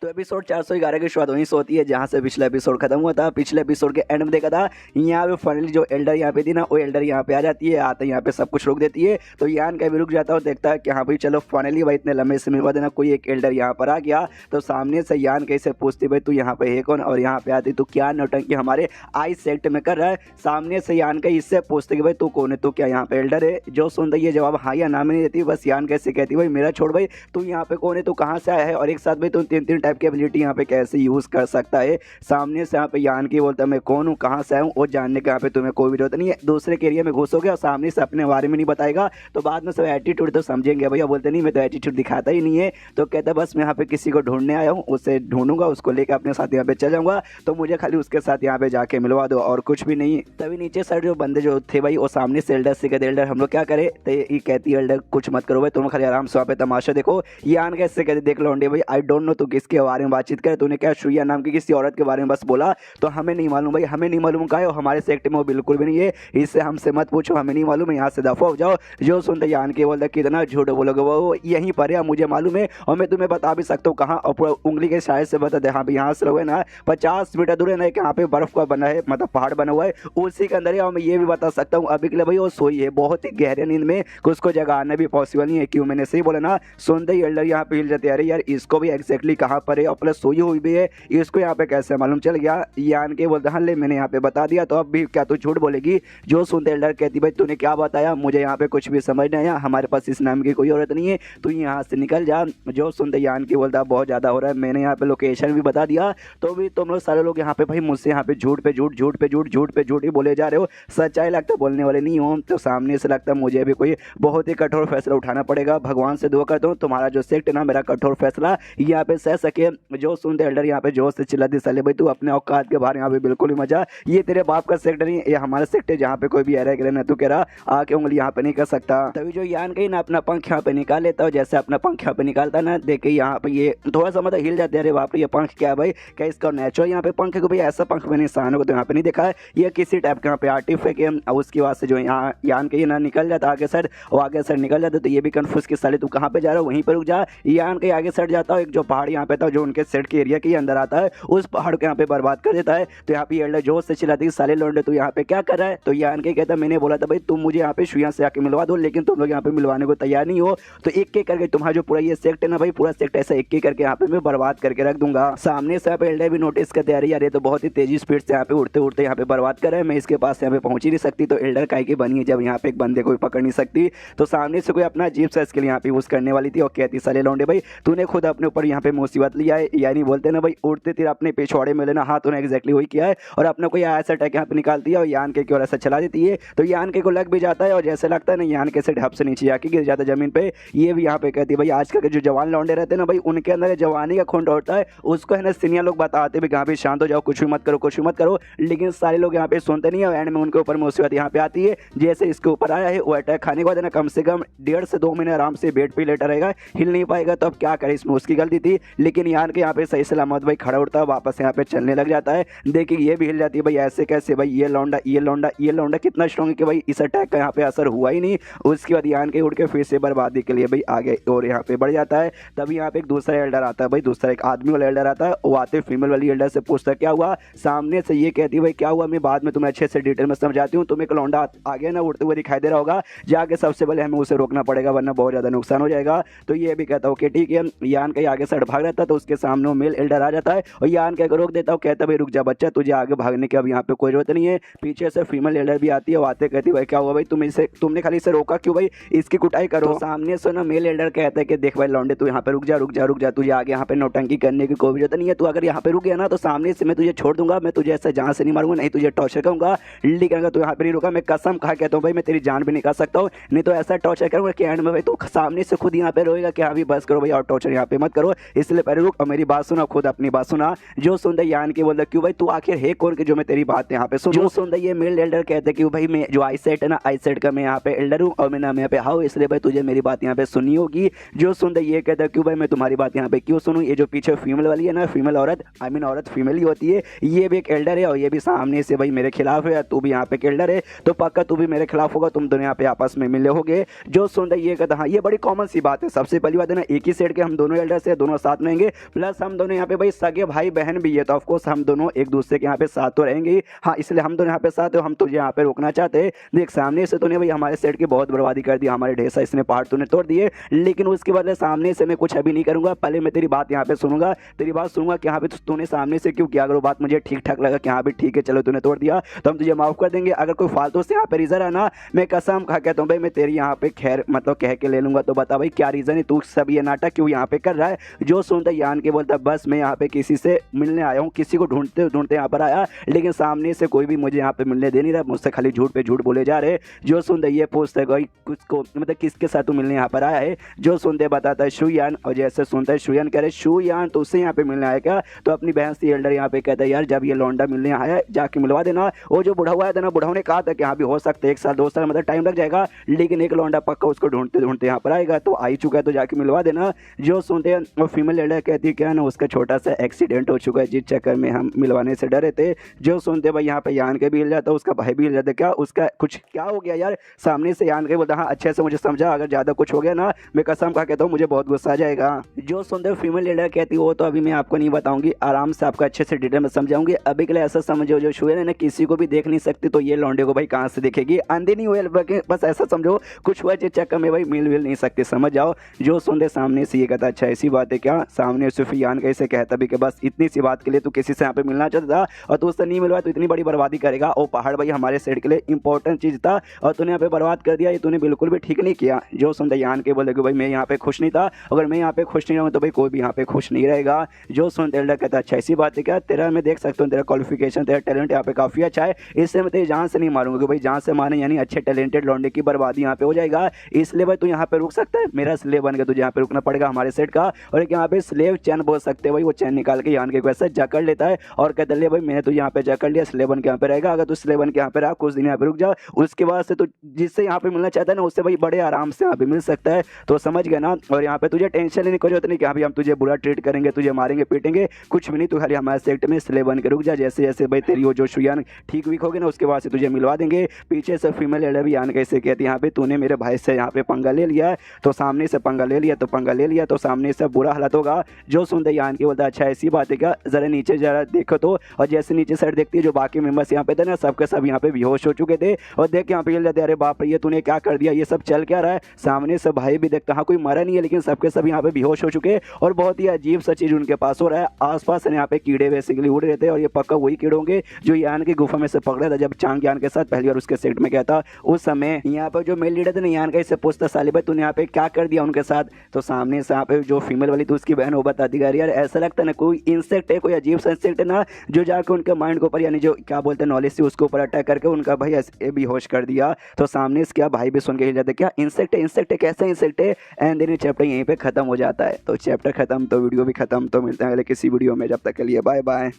तो एपिसोड 411 की शुरुआत वहीं से होती है जहाँ से पिछला एपिसोड खत्म हुआ था। पिछले एपिसोड के एंड में देखा था यहाँ पे फाइनली जो एल्डर यहाँ पे थी ना, वो एल्डर यहाँ पे आ जाती है। आते यहाँ पे सब कुछ रोक देती है तो यान का भी रुक जाता है और देखता है कि हाँ भाई चलो फाइनली भाई इतने लंबे समय बाद ना कोई एक एल्डर यहाँ पर आ गया। तो सामने से यान कैसे पूछती भाई तू यहाँ पे है कौन, और यहाँ पे आती तो क्या नौटंकी हमारे आई सेक्ट में कर रहा है। सामने से यान का इससे पूछते कि भाई तू कौन है, तू क्या यहाँ पे एल्डर है। जो सुनता ये जवाब हाँ या ना में नहीं देती, बस यान कैसे कहती भाई मेरा छोड़ भाई, तू यहाँ पे कौन है, तू कहाँ से आया है, और एक साथ भाई तू तीन टाइप की एबिलिटी यहाँ पे कैसे यूज कर सकता है। सामने से यहाँ पे यान की बोलता है मैं कौन हूँ, कहाँ से आया हूँ, वो जानने का यहाँ पे तुम्हें कोई भी जरूरत नहीं है। दूसरे के एरिया में घुसोगे और सामने से अपने बारे में नहीं बताएगा तो बाद में सब एटीट्यूड तो समझेंगे भैया। बोलते नहीं मैं तो एटीट्यूड दिखाता ही नहीं है। तो कहता बस मैं यहाँ पे किसी को ढूंढने आया हूँ, उसे ढूंढूंगा, उसको लेकर अपने साथ यहाँ पे चल जाऊंगा, तो मुझे खाली उसके साथ यहाँ पे जाके मिलवा दो और कुछ भी नहीं। तभी नीचे साइड जो बंदे जो थे भाई वो सामने से एल्डर से कहते एल्डर हम लोग क्या करें, तो ये कहती है एल्डर कुछ मत करो भाई, तुम खाली आराम से वहाँ पे तमाशा देखो। ये आन कैसे कहते देख लो भाई आई डोंट नो तू किसके बारे में बातचीत करे, तूने क्या शुया नाम की किसी औरत के बारे में बस बोला, तो हमें नहीं मालूम भाई, हमें नहीं मालूम का है, हमारे सेक्ट में वो बिल्कुल भी नहीं है, इससे हमसे मत पूछो, हमें नहीं मालूम है, यहाँ से दफा हो जाओ। जो सुनते यान के बोलता कितना झूठ बोलोगे, वो यहीं पर है मुझे मालूम है और मैं तुम्हें बता भी सकता हूँ कहाँ, और पूरा उंगली के शायद से बता दे हाँ भाई यहाँ से लोग ना 50 मीटर दूर है ना यहाँ पे बर्फ का बना है, मतलब पहाड़ बना हुआ है उसी के अंदर है। और मैं ये भी बता सकता हूँ अभी के लिए भाई वो सोई है बहुत ही गहरे नींद में, उसको जगाना भी पॉसिबल नहीं है। क्यों मैंने सही बोला ना, सुनते ही एल्डर यहाँ पे हिल जाते अरे यार इसको भी एग्जैक्टली कहाँ पर है और प्लस सोई हुई भी है, इसको यहाँ पे कैसे मालूम चल गया। यान के बोलते हाँ ले मैंने यहाँ पे बता दिया तो अब भी क्या तू झूठ बोलेगी। जो सुनते एल्डर कहती भाई तूने क्या बताया, मुझे यहाँ पे कुछ भी समझ नहीं आया, हमारे पास इस नाम की कोई औरत नहीं है, तू यहाँ से निकल जा। जो सुनते यान की बोलता बहुत ज़्यादा हो रहा है, मैंने यहाँ पे लोकेशन भी बता दिया तो भी तुम लोग सारे लोग यहाँ पे भाई मुझसे यहाँ पे झूठ पे झूठ झूठ पे झूठ झूठ पे झूठ ही बोले जा रहे हो, सच्चाई लगता बोलने वाले नहीं हो। तो सामने से लगता मुझे भी कोई बहुत ही कठोर फैसला उठाना पड़ेगा, भगवान से दुआ करता हूँ तुम्हारा जो सेक्ट ना मेरा कठोर फैसला यहाँ पे सह सके। जो सुनते एल्डर यहाँ पे जोश से चिल्लाती साले भाई तू अपने औकात के बाहर, यहाँ पे बिल्कुल भी मजा, ये तेरे बाप का सेक्टर नहीं ये हमारा सेक्टर जहाँ पे कोई भी एरा करे ना तू कह रहा आके उंगली यहाँ पे नहीं कर सकता। तभी जो यान कहीं ना अपना पंख यहाँ पे निकाल लेता है, जैसे अपना पंख यहाँ पे निकालता ना देखे यहाँ पे ये थोड़ा सा मतलब हिल जाते हैं, अरे बाप रे ये पंख क्या है भाई, क्या इसका नेचुरल यहाँ पे पंख है, भाई ऐसा पंख मैंने इंसानों को तो यहाँ पे नहीं देखा है, ये किसी टाइप का यहाँ पे आर्टिफिक है। उसकी वजह से जो यहाँ यान के ना निकल जाता आगे साइड और आगे साइड निकल जाता तो ये भी कन्फ्यूज कि साले तू कहाँ पे जा रहा है, वहीं पर रुक जा। यान के आगे साइड जाता है एक जो पहाड़ यहाँ पे था जो उनके सेट के एरिया के अंदर आता है, उस पहाड़ को यहाँ पे बर्बाद कर देता है। तो यहाँ पे एल्डर जोश से चिल्लाती है साले लौंडे तू यहाँ पे क्या कर रहा है। तो यान के कहता मैंने बोला था भाई तुम मुझे यहाँ पे शुया से आके मिलवा दो, लेकिन तुम लोग यहाँ पे मिलवाने को तैयार नहीं हो, तो एक एक करके तुम्हारा जो पूरा ये सेक्ट है ना भाई पूरा सेक्ट ऐसा एक एक करके यहाँ पे मैं बर्बाद करके रख दूंगा। सामने से यहाँ पे एल्डर भी नोटिस करते आ रही यार ये तो बहुत ही तेजी स्पीड से यहाँ पे उड़ते उड़ते यहाँ पे बर्बाद कर रहे हैं, मैं इसके पास यहाँ पे पहुंच ही नहीं सकती। तो एल्डर काय की बनी है जब यहाँ पे एक बंदे को पकड़ नहीं सकती, तो सामने से कोई अपना अजीब सा स्किल यहाँ पे यूज करने वाली थी और कहती साले लौंडे भाई तूने खुद अपने ऊपर यहाँ पे मुसीबत लिया है, यानी बोलते ना भाई उड़ते तीर अपने पिछवाड़े में लेना, हाँ तूने एग्जैक्टली वही किया है और अपना कोई ऐसा अटैक यहाँ पे निकाल दिया और यान के और ऐसा चला देती है। तो यान के को लग भी जाता है और जैसे लगता है ना यान के से ढप से नीचे आके गिर जाता है जमीन पे। ये भी यहाँ पे कहती है भाई आजकल के जो जवान लौंडे रहते हैं ना भाई उनके अंदर जवानी का खून होता है, उसको है ना सीनियर लोग बताते भी कहाँ भी शांत हो जाओ कुछ भी मत करो कुछ भी मत करो, लेकिन सारे लोग यहाँ पे सुनते नहीं है। एंड में उनके ऊपर मुसीबत यहाँ पे आती है, जैसे इसके ऊपर आया है वो अटैक खाने के बाद ना कम से कम 1.5 से 2 महीने आराम से बेड पे लेटा रहेगा, हिल नहीं पाएगा। तो अब क्या करे, इसमें उसकी गलती थी, लेकिन यान के यहाँ पे सही सलामत भाई खड़ा उठता है वापस यहाँ पे चलने लग जाता है। देखिए ये भी हिल जाती है भाई ऐसे कैसे भाई, ये लौंडा ये लौंडा ये लौंडा कितना स्ट्रॉन्ग है कि भाई इस अटैक का यहाँ पे असर हुआ ही नहीं। उसके बाद यान के उड़ के फिर से बर्बादी के लिए भाई आगे और यहाँ पे बढ़ जाता है। तभी यहाँ पे एक दूसरा एल्डर आता है भाई, दूसरा एक आदमी वाला एल्डर आता है, वो आते फीमेल वाली एल्डर से पूछता है क्या हुआ। सामने से ये कहती है भाई क्या हुआ मैं बाद में तुम्हें अच्छे से डिटेल में समझाती हूँ, तुम्हें एक लौंडा आगे ना उड़ते हुए दिखाई दे रहा होगा, जाके सबसे पहले हमें उसे रोकना पड़ेगा वरना बहुत ज़्यादा नुकसान हो जाएगा। तो ये भी कहता हूँ कि ठीक है। यान के आगे साइड भाग रहता है तो उसके सामने मेल एल्डर आ जाता है और यान के रोक देता हूँ, कहता भाई रुक जा बच्चा तुझे आगे भागने की अब यहाँ पे कोई जरूरत नहीं है। पीछे से फीमेल एल्डर भी आती है, वो आते कहती भाई क्या हुआ भाई तुमने खाली इसे रोका क्यों भाई, इसकी कुटाई करो। तो सामने से ना मेल एल्डर कहता है कि देख भाई लौंडे तू यहाँ पे रुक जा रुक जा रुक जा, तुझे आगे यहाँ पे नौटंकी करने की कोई जरूरत नहीं है, तू अगर यहाँ पे रुक गया ना तो सामने से मैं तुझे छोड़ दूंगा, मैं तुझे ऐसा जान से नहीं मारूंगा नहीं तुझे टॉर्चर करूंगा, लेकिन अगर तू यहाँ पे नहीं रुका मैं कसम खा कहता हूँ भाई मैं तेरी जान भी निकाल सकता हूँ, नहीं तो ऐसा टॉर्चर करूंगा कि एंड में भाई तू सामने से खुद यहाँ पे रोएगा कि हाँ भी बस करो भाई और टॉर्चर यहाँ पे मत करो, इसलिए पहले रुक और मेरी बात सुना, खुद अपनी बात सुना। जो सुनता यान की बोलता क्यों भाई तू आखिर है कौन के जो मैं तेरी बात यहाँ पे सुन। जो सुनता ये मेल एल्डर कहते कि भाई मैं जो आई सेट है ना आई सेट का मैं यहाँ पे एल्डर हूँ और मैं नाम यहाँ पे हाउ, इसलिए भाई तुझे मेरी बात यहाँ पे सुननी होगी। जो सुनता ये कहता क्यों भाई मैं तुम्हारी बात यहाँ पे क्यों सुनूँ, ये जो पीछे फीमेल वाली है ना फीमेल औरत आई मीन औरत फीमेल ही होती है, ये भी एक एल्डर है और ये भी सामने से भाई मेरे खिलाफ है, तू भी यहाँ पे एल्डर है तो पक्का तू भी मेरे खिलाफ होगा, तुम दोनों यहाँ पे आपस में मिले होगे। जो सुनता ये कहता हाँ ये बड़ी कॉमन सी बात है, सबसे पहली बात है ना एक ही सेट के हम दोनों एल्डर से दोनों साथ में होंगे, प्लस हम दोनों यहाँ पे भाई सगे भाई बहन भी है, तो ऑफकोर्स हम दोनों एक दूसरे के यहाँ पे साथ तो रहेंगे ही। हाँ, इसलिए हम दोनों यहाँ पे साथ हो, हम तुझे यहाँ पे रोकना चाहते हैं। देख, सामने से तूने भाई हमारे सेट की बहुत बर्बादी कर दी, हमारे ढेर सारे इसने पहाड़ तूने तोड़ दिए, लेकिन उसके बदले सामने से मैं कुछ अभी नहीं करूंगा। पहले मैं तेरी बात यहाँ पे सुनूंगा, तेरी बात सुनूंगा कि यहाँ पे तूने सामने से क्यों किया। अगर वो बात मुझे ठीक ठाक लगा कि हाँ भी ठीक है चलो तूने तोड़ दिया, तो हम तुझे माफ कर देंगे। अगर कोई फालतू से यहाँ पे रीजन है ना, मैं कसम खा कहता हूँ भाई मैं तेरी यहाँ पे खैर मतलब कह के ले लूंगा। तो बता भाई क्या रीजन है, तू सब ये नाटक क्यों यहाँ पे कर रहा है। जो सुनता यान के बोलता बस मैं यहाँ पे किसी से मिलने आया हूँ, किसी को ढूंढते ढूंढते यहाँ पर आया, लेकिन सामने से कोई भी मुझे यहाँ पे मिलने दे नहीं रहा, मुझसे खाली झूठ पे झूठ बोले जा रहे। जो सुनते ये पूछते भाई किसको मतलब किसके साथ तू मिलने यहाँ पर आया है। जो सुनते बताता है शुयान, और जैसे सुनता है शुयान कह रहे शुयान तो उससे यहाँ पे मिलने आया क्या। तो अपनी बहन सी एल्डर यहाँ पे कहता है यार जब ये लौंडा मिलने आया है जाके मिलवा देना। वो जो बुढ़ा हुआ है ना, बुढ़ाओं ने कहा था कि हाँ भी हो सकता है 1 साल 2 साल मतलब टाइम लग जाएगा, लेकिन एक लौंडा पक्का उसको ढूंढते ढूंढते यहाँ पर आएगा, तो आ ही चुका है तो जाके मिलवा देना। जो सुनते हैं वो फीमेल एल्डर कहती है क्या ना उसका छोटा सा एक्सीडेंट हो चुका है जिस चक्कर में हम मिलवाने से डरे थे। जो सुनते भाई यहाँ पे यान के भी हिल जाता है, उसका भाई भी हिल जाता है, क्या उसका कुछ क्या हो गया यार। सामने से यान के बोलता हाँ अच्छे से मुझे समझा, अगर ज़्यादा कुछ हो गया ना मैं कसम खा कहता हूँ मुझे बहुत गुस्सा आ जाएगा। जो सुनते फीमेल लीडर कहती है वो तो अभी मैं आपको नहीं बताऊंगी, आराम से आपको अच्छे से डिटेल में समझाऊंगी। अभी के लिए ऐसा समझो जो शुएन है ना किसी को भी देख नहीं सकती, तो ये लौंडे को भाई कहाँ से देखेगी, अंधे नहीं हुए, बस ऐसा समझो कुछ हुआ जिस चक्कर में भाई मिल नहीं सकते, समझ जाओ। जो सुनते सामने से ये कहता अच्छा ऐसी बात है क्या। सामने सुफियान कैसे कहता भी कि बस इतनी सी बात के लिए तू किसी से यहाँ पे मिलना चाहता था और तू उससे नहीं मिलवा तो इतनी बड़ी बर्बादी करेगा। और पहाड़ भाई हमारे सेट के लिए इंपॉर्टेंट चीज़ था और तूने यहाँ पे बर्बाद कर दिया, ये तूने बिल्कुल भी ठीक नहीं किया। जो सुनते यान के बोले कि भाई मैं यहाँ पे खुश नहीं था, अगर मैं यहाँ पे खुश नहीं रहूँ तो भाई कोई भी यहाँ पे खुश नहीं रहेगा। जो सुनते एल्डर कहता अच्छा ऐसी बात है क्या, तेरा मैं देख सकता हूँ तेरा क्वालिफिकेशन तेरा टैलेंट यहाँ पे काफ़ी अच्छा है, इससे मैं तेरी जान से नहीं मारूंगा कि भाई जान से माने यानी अच्छे टैलेंटेड लौंडे की बर्बादी यहाँ पे हो जाएगा। इसलिए भाई तू यहाँ पे रुक सकता है, मेरा स्लेव बन के तुझे यहाँ पे रुकना पड़ेगा हमारे सेट का। और एक यहाँ पे स्लेव चैन बोल सकते हैं भाई, वो चैन निकाल के यान के वैसे जकड़ लेता है और कहता है भाई मैंने तुझे यहाँ पे जकड़ लिया, स्लेव बन के यहाँ पे रहेगा। अगर तू स्लेव बन के यहाँ पे रहा कुछ दिन यहाँ पे रुक जा, उसके बाद से तू जिससे यहाँ पे मिलना चाहता है ना उससे भाई बड़े आराम से यहाँ पे मिल सकता है, तो समझ गया ना। और यहाँ पे तुझे टेंशन लेने की जरूरत नहीं कि अभी हम तुझे बुरा ट्रीट करेंगे, तुझे मारेंगे पीटेंगे, कुछ भी नहीं, तू खाली हमारे सेट में स्लेव बन के रुक जा। जैसे जैसे भाई तेरी वो जो शुयान ठीक वीक होगी ना उसके बाद से तुझे मिलवा देंगे। पीछे से फीमेल एल्डर भी यान कैसे कहती है यहाँ पे तूने मेरे भाई से यहाँ पे पंगा ले लिया, तो सामने से पंगा ले लिया, तो पंगा ले लिया तो सामने से बुरा हालत होगा। जो सुनते यान की बोलता अच्छा ऐसी बात है क्या, जरा नीचे जरा देखो तो। और जैसे नीचे साइड देखती है जो बाकी मेंबर्स यहाँ पे थे ना सबके सब यहाँ पे बेहोश हो चुके थे और देख के यहाँ पे हिल जाते अरे बाप रे ये तूने क्या कर दिया, ये सब चल क्या रहा है। सामने से भाई भी देखता हाँ कोई मरा नहीं है, लेकिन सबके सब यहाँ पे बेहोश हो चुके और बहुत ही अजीब सा चीज उनके पास हो रहा है। आसपास यहाँ पे कीड़े बेसिकली उड़ रहे थे और ये पक्का वही कीड़े होंगे जो यान की गुफा में से पकड़ा था जब चांग यान के साथ पहली बार उसके सेट में गया था। उस समय यहाँ पर जो मेल लीडर थे ना यान का इससे पूछता साली भाई तूने यहाँ पे क्या कर दिया उनके साथ। तो सामने से यहाँ पे जो फीमेल वाली थी उसकी बहन वो बताती यार ऐसा लगता है ना कोई इंसेक्ट है, कोई अजीब सा इंसेक्ट है ना जो जाकर उनके माइंड के ऊपर यानी जो क्या बोलते हैं नॉलेज थी उसके ऊपर अटैक करके उनका भाई ऐसे बेहोश कर दिया। तो सामने से क्या भाई भी सुन के हिल जाते क्या इंसेक्ट है, इंसेक्ट है, कैसा इंसेक्ट है। एंड देन चैप्टर यहीं पे खत्म हो जाता है। तो चैप्टर खत्म तो वीडियो भी खत्म, तो मिलते हैं अगले किसी वीडियो में, जब तक के लिए बाय बाय।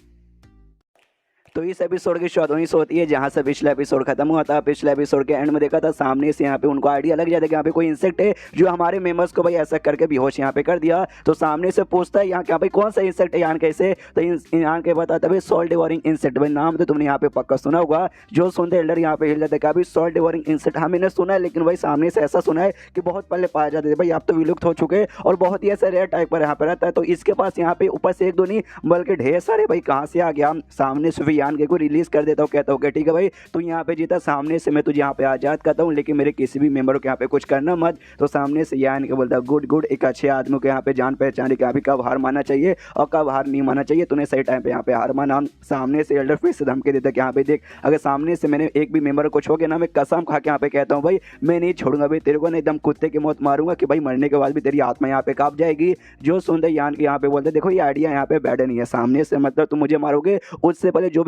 तो इस एपिसोड की शुरुआत वहीं से होती है जहाँ से पिछला एपिसोड खत्म हुआ था। पिछले एपिसोड के एंड में देखा था सामने से यहाँ पे उनको आइडिया लग जाता है कि यहाँ पे कोई इंसेक्ट है जो हमारे मेंबर्स को भाई ऐसा करके बेहोश यहाँ पे कर दिया। तो सामने से पूछता है यहाँ क्या भाई कौन सा इंसेक्ट है यान कैसे, तो यान के बताता है भाई सॉल्ट डिवोरिंग इंसेक्ट। भाई नाम तो तुमने यहाँ पे पक्का सुना होगा। जो सुनते एल्डर यहाँ पे हिल जाता है भाई सॉल्ट डिवोरिंग इंसेक्ट हाँ मैंने सुना है, लेकिन भाई सामने से ऐसा सुना है कि बहुत पहले पाए जाते थे भाई, आप तो विलुप्त हो चुके और बहुत ही ऐसे रेयर टाइप पर यहाँ पे रहता है। तो इसके पास यहाँ पे ऊपर से एक दो नहीं बल्कि ढेर सारे भाई कहाँ से आ गया। सामने सुफियान के को रिलीज कर देता हूँ, कहता हूँ ठीक है भाई तू यहाँ पे जीता, सामने से मैं तुझे यहाँ पे आजाद करता हूँ, लेकिन मेरे किसी भी मेंबर को यहाँ पे कुछ करना मत। तो सामने से यान के बोलता गुड गुड, एक अच्छे आदमी को यहाँ पे जान पहचाने के यहाँ पे कब हार मानना चाहिए और कब हार नहीं मानना चाहिए, तूने सही टाइम पे यहाँ पे हार माना। सामने से एल्डर फिर से धमकी देता कि यहाँ पे देख अगर सामने से मैंने एक भी मेंबर को कुछ हो गया ना मैं कसम खा के यहाँ पे कहता हूँ भाई मैं नहीं छोड़ूंगा भाई तेरे को, ना एकदम कुत्ते की मौत मारूंगा कि भाई मरने के बाद भी तेरी आत्मा यहाँ पे कांप जाएगी। जो सुनते यान के यहाँ पे बोलते देखो ये आइडिया यहाँ पे बैड नहीं है, सामने से मतलब तुम मुझे मारोगे उससे पहले जो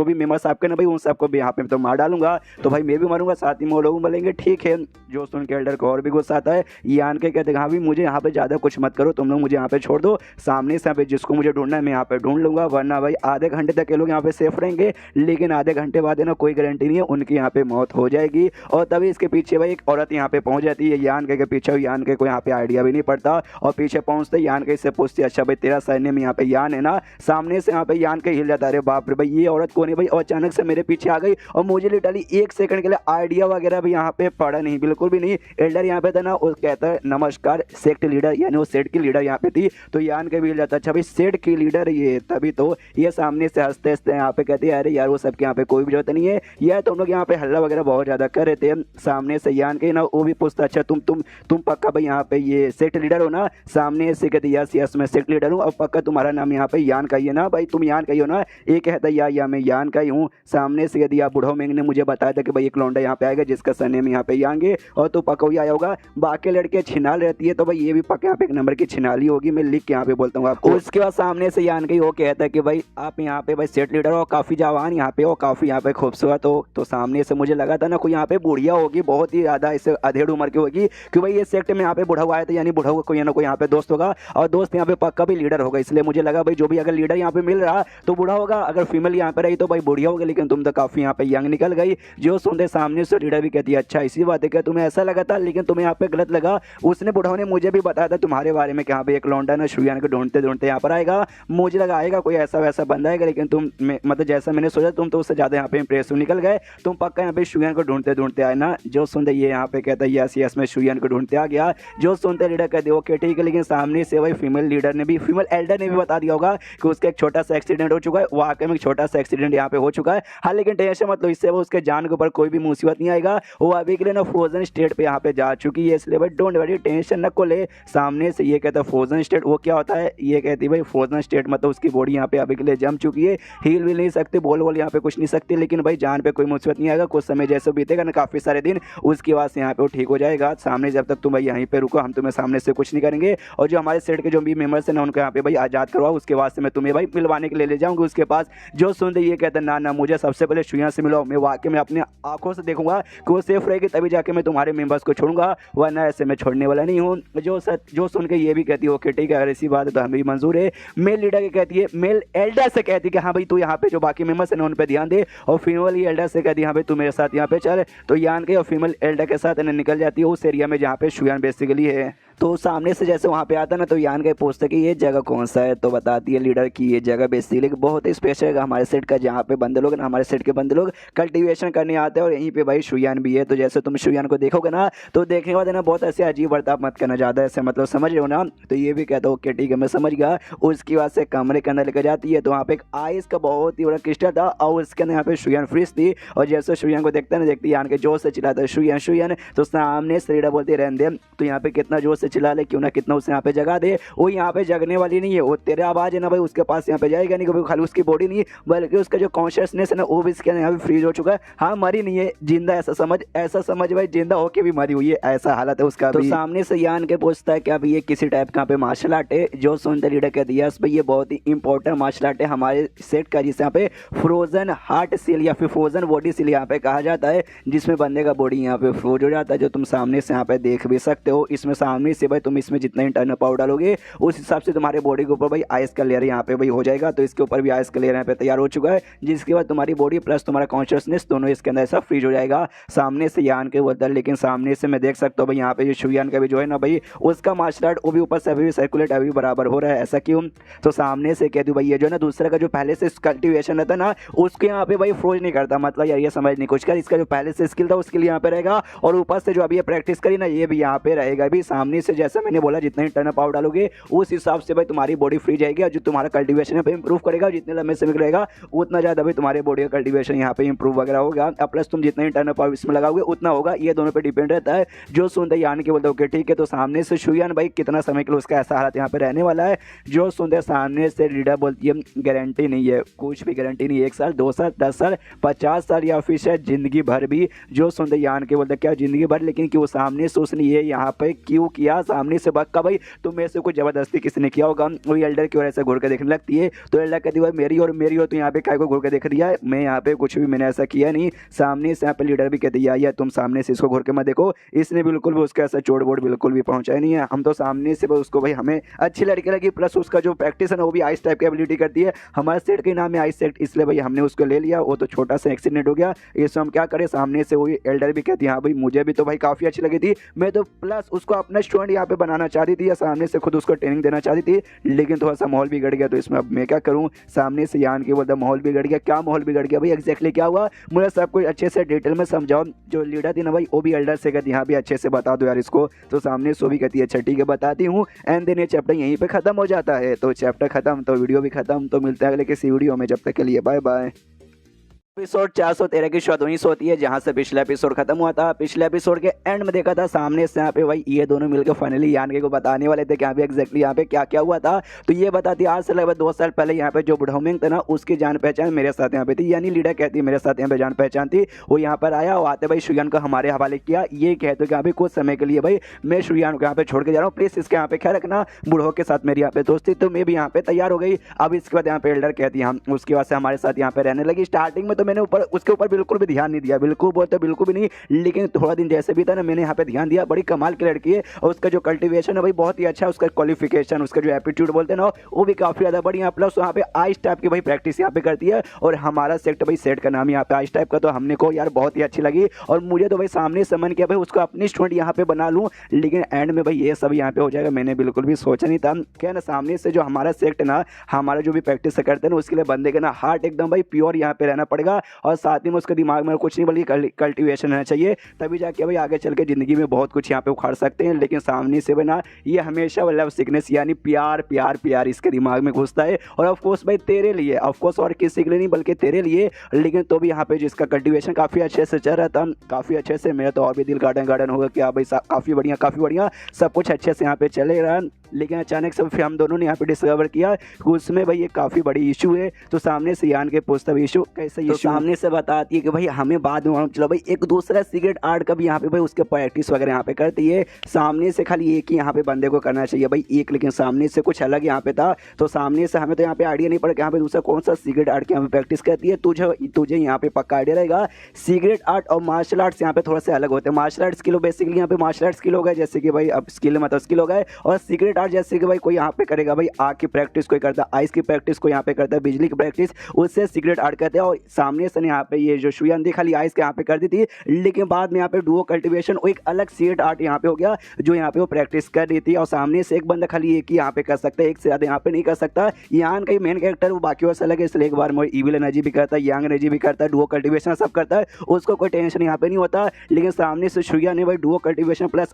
भी मेंबर्स आपके ना भाई उन सबको भी यहाँ पे तो मार डालूंगा, तो भाई मैं भी मारूंगा साथ ही में वो लोग मरेंगे, ठीक है। जो सुन के एल्डर को और भी गुस्सा आता है। यान के कहते हैं हाँ भी मुझे यहाँ पे ज़्यादा कुछ मत करो, तुम लोग मुझे यहाँ पे छोड़ दो, सामने से यहाँ पे जिसको मुझे ढूंढना है मैं यहाँ पे ढूंढ लूंगा, वरना भाई आधे घंटे तक ये लोग यहाँ पे सेफ रहेंगे, लेकिन आधे घंटे बाद है ना कोई गारंटी नहीं है उनकी यहाँ पे मौत हो जाएगी। और तभी इसके पीछे भाई एक औरत यहाँ पे पहुंच जाती है यान के पीछे, यान के को यहाँ पे आइडिया भी नहीं पड़ता और पीछे पहुंचते यान के इससे पूछती अच्छा भाई तेरा सैन्य में यहाँ पे यान है ना, सामने से यहाँ पे यान के हिल जाता है अरे बाप रे भाई ये औरत कौन है भाई, और अचानक से मेरे पीछे आ गई और मुझे लिटरली 1 सेकंड के लिए आइडिया वगैरह भी यहाँ पे पड़ा नहीं, बिल्कुल भी नहीं। एल्डर यहाँ पे था ना, वो कहता है नमस्कार सेक्ट लीडर, यानी वो सेट की लीडर यहाँ पे थी। तो यान के भी जाता, अच्छा भाई सेट की लीडर ये, तभी तो ये सामने से हंसते हंसते यहाँ पे कहती है अरे यार वो सबके यहाँ पे कोई भी जरूरत नहीं है, यह तुम लोग यहाँ पे हल्ला वगैरह बहुत ज्यादा कर रहे थे। सामने से यान के ना वो भी पूछता अच्छा तुम पक्का भाई यहाँ पे ये सेक्ट लीडर हो ना? सामने से कहती यस यस मैं सेक्ट लीडर हूँ, और पक्का तुम्हारा नाम यहाँ पे यान का ही है ना भाई, तुम यान का ही हो ना? एक कहता या मैं यान का ही हूँ। सामने से कहती बूढ़ो मेंग ने मुझे बताया था कि भाई एक लौंडा यहाँ पे आएगा जिसका सरनेम यहाँ पे यांगे, और तो पक्का ही आया होगा। बाकी लड़के छिनाल रहती है, तो भाई ये भी पक्का यहाँ पे एक नंबर की छिनाली होगी, मैं लिख के यहाँ पे बोलता हूँ आपको। उसके बाद सामने से यान के वो कहता है कि भाई आप यहाँ पे भाई सेट लीडर हो, काफी जवान यहाँ पे हो, काफी यहाँ पे खूबसूरत हो। तो सामने से मुझे लगा था ना कोई यहाँ पे बुढ़िया होगी, बहुत ही ज्यादा इसे अधेड़ उम्र की होगी, कि भाई ये सेक्ट में यहाँ पे बुढ़ा हुआ आया था, यानी बुढ़ा हुआ कोई ना कोई यहाँ पे दोस्त होगा, और दोस्त यहाँ पे पक्का भी लीडर होगा। इसलिए मुझे लगा भाई जो भी अगर लीडर यहाँ पे मिल रहा तो बुढ़ा होगा, अगर फीमेल यहाँ पे रही तो भाई बुढ़िया होगी, लेकिन तुम तो काफी यहाँ पे यंग निकल गई। जो सुनते सामने से लीडर भी कहती है अच्छा इसी बात है क्या, तुम्हें ऐसा लगा था लेकिन तुम्हें यहाँ पे गलत लगा। उसने बुढ़ाओ ने मुझे भी बताया था तुम्हारे बारे में कि यहाँ पे एक लौंडा ना शुयान को ढूंढते ढूंढते यहाँ पर आएगा, मुझे लगा आएगा कोई ऐसा वैसा बंदा आएगा, लेकिन तुम मतलब जैसा मैंने सोचा तुम तो उससे ज्यादा यहाँ पे इंप्रेसिव निकल गए, तुम पक्का यहाँ पे शुयान को ढूंढते ढूंढते आए ना? जो सुनते ये यहाँ पे कहता है यस यस मैं शुयान को ढूंढते आ गया। जो सुनते लीडर कहते ओके ठीक है, लेकिन सामने से भाई फीमेल लीडर ने भी, फीमेल एल्डर ने भी बता दिया होगा कि उसका एक छोटा सा एक्सीडेंट हो चुका है, वाकई में एक छोटा सा एक्सीडेंट यहाँ पे हो चुका है। हाँ लेकिन टेंशन मतलब इससे वो उसके जान के ऊपर कोई भी मुसीबत नहीं आएगा, वो अभी के लिए ना फ्रोजन स्टेट पे यहाँ पे जा चुकी है, इसलिए भाई डोंट वरी टेंशन न को ले। सामने से ये कहता है फ्रोजन स्टेट वो क्या होता है, ये कहती है भाई फ्रोजन स्टेट मतलब उसकी बॉडी यहाँ पे अभी के लिए जम चुकी है, हील भी नहीं सकती, बोल यहाँ पे कुछ नहीं सकती, लेकिन भाई जान पे कोई मुसीबत नहीं आएगा, कुछ समय जैसे बीतेगा ना काफी सारे दिन, उसके बाद से यहाँ पे वो ठीक हो जाएगा। सामने जब तक तुम भाई यहीं पे रुको, हम तुम्हें सामने से कुछ नहीं करेंगे, और जो हमारे सेट के जो भी मेंबर्स हैं ना उनको यहाँ पे भाई आजाद करवाओ, उसके बाद से मैं तुम्हें भाई मिलवाने के लिए ले जाऊंगी उसके पास। जो सुनते ये कहते ना ना मुझे सबसे पहले शुयान से मिलो, मैं वाकई में अपनी आंखों से देखूंगा कि वो सेफ रहेगी, तभी जाके मैं तुम्हारे मेंबर्स को छोड़ूंगा, वरना ऐसे मैं छोड़ने वाला नहीं हूँ। जो सुन के ये भी कहती है ओके ठीक है, अगर ऐसी बात है तो हमें भी मंजूर है। मेल लीडर की कहती है, मेल एल्डर से कहती है कि हाँ भाई तू यहाँ पे जो बाकी मेंबर्स हैं उन पे ध्यान दे, और फीमेल एल्डर से कहती है हाँ भाई तू मेरे साथ यहाँ पे चल। तो यान के और फीमेल एल्डर के साथ निकल जाती है उस एरिया में जहाँ पे शुयान बेसिकली है। तो सामने से जैसे वहाँ पे आता ना, तो यान के पूछते कि ये जगह कौन सा है, तो बताती है लीडर की ये जगह बेसिकली बहुत ही स्पेशल है हमारे सेट का, जहाँ पे बंदे लोग ना, हमारे सेट के बंदे लोग कल्टीवेशन करने आते हैं, और यहीं पे भाई शुयान भी है। तो जैसे तुम शुयान को देखोगे ना, तो देखने के बाद ना बहुत ऐसे अजीब बर्ताव मत करना, ज़्यादा ऐसे मतलब समझ रहे हो ना? तो ये भी कहता ओके ठीक है मैं समझ गया। उसकी बाद से कमरे के अंदर लेकर जाती है, तो वहाँ पे एक आइस का बहुत ही बड़ा क्रिस्टल था, और उसके अंदर यहाँ पे शुयान फ्रिज थी, और जैसे शुयान को देखता है ना, देखती यान के जोर से चिल्लाता है शुयान शुयान, तो सामने से लीडर बोलती रहने दे, तो यहाँ पे कितना जोर से चिल्ला ले, क्यों ना कितना उसे यहाँ पे जगा दे, वो यहाँ पे जगने वाली नहीं है, वो तेरे आवाज है ना भाई उसके पास यहाँ पे जाएगा नहीं, खाली उसकी बॉडी नहीं बल्कि उसका जो कॉन्शियसनेस है ना वो भी इसके यहाँ पे फ्रीज हो चुका है। हाँ मरी नहीं है, जिंदा, ऐसा समझ भाई जिंदा होके भी मरी हुई है, ऐसा हालत है उसका। तो सामने से यान के पूछता है कि अभी ये किसी टाइप का पे मार्शल आर्ट है? जो सुनते लीडर कह दिया भाई ये बहुत ही इंपॉर्टेंट मार्शल आर्ट है हमारे सेट का, जिसे यहाँ पे फ्रोजन हार्ट सील या फिर फ्रोजन बॉडी सील यहाँ पे कहा जाता है, जिसमें बंदे का बॉडी यहाँ पे फ्रोज हो जाता है, जो तुम सामने से यहाँ पे देख भी सकते हो। इसमें सामने से भाई तुम इसमें जितना इंटरनल पावर डालोगे उस हिसाब से तुम्हारे बॉडी के ऊपर भाई आइस का लेयर यहाँ पे भाई हो जाएगा। तो इसके ऊपर भी आइस का लेयर यहाँ पे तैयार हो चुका है, जिसके बाद तुम्हारी बॉडी प्लस तुम्हारा कॉन्शियसनेस दोनों इसके अंदर ऐसा फ्रीज हो जाएगा। सामने से यान के बदल, लेकिन सामने से मैं देख सकता हूँ भाई यहाँ पे जो शुयान का भी जो है ना भाई उसका मार्शल आर्ट वो भी ऊपर से अभी भी सर्कुलेट अभी बराबर हो रहा है, ऐसा क्यों? तो सामने से कह दूँ भाई ये जो है ना दूसरा का जो पहले से कल्टिवेशन रहता ना उसके यहाँ पे भाई फ्रोज नहीं करता, मतलब यार ये समझने की कोशिश कर, इसका जो पहले से स्किल था उसके लिए यहाँ पे रहेगा, और ऊपर से जो अभी ये प्रैक्टिस करी ना ये भी यहाँ पे रहेगा भी। सामने से जैसा मैंने बोला जितना इंटरनल पावर डालोगे उस हिसाब से भाई तुम्हारी बॉडी फ्री जाएगी, और जो तुम्हारा कल्टीवेशन पे इंप्रूव करेगा, जितने लंबे समय रहेगा उतना ज़्यादा भाई तुम्हारे बॉडी का कल्टीवेशन यहाँ पे इंप्रूव वगैरह होगा, प्लस तुम जितना इंटरनल पावर इसमें लगाओगे उतना होगा, ये दोनों पे डिपेंड रहता है। जो सुनते यान के बोलते ओके ठीक है। तो सामने से शुयान भाई कितना समय के लिए उसका ऐसा हालत यहाँ पे रहने वाला है? जो सुनते सामने से लीडर बोलती है गारंटी नहीं है, कुछ भी गारंटी नहीं है, 1 साल 2 साल 10 साल 50 साल या फिर शायद जिंदगी भर भी। जो सुनते यान के बोलते क्या जिंदगी भर, लेकिन क्यों सामने से उसने ये यहाँ पे क्यों किया? सामने से बक्का भाई तुम मेरे से कोई जबरदस्ती किसने किया होगा? वही एल्डर की ओर ऐसा घूर के देखने लगती है, तो एल्डर कहती है मेरी और तो यहाँ पे काय को घूर के देख रही है, मैं यहाँ पे कुछ भी मैंने ऐसा किया नहीं। सामने से यहाँ पे लीडर भी कहती है तुम सामने से इसको घूर के मत देखो, इसने बिल्कुल भी उसका ऐसा चोट वोट बिल्कुल भी पहुंचाया नहीं है, हम तो सामने से उसको भाई हमें अच्छी लड़की लगी, प्लस उसका जो प्रैक्टिस है ना वो भी आइस टाइप की एबिलिटी करती है, हमारे सेट के नाम है आइस सेट, इसलिए भाई हमने उसको ले लिया। वो तो छोटा सा एक्सीडेंट हो गया, इसमें हम क्या करें? सामने से वही एल्डर भी कहती है हाँ भाई मुझे भी तो भाई काफ़ी अच्छी लगी थी, मैं तो प्लस उसको अपना स्टूडेंट पॉइंट यहाँ पे बनाना चाहती थी या सामने से खुद उसको ट्रेनिंग देना चाहती थी, लेकिन थोड़ा सा माहौल बिगड़ गया। तो इसमें अब मैं क्या करूँ, सामने से यान के बोलता माहौल बिगड़ गया। क्या माहौल बिगड़ गया भाई, एग्जैक्टली क्या हुआ, मुझे सब कुछ अच्छे से डिटेल में समझाओ। जो लीडर थी ना भाई, वो भी एल्डर से कहती यहाँ भी अच्छे से बता दो यार इसको। तो सामने सो भी कहती है अच्छा ठीक है बताती हूँ। एंड देन ये चैप्टर यहीं पे खत्म हो जाता है। तो चैप्टर खत्म तो वीडियो भी खत्म। तो मिलते हैं अगले किसी वीडियो में, जब तक के लिए बाय बाय। एपिसोड 413 की शुरुआत वहीं से होती है जहां से पिछला एपिसोड खत्म हुआ था। पिछले एपिसोड के एंड में देखा था सामने से यहाँ पे भाई ये दोनों मिलकर फाइनली यानके को बताने वाले थे कि यहाँ पे एग्जैक्टली यहाँ पे क्या क्या हुआ था। तो ये बताती आज से लगभग 2 साल पहले यहाँ पे जो बुढ़ोमिंग था ना, उसकी जान पहचान मेरे साथ यहाँ पे थी, यानी लीडर कहती है मेरे साथ यहाँ पे जान पहचान थी। वो यहाँ पर आया और आते भाई शुयान को हमारे हवाले किया। ये कहते कि यहाँ पे कुछ समय के लिए भाई मैं शुयान को यहाँ पे छोड़ के जा रहा हूँ, प्लीज इसके यहाँ पे ख्याल रखना, बूढ़ों के साथ मेरी यहाँ पे दोस्ती। तो मैं भी यहाँ पे तैयार हो गई। अब इसके बाद यहाँ पे एल्डर कहती है हम उसके बाद से हमारे साथ यहाँ पे रहने लगी। स्टार्टिंग में तो मैंने उसके ऊपर बिल्कुल भी ध्यान नहीं दिया, बिल्कुल बोलते बिल्कुल भी नहीं, लेकिन थोड़ा दिन जैसे भी था ना मैंने यहाँ पे ध्यान दिया। बड़ी कमाल की लड़की है और उसका जो कल्टीवेशन है भाई बहुत ही अच्छा है, उसका क्वालिफिकेशन, उसका जो एप्टीट्यूड बोलते हैं ना वो भी काफी ज्यादा बढ़िया। प्लस वहाँ पे आइस टाइप की भाई प्रैक्टिस यहाँ पे करती है। और हमारा सेक्ट भाई सेट का नाम यहाँ पे आइस टाइप का, तो हमने को यार बहुत ही अच्छी लगी। और मुझे तो भाई सामने से मन किया भाई उसको अपनी स्टूडेंट यहाँ पे बना लूँ, लेकिन एंड में भाई ये सब यहाँ पे हो जाएगा मैंने बिल्कुल भी सोचा नहीं था। क्या ना सामने से जो हमारा सेक्ट ना, हमारा जो भी प्रैक्टिस करते हैं ना, उसके लिए बंदे का ना हार्ट एकदम भाई प्योर यहाँ पे रहना पड़ेगा। और साथ ही में उसके दिमाग में कुछ नहीं बल्कि कल्टीवेशन रहना चाहिए, तभी जाके भाई आगे चल के जिंदगी में बहुत कुछ यहाँ पे उखाड़ सकते हैं। लेकिन सामने से बना ये हमेशा लव सिकनेस यानी प्यार प्यार प्यार इसके दिमाग में घुसता है। और ऑफकोर्स भाई तेरे लिए, ऑफकोर्स और किसी के लिए नहीं बल्कि तेरे लिए। लेकिन तो भी यहाँ पे जिसका कल्टीवेशन काफी अच्छे से चल रहा था, काफी अच्छे से, मेरा तो और भी दिल गार्डन गार्डन होगा कि भाई काफी बढ़िया सब कुछ अच्छे से यहाँ पे चले रहा। लेकिन अचानक से फिर हम दोनों ने यहाँ पे डिस्कवर किया कि उसमें भाई ये काफी बड़ी इशू है। तो सामने से यान के पूछता है इशू कैसे इशू, तो सामने से बताती है कि भाई हमें बाद में मालूम चलो भाई एक दूसरा सीक्रेट आर्ट का भी यहाँ पे भाई उसके प्रैक्टिस वगैरह यहाँ पे करती है। सामने से खाली एक ही यहाँ पे बंदे को करना चाहिए भाई एक, लेकिन सामने से कुछ अलग यहाँ पे था। तो सामने से हमें तो यहाँ पे आइडिया नहीं पड़ा कि यहाँ पे दूसरा कौन सा सीक्रेट आर्ट की यहाँ पे प्रैक्टिस करती है। तुझे यहाँ पे पक्का आइडिया रहेगा। सीक्रेट आर्ट और मार्शल आर्ट्स यहाँ पे थोड़ा सा अलग होते हैं। मार्शल आर्ट स्किल बेसिकली यहाँ पे मार्शल आर्ट स्किल हो गए, जैसे कि भाई अब स्किल मतलब स्किल हो गए। और सीक्रेट आर्ट जैसे कि भाई कोई यहाँ पे करेगा भाई आग की प्रैक्टिस, कोई करता है आइस की प्रैक्टिस, कोई यहाँ पे करता है बिजली की प्रैक्टिस, उससे सीक्रेट आर्ट करते हैं। और सामने से यहाँ पे ये जो शुयान थी खाली आइस के यहाँ पे करती थी, लेकिन बाद में यहाँ पे डुओ कल्टीवेशन एक अलग सीक्रेट आर्ट यहाँ पे हो गया जो यहाँ पे वो प्रैक्टिस कर रही थी। और सामने से एक बंदा खाली एक ही यहाँ पे कर सकता है, एक से ज्यादा यहाँ पे नहीं कर सकता। यान का मेन कैरेक्टर वो बाकी से अलग है, इसलिए एक बार में इविल एनर्जी भी करता है, यंग एनर्जी भी करता है, डुओ कल्टीवेशन सब करता है, उसको कोई टेंशन यहाँ पे नहीं होता। लेकिन सामने से शुयान ने भाई डुओ कल्टीवेशन प्लस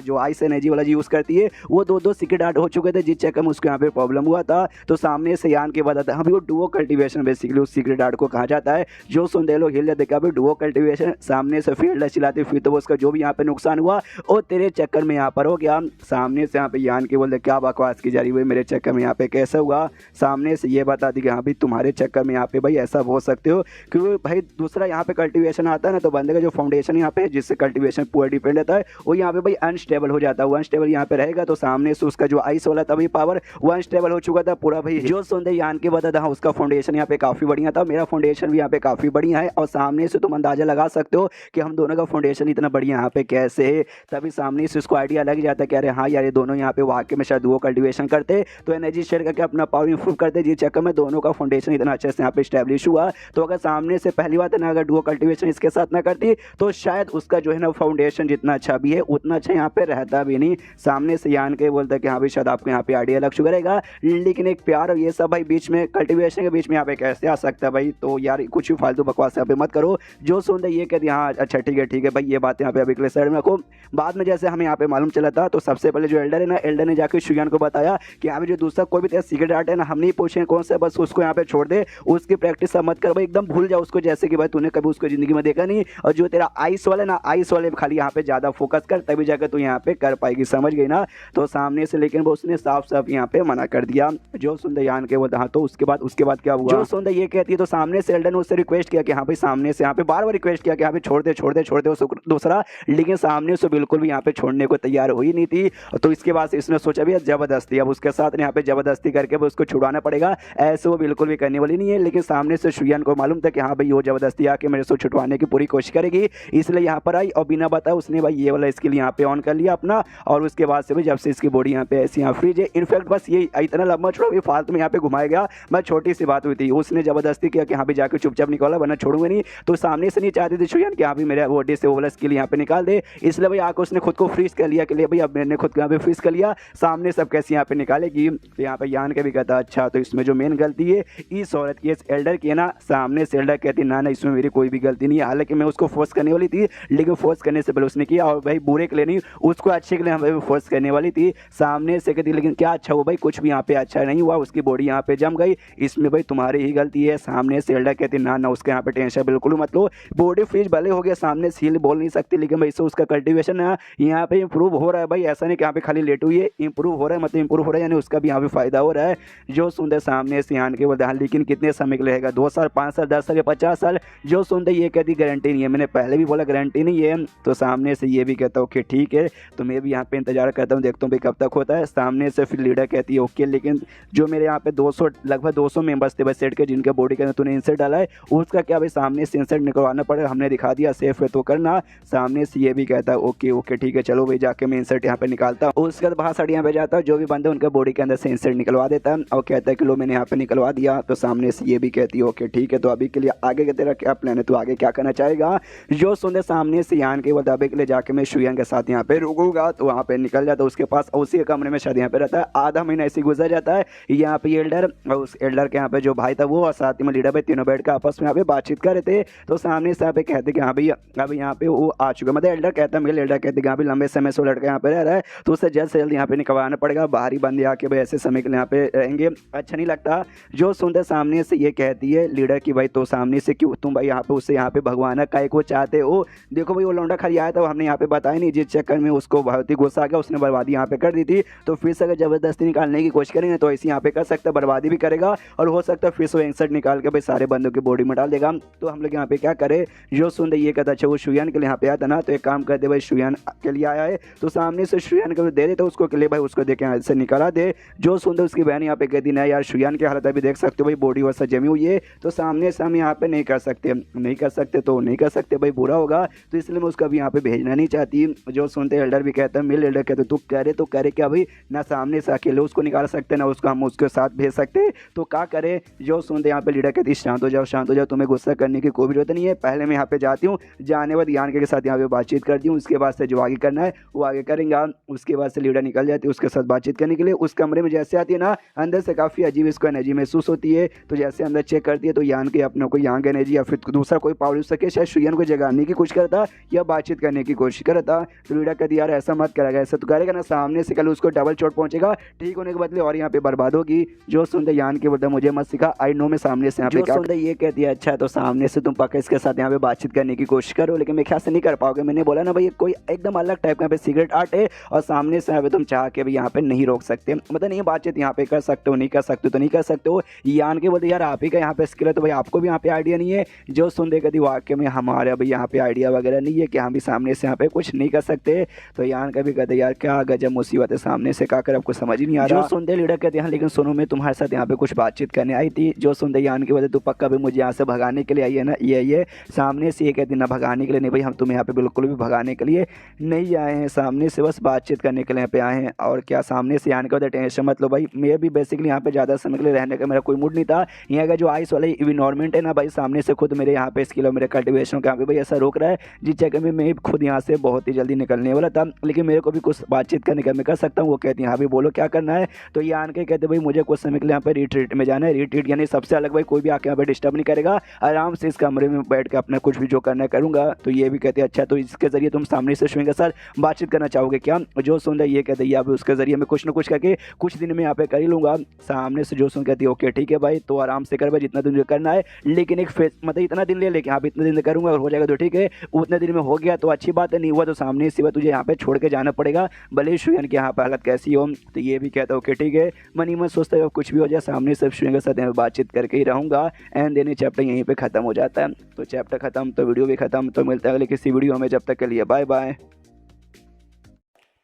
जो आइस एनर्जी वाला यूज करती है, वो दो सीक्रेट आर्ट हो चुके थे, जिस चक्कर में उसको यहाँ पे प्रॉब्लम हुआ था। तो सामने से यान के बताता है वो डुओ कल्टीवेशन बेसिकली उस सीक्रेट आर्ट को कहा जाता है। जो सुन दे लो हिल देखा भाई डुओ कल्टीवेशन सामने से फील्ड चिल्लाती, फिर तो उसका जो भी यहाँ पे नुकसान हुआ वो तेरे चक्कर में यहाँ पर हो गया। सामने से यहाँ पे यान के बोलते क्या बकवास की जा रही है मेरे चक्कर में यहाँ पे कैसे हुआ। सामने से ये बता दी कि हाँ भाई तुम्हारे चक्कर में यहाँ पे भाई ऐसा हो सकते हो, क्योंकि भाई दूसरा यहाँ पे कल्टीवेशन आता है ना, तो बंदे का जो फाउंडेशन यहाँ पे जिससे कल्टीवेशन पूरा डिपेंड रहता है वो यहाँ पे भाई अनस्टेबल हो जाता है। वो अनस्टेबल यहाँ पे रहेगा, तो सामने से उसका जो आइस वाला था भाई पावर वो अनस्टेबल हो चुका था पूरा भाई। जो सुनते यान के बता था उसका फाउंडेशन यहाँ पे काफी बढ़िया था, मेरा फाउंडेशन भी यहाँ पे काफी बढ़िया है। और सामने से तुम अंदाजा लगा सकते हो कि हम दोनों का फाउंडेशन इतना बढ़िया यहाँ पे कैसे है। तभी सामने से उसको आइडिया लग जाता है कि अरे हाँ यार ये दोनों यहाँ पे वाकई में शायद वो कल्टीवेशन करते तो एनर्जी शेयर करके अपना पावर इंप्रूव करते, जिस चक्कर में दोनों का फाउंडेशन इतना अच्छे से यहाँ पे स्टैब्लिश हुआ। तो अगर सामने से पहली बात है ना, अगर डुओ कल्टीवेशन इसके साथ ना करती तो शायद उसका जो है ना फाउंडेशन जितना अच्छा भी है उतना अच्छा यहाँ पे रहता भी नहीं। सामने से यान के बोलता है कि हाँ भाई शायद आपको यहाँ पे आइडिया लग चुका रहेगा, लेकिन एक प्यार और ये सब भाई बीच में कल्टीवेशन के बीच में यहाँ पे कैसे आ सकता है भाई। तो यार कुछ भी फालतू बकवास यहाँ पे मत करो। जो सुनते ये कहते हाँ अच्छा ठीक है भाई ये बात यहाँ पे अभी के लिए साइड में रखो। बाद में जैसे हमें यहाँ पे मालूम चला था, तो सबसे पहले जो एल्डर है ना, एल्डर ने जाकर शुयान को बताया कि यहाँ पे जो दूसरा कोई भी तेरा सीक्रेट आर्ट है ना, हम नहीं पूछे कौन सा, बस उसको यहाँ पे छोड़ दे, उसकी प्रैक्टिस मत कर भाई, एकदम भूल जाओ उसको, जैसे कि भाई तूने कभी उसको जिंदगी में देखा नहीं। और जो तेरा आइस वाला ना, आइस वाले खाली यहाँ पे ज्यादा फोकस कर, तभी जाकर तू यहाँ पे कर पाएगी, समझ गई ना। तो सामने से लेकिन वो उसने साफ साफ यहाँ पे मना कर दिया। जो सुनते यान के बोलता हाँ, तो उसके बाद क्या हुआ। जो सुनते ये कहती है तो सामने से एल्डर ने उससे रिक्वेस्ट किया कि हाँ भाई, सामने से यहाँ पे बार बार रिक्वेस्ट किया कि यहाँ पे छोड़ दे दूसरा, लेकिन सामने से बिल्कुल भी यहाँ पे छोड़ने को तैयार हो ही नहीं थी। तो इसके बाद इसने सोचा भी जबरदस्ती अब उसके साथ यहाँ पे जबरदस्ती करके वो उसको छुड़ाना पड़ेगा, ऐसे वो बिल्कुल भी करने वाली नहीं है। लेकिन सामने से शुयान को मालूम था कि हाँ भाई वो जबरदस्ती आके मेरे से छुड़वाने की पूरी कोशिश करेगी, इसलिए यहाँ पर आई और बिना बताए उसने भाई ये वाला स्किल यहाँ पे ऑन कर लिया अपना। और उसके बाद से भाई जब से इसकी बॉडी यहाँ पे ऐसी यहाँ फ्रीज है, इनफैक्ट बस ये इतना लंबा छोड़ो फालतू में यहाँ पे घुमाया गया, मैं छोटी सी बात हुई थी, उसने जबरदस्ती किया कि हाँ भाई जाके चुपचाप निकाला वरना छोड़ूंगा नहीं। तो सामने से नहीं चाहते थे शुयान कि यहाँ पे मेरा बॉडी से वो वाला स्किल यहाँ पे निकाल दे, इसलिए भाई आकर उसने खुद को फ्रीज कर लिया कि ले भाई अब मैंने खुद को यहाँ पे फ्रीज कर लिया, सामने सब कैसे यहाँ पे निकालेगी। तो यहाँ पे यान का भी कहता अच्छा तो इसमें जो मेन गलती है इस औरत की, इस एल्डर की है ना। सामने से एल्डर कहती ना इसमें मेरी कोई भी गलती नहीं है, हालांकि मैं उसको फोर्स करने वाली थी लेकिन फोर्स करने से पहले उसने किया, और भाई बुरे के लिए नहीं उसको अच्छे के लिए हमें फोर्स करने वाली थी। सामने से कहती लेकिन क्या अच्छा हुआ भाई, कुछ भी यहाँ पे अच्छा नहीं हुआ, उसकी बॉडी यहाँ पे जम गई, इसमें भाई तुम्हारी ही गलती है। सामने से एल्डर कहती ना उसके यहाँ पे टेंशन बिल्कुल मत लो, बॉडी फ्रीज भले हो गया, सामने सील बोल नहीं सकती लेकिन भाई इससे उसका कल्टिवेशन है यहाँ पे इंप्रूव हो रहा है भाई, ऐसा नहीं कि यहाँ पे खाली लेट हुई है, इंप्रूव हो रहा है, मतलब इंप्रूव हो रहा है यानी उसका भी यहाँ पे फायदा हो रहा है। जो सुनते सामने से यान के बोलते लेकिन कितने समय के लिए रहेगा, 2 साल 5 साल 10 साल या 50 साल। जो सुनते ये कहती गारंटी नहीं है, मैंने पहले भी बोला गारंटी नहीं है। तो सामने से ये भी कहता है ओके ठीक है, तो मैं भी यहाँ पे इंतजार करता हूँ, देखता हूँ भाई कब तक होता है। सामने से फिर लीडर कहती है ओके, लेकिन जो मेरे यहाँ पे 200 लगभग 200 मेंबर्स थे बस सेट के जिनके बॉडी के अंदर तूने इंसर्ट डाला है, उसका क्या भाई सामने से इंसर्ट निकलवाना पड़ेगा, हमने दिखा दिया सेफ है तो करना। सामने से ये भी कहता है ओके ओके ठीक है चलो भाई जाके मैं इंसर्ट यहाँ पे निकालता हूँ। उसके बाद बाहर साइड यहाँ पे जाता है, जो भी बंदे उनके बॉडी के अंदर से इंसर्ट निकलवा देता है और कहता है कि लो मैंने यहाँ पे निकलवा दिया। तो सामने से ये भी कहती है ओके ठीक है, तो अभी के लिए आगे का तेरा क्या प्लान है, तो आगे क्या करना चाहेगा। जो सुनते सामने से यान के मुताबिक के लिए जाके मैं शुयान के साथ यहाँ पे रुकूंगा, तो वहाँ पे निकल जाता है उसके पास, उसी के कमरे में शायद यहाँ पे रहता है। आधा महीना ऐसे गुजर जाता है, यहाँ पे एल्डर और उस एल्डर के यहाँ पे जो भाई था वो और साथ में लीडर भाई तीनों बैठ कर आपस में यहाँ पे बातचीत कर रहे थे। तो सामने से यहाँ पे कहते कि हाँ भैया अभी यहाँ पे वो आ चुका, मतलब एल्डर कहता है, मेरे एल्डर कहते कि हाँ भाई लंबे समय से वो लड़का यहाँ पे रह रहा है तो उसे जल्द से जल्द यहाँ पे निकलवाना पड़ेगा, बाहरी बंदे आके भाई ऐसे समय के लिए यहाँ पे रहेंगे अच्छा नहीं लगता। जो सुनते सामने से ये कहती है लीडर की भाई तो सामने से क्यों तुम भाई यहाँ पे उससे यहाँ पे भगवाना काय को चाहते हो, देखो भाई वो लौंडा खाली आया था हमने यहाँ पे बताया नहीं, जिस चक्कर में उसको बहुत ही गुस्सा आ गया, उसने बर्बादी यहाँ पे कर दी थी। तो फिर से अगर जबरदस्ती निकालने की कोशिश करेंगे तो ऐसे यहाँ पे कर सकता है, बर्बादी भी करेगा और हो सकता है फिर से इंसर्ट निकाल के भाई सारे बंदों की बॉडी में डाल देगा। तो हम लोग यहाँ पे क्या करें, जो सुनते ये कहता अच्छा वो शुयान के लिए यहाँ पे आया था ना, तो एक काम कर दे भाई शुयान के लिए आया है तो सामने से शुयान को दे दे, तो उसको के लिए भाई उसको देखे यहाँ से निकाला दे। जो सुनते उसकी बहन यहाँ पे कहती ना यार शुयान की हालत अभी देख सकते हो भाई, बॉडी वैसा जमी हुई है, तो सामने से हम यहाँ पे नहीं कर सकते, नहीं कर सकते तो नहीं कर सकते भाई, बुरा होगा, तो इसलिए मैं उसको अभी यहाँ पे भेजना नहीं चाहती। जो सुनते एल्डर भी कहता है, मेल एल्डर कहते तू कह रहे तो कह रहे क्या भाई, ना सामने से अकेले उसको निकाल सकते ना उसको हम उसके साथ भेज सकते, तो क्या करे। जो सुनते यहाँ पे लीडर कहती शांत हो जाओ, तुम्हें गुस्सा करने की कोई जरूरत नहीं है, पहले मैं यहाँ पे जाती हूँ, जाने बाद यान के साथ यहाँ पे बातचीत करती हूँ, उसके बाद से जो आगे करना है वो आगे करेंगे। उसके बाद से लीडर निकल जाती है उसके साथ बातचीत करने के लिए। उस कमरे में जैसे आती है ना, अंदर से काफ़ी अजीब इसको एनर्जी महसूस होती है, तो जैसे अंदर चेक करती है तो यान के अपने को यहाँ की एनर्जी या फिर दूसरा कोई पावर हो सके, शायद शुयान को जगाने की कोशिश करता या बातचीत करने की कोशिश करता। तो लीडर कहती यार ऐसा मत करेगा, ऐसा तो करेगा ना सामने से कल उसको डबल चोट पहुंचेगा, ठीक होने के बदले और यहाँ पे बर्बाद होगी। जो सुनते यान के बोलता मुझे मत सिखा, आई नो मैं सामने से यहाँ पे क्या सुनते ये कहती है अच्छा तो सामने से तुम पक्का इसके साथ यहाँ पे बातचीत करने की कोशिश करो, लेकिन मैं ख्याल से नहीं कर पाओगे। मैंने बोला ना भाई कोई एकदम अलग टाइप का यहाँ पे सीक्रेट आर्ट है और सामने से यहाँ पे तुम चाह के भी यहाँ पे नहीं रोक सकते, मतलब नहीं बातचीत यहाँ पे कर सकते हो, नहीं कर सकते तो नहीं कर सकते हो। यान के बोलते यार आप ही का यहाँ पे स्किल है तो भाई आपको भी यहाँ पे आइडिया नहीं है। जो सुनते कहती वाकई में हमारे अभी यहाँ पे आइडिया वगैरह नहीं है कि हम भी सामने से यहाँ पे कुछ नहीं कर सकते। तो यान का भी कहते यार क्या गजब मुसीबत है, सामने से क्या कर आपको समझ ही नहीं आ रहा। जो सुनते लीडर कहते हैं लेकिन सुनो मैं तुम्हारे साथ यहाँ पे कुछ बातचीत करने आई थी। जो सुनते यान के वजह तू पक्का भी मुझे यहाँ से भगाने के लिए आई है ना, ये सामने से ये कहती ना भगाने के लिए नहीं भाई, हम तुम्हें यहाँ पे बिल्कुल भी भगाने के लिए नहीं आए हैं, सामने से बस बातचीत करने के लिए यहाँ पे आए हैं। और क्या सामने से आने के बाद टेंशन मत लो भाई, मैं भी बेसिकली यहाँ पे ज़्यादा समय के लिए रहने का मेरा कोई मूड नहीं था। यहाँ का जो आइस वाला इन्वायरमेंट है ना भाई, सामने से खुद मेरे यहाँ पे स्किल और मेरे कल्टिवेशन का भी भाई ऐसा रोक रहा है जिस जगह में मैं खुद यहाँ से बहुत ही जल्दी निकलने वाला था, लेकिन मेरे को भी कुछ बातचीत करने का मैं कर सकता हूँ। वो कहती हैं हाँ भी बोलो क्या करना है। तो ये आन के कहते भाई मुझे कुछ समय के लिए यहाँ पे रिट्रीट में जाना है, रिट्रीट यानी सबसे अलग भाई, कोई भी आके यहाँ पे डिस्टर्ब नहीं करेगा, आराम से इस कमरे में बैठ के अपना कुछ भी जो करना करूँगा। तो ये भी कहते हैं अच्छा तो इसके जरिए तुम सामने से शुएंगे सर बातचीत करना चाहोगे क्या। जो सुन रहा है ये कहते हैं अब उसके जरिए मैं कुछ ना कुछ करके कुछ दिन में यहाँ पे कर ही लूँगा। सामने से जो सुन कहती है ओके ठीक है भाई, तो आराम से कर भाई जितना दिन करना है, लेकिन एक फेस मतलब इतना दिन ले लेके हाँ इतने दिन करूँगा और हो जाएगा तो ठीक है, उतने दिन में हो गया तो अच्छी बात है, नहीं हुआ तो सामने से तुझे यहाँ पे छोड़ के जाना पड़ेगा, भले शुयन की यहाँ पे हालत कैसी हो। तो ये भी कहता है ओके ठीक है, मनी मन सोचता है कुछ भी हो जाए सामने से शुयन के साथ यहाँ बातचीत करके ही रहूँगा। एंड देन चैप्टर यहीं पे खत्म हो जाता है। तो चैप्टर खत्म तो वीडियो भी खत्म, तो मिलता है अगले किसी वीडियो में, जब तक के लिए बाय बाय।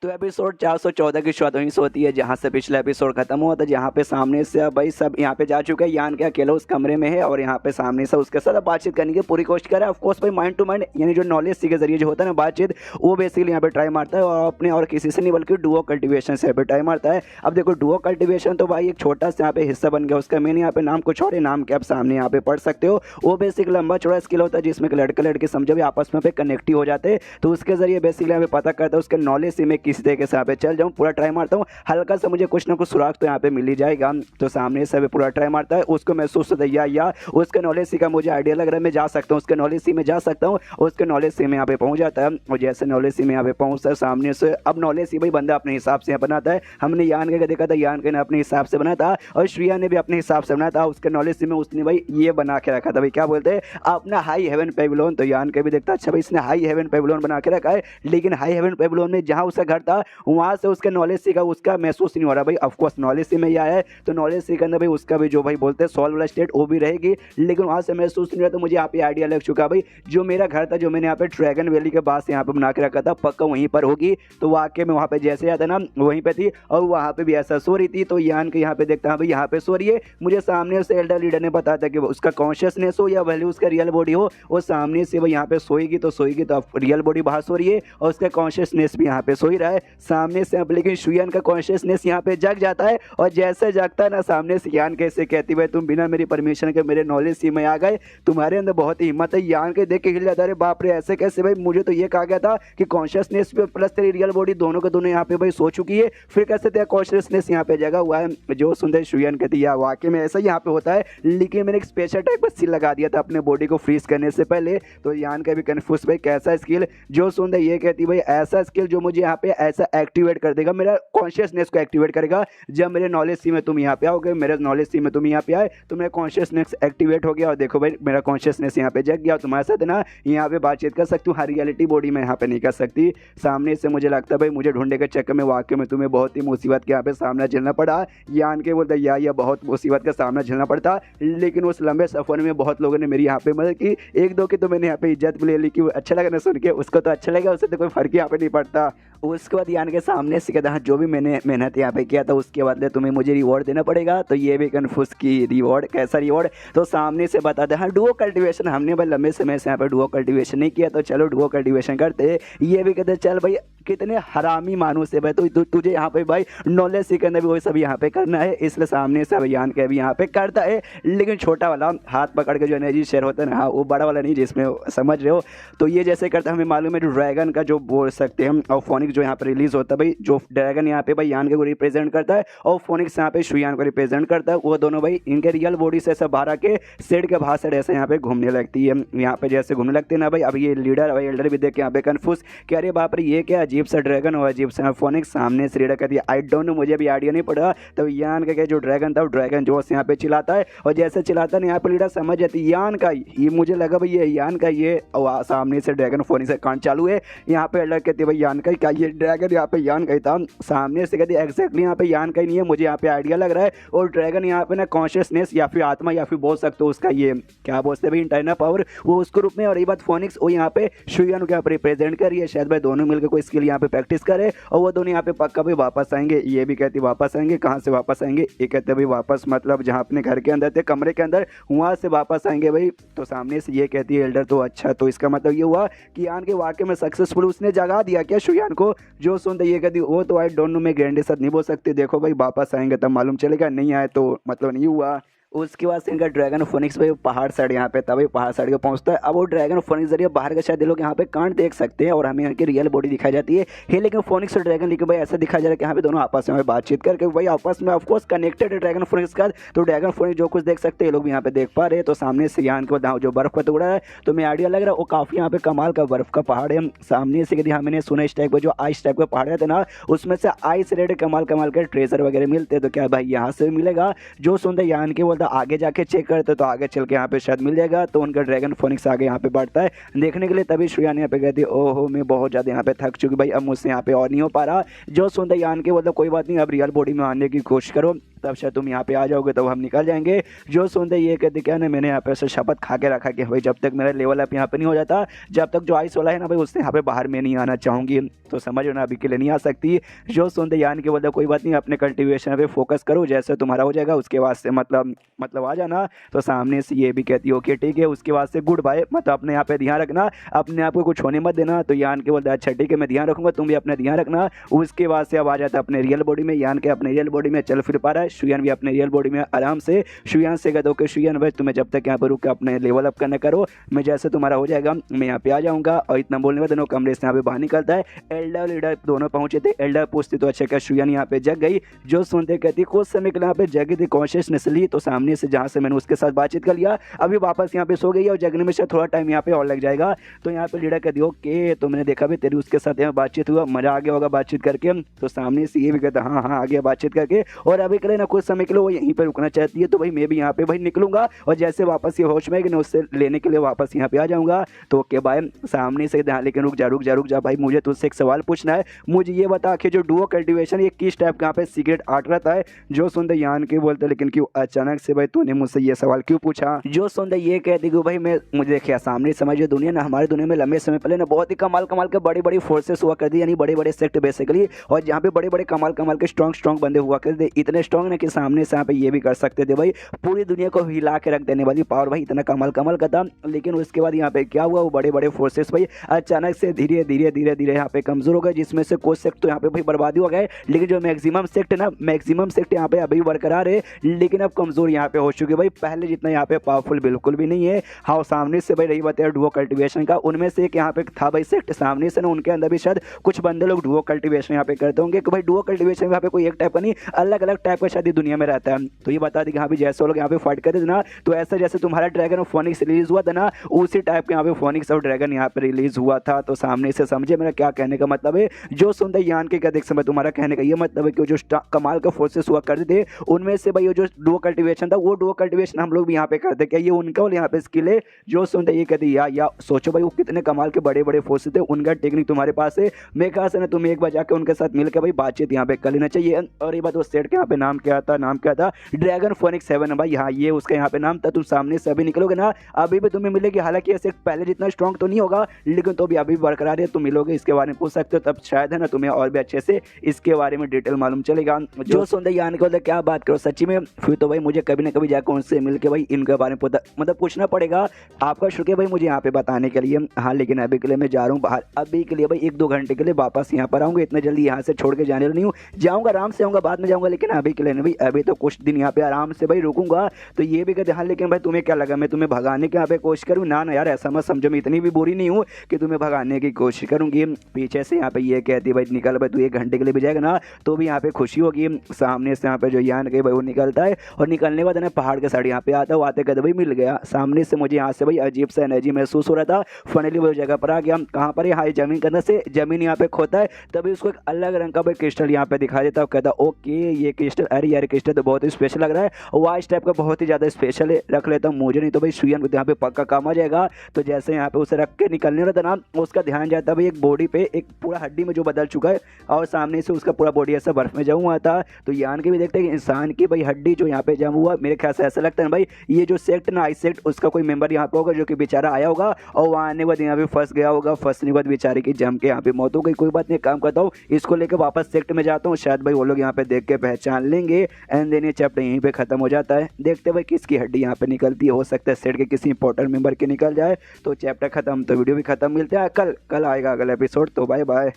तो एपिसोड 414 की शुरुआत वहीं से होती है जहाँ से पिछला एपिसोड खत्म हुआ था, जहाँ पे सामने से अब भाई सब यहाँ पे जा चुके हैं। यान के अकेला उस कमरे में है और यहाँ पे सामने से उसके साथ बातचीत करने की पूरी कोशिश कर रहा है। ऑफकोर्स भाई माइंड टू माइंड यानी जो नॉलेज के जरिए जो होता है ना बातचीत, वो बेसिकली यहाँ पे ट्राई मारता है और अपने और किसी से नहीं बल्कि डुओ कल्टिवेशन से यहाँ पे ट्राई मारता है। अब देखो डुओ कल्टिवेशन तो भाई एक छोटा सा यहाँ पे हिस्सा बन गया उसका। मैंने यहाँ पे नाम कुछ और है, नाम के आप सामने यहाँ पे पढ़ सकते हो। वो बेसिक लंबा चौड़ा स्किल होता है जिसमें लड़के लड़के समझो भी आपस में कनेक्ट हो जाते हैं। तो उसके जरिए बेसिकली यहाँ पे पता करता है उसके नॉलेज से मैं किसी तरीके से यहाँ पे चल जाऊँ, पूरा ट्राई मारता हूँ। हल्का सा मुझे कुछ ना कुछ सुराग तो यहाँ पे मिल ही जाएगा। तो सामने से पूरा ट्राई मारता है, उसको महसूस होता है या उसके नॉलेज सी का मुझे आइडिया लग रहा है मैं जा सकता हूँ, उसके नॉलेज सी में जा सकता हूँ। उसके नॉलेज सी में यहाँ पे पहुँच जाता है और जैसे नॉलेज सी में यहाँ पे पहुँचता है सामने से, अब नॉलेज सी भाई बंदा अपने हिसाब से बनाता है। हमने यान के देखा था, यान के ने अपने हिसाब से बना था और श्रिया ने भी अपने हिसाब से बना था। उसके नॉलेज सी में उसने भाई ये बना के रखा था, भाई क्या बोलते हैं अपना हाई हेवन पेविलियन। तो यान के भी देखता अच्छा भाई इसने हाई हेवन पेविलियन बना के रखा है, लेकिन हाई हेवन पेविलियन में जहाँ उसका घर था वहाँ से उसके नॉलेज सी का उसका महसूस नहीं हो रहा। भाई ऑफकोर्स नॉलेज सी में ही आया है तो नॉलेज सी के अंदर भाई उसका भी जो भाई बोलते हैं सॉल्व वाला स्टेट वो भी रहेगी, लेकिन वहाँ से महसूस नहीं हो रहा। तो मुझे यहाँ पे आइडिया लग चुका भाई जो मेरा घर था जो मैंने यहाँ पे ड्रैगन वैली के पास यहाँ पे बना के रखा था पक्का वहीं पर होगी। तो वाकई में वहाँ पे जैसे आता ना वहीं पे थी और वहाँ पे भी ऐसा सो रही थी। तो यान के यहाँ पे देखता हाँ भाई यहाँ पे सो रही है। मुझे सामने से एल्डर लीडर ने बताया था कि उसका कॉन्शियसनेस हो या भले उसका रियल बॉडी हो, वो सामने से वो यहाँ पे सोएगी तो रियल बॉडी बाहर सो रही है और उसका कॉन्शियसनेस भी यहाँ पे सो ही रहा है सामने से। अब लेकिन शुयान का कॉन्शियसनेस यहाँ पे जग जाता है और जैसे जगता है ना सामने से यान कैसे कहती भाई तुम बिना मेरी परमिशन के मेरे नॉलेज सी में आ गए, तुम्हारे अंदर बहुत ही हिम्मत है। यान के देख के हिल जाता है, बाप रे ऐसे कैसे भाई, मुझे तो ये कहा गया था कि कॉन्शियसनेस प्लस तेरी रियल बॉडी दोनों के दोनों यहाँ पे भाई सो चुकी है, फिर कैसे तेरा कॉन्शियसनेस यहाँ पे जगा हुआ है। जो सुंदर शुयान कहती है वाकई में ऐसा यहाँ पे होता है, लेकिन मैंने एक स्पेशल टाइप का स्किल लगा दिया था अपने बॉडी को फ्रीज करने से पहले। तो यान का भी कन्फ्यूज भाई कैसा स्किल, जो सुंदर ये कहती भाई ऐसा स्किल जो मुझे यहाँ पे ऐसा एक्टिवेट कर देगा, मेरा कॉन्शियसनेस को एक्टिवेट करेगा। जब मेरे नॉलेज सी में तुम यहाँ पे आओगे, मेरे नॉलेज सी में तुम यहाँ पे आए तो मेरा कॉन्शियसनेस एक्टिवेट हो गया और देखो भाई मेरा कॉन्शियसनेस यहाँ पे जग गया। तुम्हारे साथ ना यहाँ पे बातचीत कर सकती हूँ, हर रियलिटी बॉडी में यहाँ पे नहीं कर सकती। सामने से मुझे लगता है भाई मुझे ढूंढने के चक्कर में वाकई में तुम्हें बहुत ही मुसीबत के यहाँ पे सामना झेलना पड़ा। यान के बोलते या बहुत मुसीबत का सामना झेलना पड़ता, लेकिन उस लंबे सफर में बहुत लोगों ने मेरी यहाँ पे मदद की। एक दो की तो मैंने यहाँ पे इज्जत भी ले ली कि अच्छा लगा ना सुन के, उसको तो अच्छा लगा, उससे तो कोई फर्क यहाँ पे नहीं पड़ता। उसके बाद यान के सामने से कहता जो भी मैंने मेहनत यहाँ पे किया था उसके बदले तुम्हें मुझे रिवॉर्ड देना पड़ेगा। तो ये भी कन्फ्यूज की रिवॉर्ड कैसा रिवॉर्ड, तो सामने से बताते हाँ डुओ कल्टिवेशन। हमने भाई लंबे समय से यहाँ पे डुओ कल्टिवेशन नहीं किया तो चलो डुओ कल्टिवेशन करते। ये भी कहते चल भाई कितने हरामी मानुस है भाई, तो तुझे यहाँ पे भाई नॉलेज सीखना भी वही सब यहाँ पे करना है, इसलिए सामने से यान के भी यहाँ पे करता है। लेकिन छोटा वाला हाथ पकड़ के जो एनर्जी शेयर होता है ना, हाँ वो बड़ा वाला नहीं जिसमें समझ रहे हो। तो ये जैसे करता हमें मालूम है ड्रैगन का जो बोल सकते हैं हम और फोनिक्स जो यहाँ पे रिलीज होता है भाई, जो ड्रैगन यहाँ पे भाई यान के को रिप्रेजेंट करता है और फोनिक्स यहाँ पे शुयान को रिप्रेजेंट करता है। वो दोनों भाई इनके रियल बॉडी से ऐसा बाहर आके सेड के बाहर से ऐसे यहाँ पे घूमने लगती है। यहाँ पे जैसे घूमने लगते हैं ना भाई, अब ये लीडर भाई एल्डर भी देख के यहाँ पे कन्फ्यूज कि अरे बाप रे ये क्या अजीब सा ड्रैगन और अजीब सा फोनिक्स। सामने से लीडर कहती है आई डोंट नो, मुझे भी आइडिया नहीं पड़ा। तो यान का जो ड्रैगन था वो ड्रैगन जोर से यहाँ पे चिल्लाता है और जैसे चिल्लाता है यहाँ पे लीडर समझ जाती है यान का, ये मुझे लगा भाई ये यान का, ये और सामने से ड्रैगन फोनिक्स का कांड चालू है। यहाँ पे एल्डर कहती है भाई यान का क्या, ये ड्रैगन यहाँ पे यान का ही था। सामने से कहती है एग्जैक्टली यहाँ पे यान का ही नहीं है, मुझे यहाँ पे आइडिया लग रहा है। और ड्रैगन यहाँ पे ना कॉन्शियसनेस या फिर आत्मा या फिर बोल सकते हो उसका ये क्या बोलते हैं भाई इंटरनल पावर, वो उसके रूप में। और ये बात फोनिक्स वो यहाँ पे शुयान को यहाँ पे रिप्रेजेंट कर रही है। शायद भाई दोनों मिलकर कोई स्किल यहाँ पे प्रैक्टिस करे और वो दोनों यहाँ पे पक्का भाई वापस आएंगे। ये भी कहती वापस आएंगे, कहाँ से वापस आएंगे, ये कहते भाई वापस मतलब जहाँ अपने घर के अंदर थे कमरे के अंदर वहाँ से वापस आएंगे भाई। तो सामने से ये कहती है एल्डर तो अच्छा, तो इसका मतलब ये हुआ कि यान के वाकई में सक्सेसफुल उसने जगा दिया क्या शुयान को। जो सुनते ये कहती वो तो आई डोंट नो, मैं गारंटी साथ नहीं बोल सकती, देखो भाई वापस आएंगे तब मालूम चलेगा, नहीं आए तो मतलब नहीं हुआ। उसके बाद से इनका ड्रैगन फोनिक्स भाई पहाड़ साइड यहाँ पे तभी पहाड़ साइड के पहुँचता है। अब वो ड्रैगन फोनिक्स जरिए बाहर का शायद लोग यहाँ पे कांड देख सकते हैं और हमें इनकी रियल बॉडी दिखाई जाती है। लेकिन फोनिक्स और ड्रैगन लेकिन भाई ऐसा दिखाया जा रहा है कि यहाँ पे दोनों आपस में बातचीत करके भाई आपस में ऑफकोर्स कनेक्टेड है ड्रैगन फोनिक्स का। तो ड्रैगन फोनिक्स जो कुछ देख सकते हैं लोग भी यहाँ पे देख पा रहे हैं। तो सामने से यहाँ के जो बर्फ का टुकड़ा है तो मैं आइडिया लग रहा है वो काफ़ी यहाँ पे कमाल का बर्फ का पहाड़ है। सामने से यदि मैंने सुना इस टाइप का जो आइस टाइप का पहाड़ रहते ना उसमें से आइस रेड कमाल कमाल के ट्रेजर वगैरह मिलते हैं। तो क्या भाई यहाँ से मिलेगा, जो सुनते यान के बोलता आगे जाके चेक करते तो आगे चल के यहाँ पे शायद मिल जाएगा। तो उनका ड्रैगन फोनिक्स आगे यहाँ पे बढ़ता है देखने के लिए। तभी शुयान यहाँ पे कहती है ओहो मैं बहुत ज़्यादा यहाँ पे थक चुकी भाई, अब मुझसे यहाँ पे और नहीं हो पा रहा। जो सुनते यान के बोलता कोई बात नहीं, अब रियल बॉडी में आने की कोशिश करो। तब शायद तुम यहाँ पे आ जाओगे, तब हम निकल जाएंगे। जो सुनते ये कहते क्या ना, मैंने यहाँ पे ऐसे शपथ खा के रखा कि भाई जब तक मेरा लेवल अप यहाँ पे नहीं हो जाता, जब तक जो आइस वाला है ना भाई उससे यहाँ पे बाहर में नहीं आना चाहूँगी, तो समझो ना अभी के लिए नहीं आ सकती। जो सुनते यान के बोलते कोई बात नहीं, अपने कल्टिवेशन पे फोकस करो, जैसे तुम्हारा हो जाएगा उसके बाद से मतलब आ जाना। तो सामने से ये भी कहती हो कि ठीक है, उसके बाद से गुड बाय, मतलब अपने यहाँ पे ध्यान रखना, अपने आप को कुछ होने मत देना। तो यान के बोलते अच्छा ठीक है मैं ध्यान रखूंगा, तुम भी अपना ध्यान रखना। उसके बाद से अब आ जाता है अपने रियल बॉडी में, यान के अपने रियल बॉडी में चल फिर पा रहा है, शुयान भी अपने रियल बॉडी में आराम से। शुयान से कहते हो कि शुयान भाई तुम्हें जब तक यहाँ पर रुक के अपने लेवल अप करने करो, मैं जैसे तुम्हारा हो जाएगा मैं यहाँ पे आ जाऊँगा। और इतना बोलने में दोनों कमरे से यहाँ पे बाहर निकलता है। एल्डर लीडर दोनों पहुंचे थे। एल्डर पूछती तो अच्छा क्या शुयान यहाँ पे जग गई। जो सुनते कहती कुछ समय के लिए यहाँ पे जगी थी, कॉन्शियसनेस ली, तो सामने से जहाँ से मैंने उसके साथ बातचीत कर लिया अभी वापस यहाँ पे सो गई है, और जगने में से थोड़ा टाइम यहाँ पे और लग जाएगा। तो यहाँ पे लीडर कहती ओके, तो मैंने देखा भी तेरी उसके साथ यहाँ बातचीत हुआ, मजा आ गया होगा बातचीत करके। तो सामने से ये भी कहता हाँ हाँ आ गया बातचीत करके, और अभी के लिए ना कुछ समय के लिए वो यहीं पर रुकना चाहती है। तो भाई मैं भी यहाँ पे भाई निकलूंगा, और जैसे वापस ये होश में ना उससे लेने के लिए वापस यहाँ पे आ जाऊंगा। तो ओके बाय। सामने से ध्यान, लेकिन रुक जा भाई, मुझे तुझसे एक सवाल पूछना है, मुझे ये बता कि जो डुओ कल्टीवेशन ये किस टाइप का यहाँ पे सीक्रेट आर्ट रहता है। जो सुनते यान के बोलते लेकिन क्यों अचानक से भाई तूने मुझसे ये सवाल क्यों पूछा। जो सुनते ये कहती कि भाई मैं मुझे देखिए सामने समझिए दुनिया ना, हमारी दुनिया में लंबे समय पहले ना बहुत ही कमाल के बड़ी बड़ी फोर्सेस हुआ करती, यानी बड़े बड़े सेक्ट बेसिकली, और जहाँ पे बड़े बड़े कमाल के स्ट्रॉन्ग बंदे हुआ करते, इतने स्ट्रॉन्ग ना कि सामने से यहाँ पे ये भी कर सकते थे भाई, पूरी दुनिया को हिला के रख देने वाली पावर भाई, इतना कमाल का था। लेकिन उसके बाद यहाँ पे क्या हुआ, वो बड़े बड़े फोर्सेस भाई अचानक से धीरे धीरे यहाँ पे कमजोर हो गए, जिसमें से कुछ सेक्ट तो यहाँ पे भाई बर्बादी हो गए, लेकिन जो मैक्सिमम सेक्ट यहाँ पे अभी बरकरार है, लेकिन अब कमजोर यहाँ पे हो चुके भाई, पहले जितना यहाँ पे पावरफुल बिल्कुल भी नहीं है। हाँ सामने से भाई रही बात है डुओ कल्टीवेशन का, उनमें से एक यहाँ पे था भाई सेक्ट सामने से ना, उनके अंदर भी शायद कुछ बंदे लोग डुओ कल्टीवेशन यहाँ पे करते होंगे कि भाई डुओ कल्टीवेशन यहाँ पे कोई एक टाइप का नहीं, अलग अलग टाइप का शायद दुनिया में रहता है। तो ये बता दी कि हाँ भी जैसे लोग यहाँ पे फाइट करते थे ना, तो ऐसा जैसे तुम्हारा ड्रैगन ऑफ फोनिक्स रिलीज हुआ था ना, उसी टाइप के यहाँ पे फोनिक्स और ड्रैगन यहाँ पे रिलीज हुआ था। तो सामने से समझे मेरा क्या कहने का मतलब है। जो सुनते यान के क्या देख समय तुम्हारा कहने का ये मतलब है कि जो कमाल का फोर्सेस हुआ करते थे, उनमें से भाई जो डुओ कल्टीवेशन था, वो डुओ कल्टीवेशन हम लोग भी यहाँ पे करते, क्या ये उनका और यहाँ पे स्किल है। जो सुनते ये कहते या सोचो भाई वो कितने कमाल के बड़े बड़े फोर्सेस थे, उनका टेक्निक तुम्हारे पास है। मैं कहा से ना तुम्हें एक बार जाके उनके साथ मिलकर भाई बातचीत यहाँ पे कर लेना चाहिए। और ये बात वो सेट के यहाँ पे नाम क्या था ड्रैगन फोनिक्स 7 भाई, हाँ ये उसका यहाँ पे नाम था। तुम सामने से अभी निकलोगे ना, अभी भी तुम्हें मिलेगी, हालांकि ये सेट पहले जितना स्ट्रॉन्ग तो नहीं होगा, लेकिन तो भी अभी बरकरार है, तुम मिलोगे, इसके बारे में पूछ सकते हो, तब शायद है ना तुम्हें और भी अच्छे से इसके बारे में डिटेल मालूम चलेगा। जो सुनते यान के बोलते क्या बात करो सच्ची में, फिर तो भाई मुझे कभी ना कभी जाकर उनसे मिलकर भाई इनके बारे में मतलब पूछना पड़ेगा। आपका शुक्रिया भाई मुझे यहाँ पे बताने के लिए। हाँ लेकिन अभी के लिए मैं जा रहा हूँ बाहर, अभी के लिए भाई 1-2 घंटे के लिए वापस यहाँ पर आऊँगा, इतना जल्दी यहाँ से छोड़ के जाने नहीं हूँ, जाऊँगा आराम से आऊँगा, बाद में जाऊँगा, लेकिन अभी के लिए नहीं भाई, अभी तो कुछ दिन यहाँ पे आराम से भाई रुकूंगा। तो ये भी कहते हाँ लेकिन भाई तुम्हें क्या लगा मैं तुम्हें भगाने के यहाँ पे कोशिश करूँ, ना यार ऐसा मत समझो, मैं इतनी भी बुरी नहीं हूँ कि तुम्हें भगाने की कोशिश करूँगी। पीछे से यहाँ पे ये कहती भाई निकल भाई, तू 1 घंटे के लिए भी जाएगा ना तो भी यहाँ पे खुशी होगी। सामने से यहाँ पे जो यान के भाई वो निकलता है, और निकलने के बाद ना पहाड़ के साइड यहाँ पे आता है, आते कहते भाई मिल गया। सामने से मुझे यहाँ से भाई अजीब सा एनर्जी महसूस हो रहा था, फाइनली वो जगह पर आ गया। कहाँ पर है, हाँ जमीन के अंदर से जमीन यहाँ पे खोता है, तभी उसको एक अलग रंग का भाई क्रिस्टल यहाँ पे दिखाई देता है। कहता ओके ये क्रिस्टल, अरे यार क्रिस्टल तो बहुत ही स्पेशल लग रहा है, वाइस टाइप का बहुत ही ज़्यादा स्पेशल है, रख लेता हूँ मुझे, नहीं तो भाई सुयन को यहाँ पे पक्का काम आ जाएगा। तो जैसे यहाँ पे उसे रख के निकलने वाला था ना, उसका ध्यान जाता है भाई एक बॉडी पे, एक पूरा हड्डी में जो बदल चुका है, और सामने से उसका पूरा बॉडी ऐसा बर्फ में जमा हुआ था। तो यान के भी देखते हैं कि इंसान की भाई हड्डी जो यहाँ पे जमा हुआ, मेरे ख्याल से ऐसा लगता है भाई ये जो सेक्ट ना आइस सेक्ट, उसका कोई मेंबर यहाँ पे होगा जो कि बेचारा आया होगा, और वहाँ आने के बाद यहाँ पे फंस गया होगा, फंसने के बाद बेचारे की जम के यहाँ पे मौत हो गई। कोई बात नहीं, काम करता हूँ, इसको लेकर वापस सेक्ट में जाता हूँ, शायद भाई वो लोग यहाँ पे देख के पहचान लेंगे, एंड देन ये चैप्टर यहीं पे खत्म हो जाता है। देखते भाई किसकी हड्डी यहाँ पे निकलती है, हो सकता है सेट के किसी इंपॉर्टेंट मेंबर की निकल जाए। तो चैप्टर खत्म, तो वीडियो भी खत्म, मिलते हैं कल आएगा अगला एपिसोड, तो बाय बाय।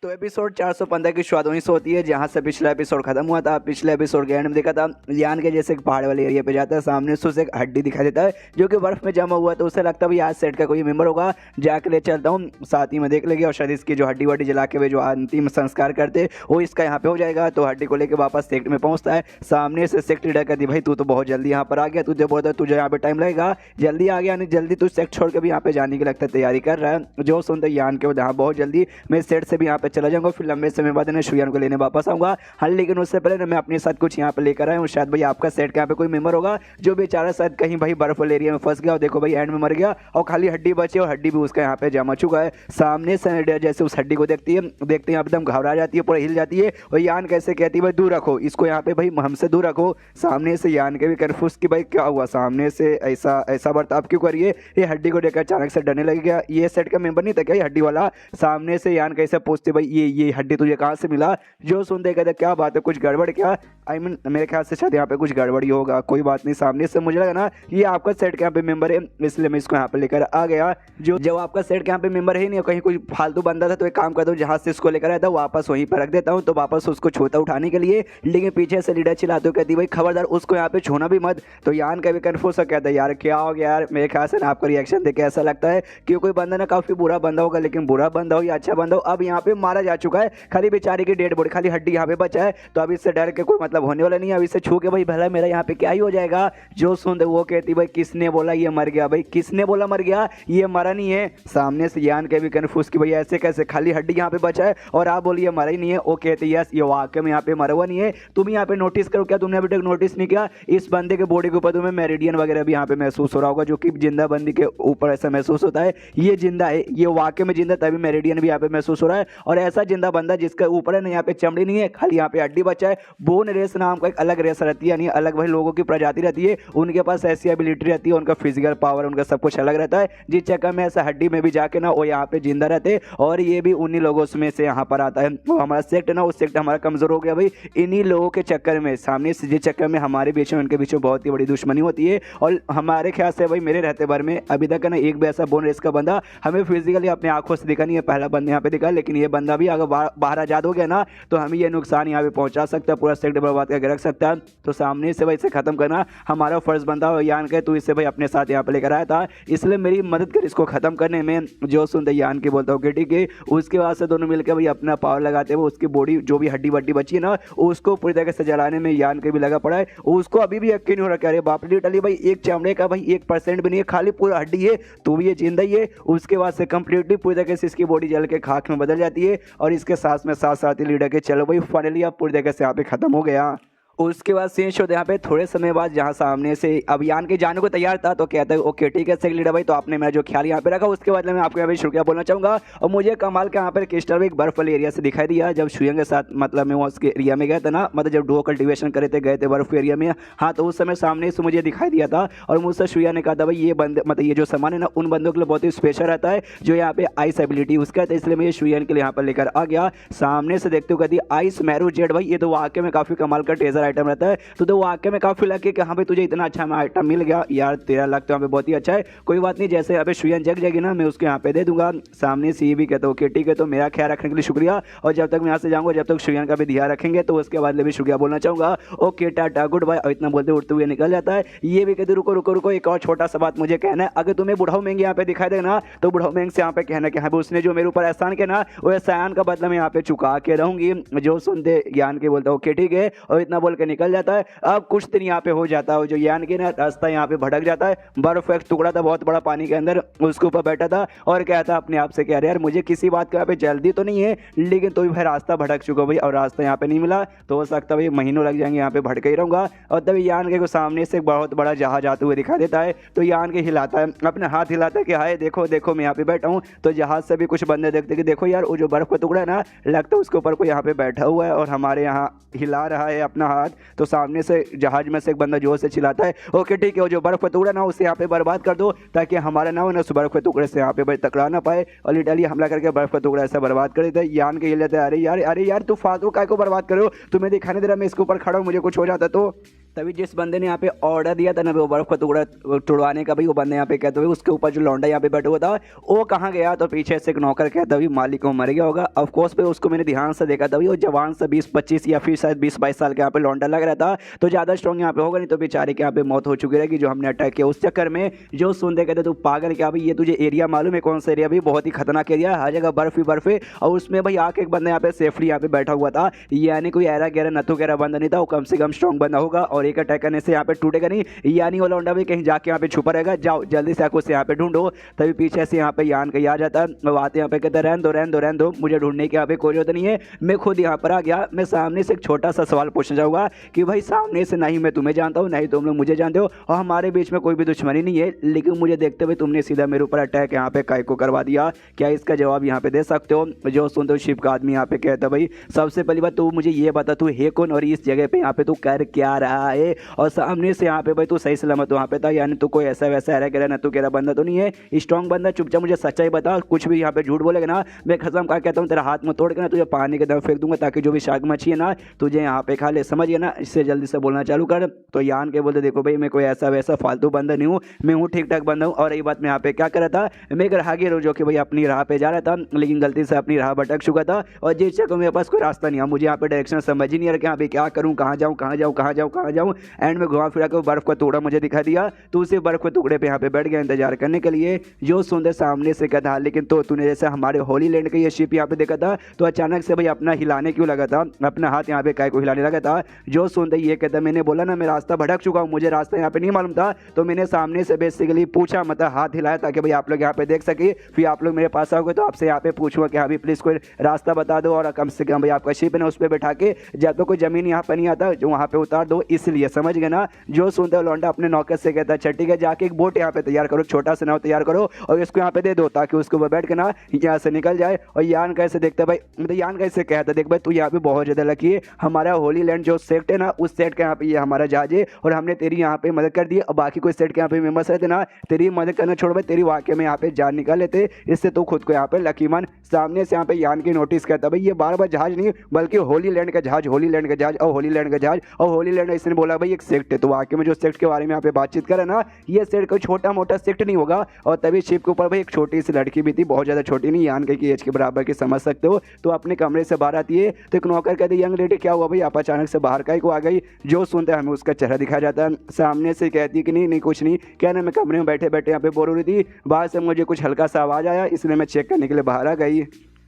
तो एपिसोड 415 की शुरुआत वहीं से होती है जहाँ से पिछला एपिसोड खत्म हुआ था। पिछले एपिसोड के एंड में देखा था यान के जैसे पहाड़ वाले एरिया पे जाता है, सामने से उसे एक हड्डी दिखाई देता है जो कि बर्फ में जमा हुआ, तो उसे लगता है आज सेट का कोई मेंबर होगा, जाके ले चलता हूँ, साथ ही में देख लेंगे, और शायद इसकी जो हड्डी वड्डी जला के वे जो अंतिम संस्कार करते वो इसका यहाँ पे हो जाएगा। तो हड्डी को लेकर वापस सेक्ट में पहुँचता है, सामने से सेक्ट लीडर कहती भाई तू तो बहुत जल्दी यहाँ पर आ गया, तुझे बोलता तुझे यहाँ पे टाइम लगेगा, जल्दी आ गया, नहीं जल्दी तू सेक्ट छोड़ के भी यहाँ पे जाने की लगता है तैयारी कर रहा है। जो सुनते यान के यहाँ बहुत जल्दी मैं सेट से भी यहाँ पे चला जाऊँगा, फिर लंबे समय बाद ना शुयान को लेने वापस आऊँगा। हाँ, लेकिन उससे पहले ना मैं अपने साथ कुछ यहाँ पे लेकर आया हूँ। शायद भाई आपका सेट के यहाँ पे कोई मेंबर होगा जो बेचारा शायद कहीं भाई बर्फ वाले एरिया में फंस गया और देखो भाई एंड में मर गया और खाली हड्डी बची और हड्डी भी उसका यहाँ पे जमा चुका है। सामने से जैसे उस हड्डी को देखते हैं यहाँ पे एकदम घबरा जाती है, पूरा हिल जाती है और यान कैसे कहती है भाई दूर रखो इसको, यहाँ पे भाई हमसे दूर रखो। सामने से यान के भी कन्फ्यूज कि भाई क्या हुआ, सामने से ऐसा बर्ताव क्यों करिए। ये हड्डी को देखकर अचानक से डरने लग गया। ये सेट का मेंबर नहीं था क्या ये हड्डी वाला। सामने से यान कैसे पूछते भाई ये हड्डी तुझे कहाँ से मिला। जो सुनते कहते क्या बात है, कुछ गड़बड़ क्या। मेरे ख्याल से शायद यहाँ पे कुछ गड़बड़ी होगा, कोई बात नहीं। सामने से मुझे लगा ना ये आपका सेट के यहाँ पे मेंबर है, इसलिए मैं इसको यहाँ पे लेकर आ गया। जो जब आपका सेट के यहाँ पे मेंबर है नहीं, कहीं कोई फालतू बंदा था तो एक काम करता हूँ जहाँ से इसको लेकर आया था वापस वहीं पर रख देता हूँ, तो वापस उसको छूता उठाने के लिए। लेकिन पीछे से लीडर चिल्लाते हुए कहती भाई खबरदार उसको यहाँ पे छूना भी मत। तो यान का भी कन्फ्यूज सा कहता है यार क्या हो गया यार। मेरे ख्याल से ना आपका रिएक्शन देख के ऐसा लगता है कि कोई बंदा ना काफी बुरा बंदा होगा, लेकिन बुरा बंदा हो या अच्छा बंदा हो अब यहाँ पे मारा जा चुका है। खाली बेचारे की डेड बॉडी, खाली हड्डी यहाँ पे बचा है, तो अब इससे डर के कोई मतलब होने वाला नहीं है। अब इससे छू के भाई भला मेरा यहाँ पे क्या ही हो जाएगा। जो सुन वो कहती भाई किसने बोला ये मर गया, भाई किसने बोला मर गया, ये मरा नहीं है। सामने से यान के भी कन्फ्यूज कि भाई ऐसे कैसे खाली हड्डी यहाँ पे बचा है और आप बोलिए मरा ही नहीं है। वो कहती यस ये वाकई में यहाँ पे मरा हुआ नहीं है। तुम यहाँ पे नोटिस करो, क्या तुमने अभी तक नोटिस नहीं किया इस बंदे के बॉडी के ऊपर तुम्हें मेरिडियन वगैरह भी यहाँ पे महसूस हो रहा होगा, जो कि जिंदा बंदी के ऊपर ऐसा महसूस होता है। ये जिंदा है, ये वाकई में जिंदा, तभी मेरिडियन भी यहाँ पे महसूस हो रहा है। और ऐसा जिंदा बंदा जिसके ऊपर है ना यहाँ पे चमड़ी नहीं है, खाली यहाँ पे हड्डी बचा है। बोन रेस नाम का एक अलग रेस रहती है, यानी अलग भाई लोगों की प्रजाति रहती है, उनके पास ऐसी एबिलिटी रहती है, उनका फिजिकल पावर उनका सब कुछ अलग रहता है, जिस चक्कर में ऐसा हड्डी में भी जाके ना वो यहाँ पे जिंदा रहते। और ये भी उन्हीं लोगों में से यहाँ पर आता है। वो हमारा सेक्ट है ना, उस सेक्ट हमारा कमजोर हो गया भाई इन्हीं लोगों के चक्कर में। सामने से जिस चक्कर में हमारे बीच में उनके बीच में बहुत ही बड़ी दुश्मनी होती है। और हमारे ख्याल से भाई मेरे रहते भर में अभी तक है ना एक भी ऐसा बोन रेस का बंदा हमें फिजिकली अपने आंखों से दिखा नहीं है। पहला बंदा यहाँ पे दिखा, लेकिन ये बंदा भी अगर बाहर आजाद हो गया ना तो हमें ये नुकसान यहाँ पे पहुंचा सकता है, पूरा सेक्ट बर्बाद करके रख सकता है। तो सामने से भाई इसे खत्म करना हमारा फर्ज बनता है। यान के तू इसे भाई अपने साथ यहाँ पे लेकर आया था, इसलिए मेरी मदद कर इसको खत्म करने में। जो सुनते यान के बोलता हूँ कि ठीक है। उसके बाद से दोनों मिलकर भाई अपना पावर लगाते हुए उसकी बॉडी जो भी हड्डी वड्डी बची है ना उसको पूरी तरह से जलाने में यान के भी लगा पड़ा है। उसको अभी भी यकीन नहीं हो रहा, अरे बाप रे टली भाई एक चमड़े का भाई 1% भी नहीं है, खाली पूरा हड्डी है, तो भी ये जिंदा ही है। उसके बाद से कंप्लीटली पूरी तरह से इसकी बॉडी जल के खाक में बदल जाती है और इसके साथ में साथ ही लीडर के चलो भाई फाइनली अब पूरी तरह से यहाँ पे खत्म हो गया। उसके बाद सीन शो यहाँ पे थोड़े समय बाद जहाँ सामने से अभियान के जाने को तैयार था तो कहता है ओके ठीक है सेक्ट लीडर भाई, तो आपने मेरा जो ख्याल यहाँ पे रखा उसके बाद मैं आपको यहाँ पे शुक्रिया बोलना चाहूँगा। और मुझे कमाल का यहाँ पर क्रिस्टल एक बर्फ वाले एरिया से दिखाई दिया जब शुयंग के साथ मतलब मैं उसके एरिया में गया था ना, मतलब जब डुओ कल्टिवेशन करे थे गए थे बर्फ एरिया में। हाँ, तो उस समय सामने से मुझे दिखाई दिया था और मुझसे शुया ने कहा था भाई ये बंदे मतलब ये जो सामान है ना उन बंदों के लिए बहुत ही स्पेशल रहता है जो यहाँ पे आइस एबिलिटी उसका था, इसलिए मैं ये शुयन के लिए यहाँ पर लेकर आ गया। सामने से देखते हुए कहती आइस मैरू जेड भाई, ये तो वाकई में काफी कमाल का ट्रेजर आइटम रहता है। तो वाकई में काफी लगे कि हाँ भाई तुझे इतना अच्छा आइटम मिल गया यार, 13 लाख तो यहाँ पे बहुत ही अच्छा है। कोई बात नहीं, जैसे यहाँ पे शुयन जग जाएगी ना मैं उसको यहाँ पे दे दूंगा। सामने से ये भी कहता ओके ठीक है, तो मेरा ख्याल रखने के लिए शुक्रिया। और जब तक मैं यहाँ से जाऊँगा जब तक शुयन का भी ध्यान रखेंगे तो उसके बाद भी शुक्रिया बोलना चाहूँगा। Okay tata good bye. और इतना बोलते उठते हुए निकल जाता है। ये भी कहते रुको रुको रुको, एक और छोटा सा बात मुझे कहना है। अगर तुम्हें बुढ़ाऊ मेंग यहाँ पे दिखाई देना तो बुढ़ाऊ मेंग से यहाँ पे कहना कि हाँ उसने जो मेरे ऊपर एहसान किया ना वो एहसान का बदला मैं यहाँ पे चुका के रहूंगी। जो सुनते यान के बोलता ओके ठीक है और इतना बोल के निकल जाता है। अब कुछ दिन यहाँ पे हो जाता है, जो यान के ना रास्ता यहाँ पे भटक जाता है। बर्फ एक टुकड़ा था बहुत बड़ा पानी के अंदर, उसके ऊपर बैठा था और कहता अपने आप से कह रहे यार मुझे किसी बात का यहाँ पे जल्दी तो नहीं है, लेकिन तो भी भाई रास्ता भटक चुका भाई और रास्ता यहाँ पे नहीं मिला तो हो सकता भाई महीनों लग जाएंगे यहाँ पे भटके ही रहूंगा। और तभी यान के सामने से एक बहुत बड़ा जहाज आते हुए दिखा देता है। तो यान के हिलाता है अपने हाथ हिलाता है कि हाय देखो देखो मैं यहाँ पे बैठा हूँ। तो जहाज से भी कुछ बंदे देखते कि देखो यार वो जो बर्फ का टुकड़ा है ना लगता है उसके ऊपर कोई यहाँ पे बैठा हुआ है और हमारे यहाँ हिला रहा है अपना हाथ। तो सामने से जहाज में से एक बंदा जोर से चिल्लाता है ओके ठीक है वो जो बर्फ का टुकड़ा ना उसे यहाँ पे बर्बाद कर दो ताकि हमारा ना हो ना उस बर्फ के टुकड़े से यहाँ पे टकरा ना पाए और इटाली हमला करके बर्फ का टुकड़ा ऐसा बर्बाद कर देता है। यान के ये लेते हैं अरे यार तू फालतू काय को बर्बाद करो, तुम्हें दिखाने दे रहा मैं इसके ऊपर खड़ा हूँ, मुझे कुछ हो जाता तो। तभी जिस बंदे ने यहाँ पे ऑर्डर दिया था ना वो बर्फ का टुकड़ा टुड़वाने का भाई, वो बंदे यहाँ पे कहते हुए उसके ऊपर जो लौंडा यहाँ पे बैठा हुआ था वो कहाँ गया। तो पीछे से एक नौकर कहता हुई मालिक को मर गया होगा। ऑफ कोर्स पे उसको मैंने ध्यान से देखा था वो जवान से 20-25 या फिर शायद 20-22 साल के यहाँ पे लौंडा लग रहा था, तो ज़्यादा स्ट्रॉन्ग यहाँ पे होगा नहीं, तो बेचारे के यहाँ पे मौत हो चुकी रहेगी जो हमने अटैक किया उस चक्कर में। जो सुनते कहते तू पागल क्या भाई, ये तुझे एरिया मालूम है कौन सा एरिया भाई, बहुत ही खतरनाक एरिया, हर जगह बर्फ ही बर्फ है। और उसमें भाई आके एक बंदा यहाँ पे सेफली यहाँ पे बैठा हुआ था, यानी कोई ऐरा गहरा नथु गहरा बंदा नहीं था, वो कम से कम स्ट्रॉन्ग बंदा होगा। और एक अटैक करने से यहाँ पे टूटेगा नहीं, यानी वो लौंडा भी कहीं जाके यहाँ पे छुपा रहेगा। जाओ जल्दी से आके उसे यहाँ पे ढूंढो। तभी पीछे से यहाँ पे यान कहीं आ जाता है, आते यहाँ पे कहते रहन दो रहन दो रहन दो, मुझे ढूंढने की यहाँ पे कोई जरूरत नहीं है, मैं खुद यहाँ पर आ गया। मैं सामने से एक छोटा सा सवाल पूछना चाहूँगा कि भाई सामने से नहीं मैं तुम्हें जानता हूँ नहीं तुम लोग मुझे जानते हो, और हमारे बीच में कोई भी दुश्मनी नहीं है, लेकिन मुझे देखते हुए तुमने सीधा मेरे ऊपर अटैक यहाँ पे काय को करवा दिया, क्या इसका जवाब यहाँ पे दे सकते हो? जो सुनते हो शिप का आदमी यहाँ पे कहता भाई सबसे पहली बात तू मुझे ये बता तू है कौन और इस जगह पे यहाँ पे तू कर क्या रहा है? और सामने से यहाँ पे भाई तू सही सलामत वहाँ पे था, यानी तू कोई ऐसा वैसा है कह रहा ना, तू कह रहा बंदा तो नहीं है, स्ट्रॉन्ग बंदा, चुपचाप मुझे सच्चाई बता, कुछ भी यहाँ पे झूठ बोलेगा ना मैं कसम खा कहता हूँ तेरा हाथ में तोड़ के ना तुझे पानी के तरफ फेंक दूंगा, ताकि जो भी शाक मछली है ना तुझे यहाँ पे खा ले, समझ गया ना? इससे जल्दी से बोलना चालू कर। तो यान के बोलते देखो भाई मैं कोई ऐसा वैसा फालतू बंदा नहीं हूँ, मैं हूँ ठीक ठाक बंदा हूँ। और ये बात मैं यहाँ पे क्या कर रहा था, मैं एक राहगीर हूँ जो कि भाई अपनी राह पे जा रहा था, लेकिन गलती से अपनी राह भटक चुका था, और जिस जगह मेरे पास कोई रास्ता नहीं है, मुझे यहाँ पे डायरेक्शन समझ ही नहीं आ रहा कि यहाँ पे क्या करूँ, कहाँ जाऊँ कहाँ जाऊँ कहाँ जाऊँ कहाँ जाऊँ। एंड में घुमा फिरा कर बर्फ का टुकड़ा मुझे दिखा दिया, तो उसी बर्फ के टुकड़े पे यहाँ पे बैठ गया इंतजार करने के लिए। जो सुंदर सामने से कहा था लेकिन तो तूने जैसे हमारे होली लैंड का ये शिप यहाँ पे देखा था तो अचानक से भाई अपना हिलाने क्यों लगा था, अपना हाथ यहाँ पे काय को हिलाने लगा था? जो सुंदर ये कहता मैंने बोला ना मैं रास्ता भटक चुका हूँ, मुझे रास्ता यहाँ पे नहीं मालूम था, तो मैंने सामने से बेसिकली पूछा, मतलब हाथ हिलाया ताकि भाई आप लोग यहाँ पे देख सके, फिर आप लोग मेरे पास आओगे तो आपसे यहाँ पे पूछूंगा कि हाँ भाई प्लीज़ कोई रास्ता बता दो, और कम से कम भाई आपका शिप है ना उस पर बैठा के जब तो कोई ज़मीन यहाँ पर नहीं आता जो वहाँ पे उतार दो, इसलिए समझ गए ना? जो सुंदर लौंडा अपने नौकर से कहता है ठीक है जाके एक बोट यहाँ पे तैयार करो, छोटा सा नाव तैयार करो और इसको यहाँ पे दे दो ताकि उसको वो बैठ के ना यहाँ से निकल जाए। और यान कैसे देखता भाई, मतलब यान कैसे कहता देख भाई तू यहाँ पे बहुत ज़्यादा लकी है, हमारा होली लैंड जो सेक्ट है ना उस सेट के यहाँ पे ये हमारा जहाज है, और हमने तेरी यहाँ पे मदद कर दी, और बाकी कोई सेट के यहाँ पे मेंबर्स रहते ना तेरी मदद करना छोड़ भाई तेरी वाकई में यहाँ पे जान निकाल लेते, इससे तो खुद को यहाँ पे लकी मान। सामने से यहाँ पे यान की नोटिस करता भाई ये बार बार जहाज नहीं बल्कि होली लैंड का जहाज, होली लैंड का जहाज और होली लैंड का जहाज, और होली लैंड इसने बोला भाई एक सेक्ट है, तो वाकई में जो सेक्ट के बारे में यहाँ पे बातचीत करे ना ये सेक्ट कोई छोटा मोटा सेक्ट नहीं होगा। और तभी शिप के ऊपर भाई एक छोटी सी लड़की भी थी, बहुत ज़्यादा छोटी नहीं, यान की एज के बराबर की समझ सकते हो, तो अपने कमरे से बाहर आती है तो एक नौकर कहते यंग लेडी क्या हुआ भाई आप अचानक से बाहर का ही को आ गई? जो सुनते हमें उसका चेहरा दिखाया जाता है, सामने से कहती है कि नहीं नहीं कुछ नहीं, क्या ना मैं कमरे में बैठे बैठे यहाँ पे बोर हो रही थी, बाहर से मुझे कुछ हल्का सा आवाज़ आया इसलिए मैं चेक करने के लिए बाहर आ गई।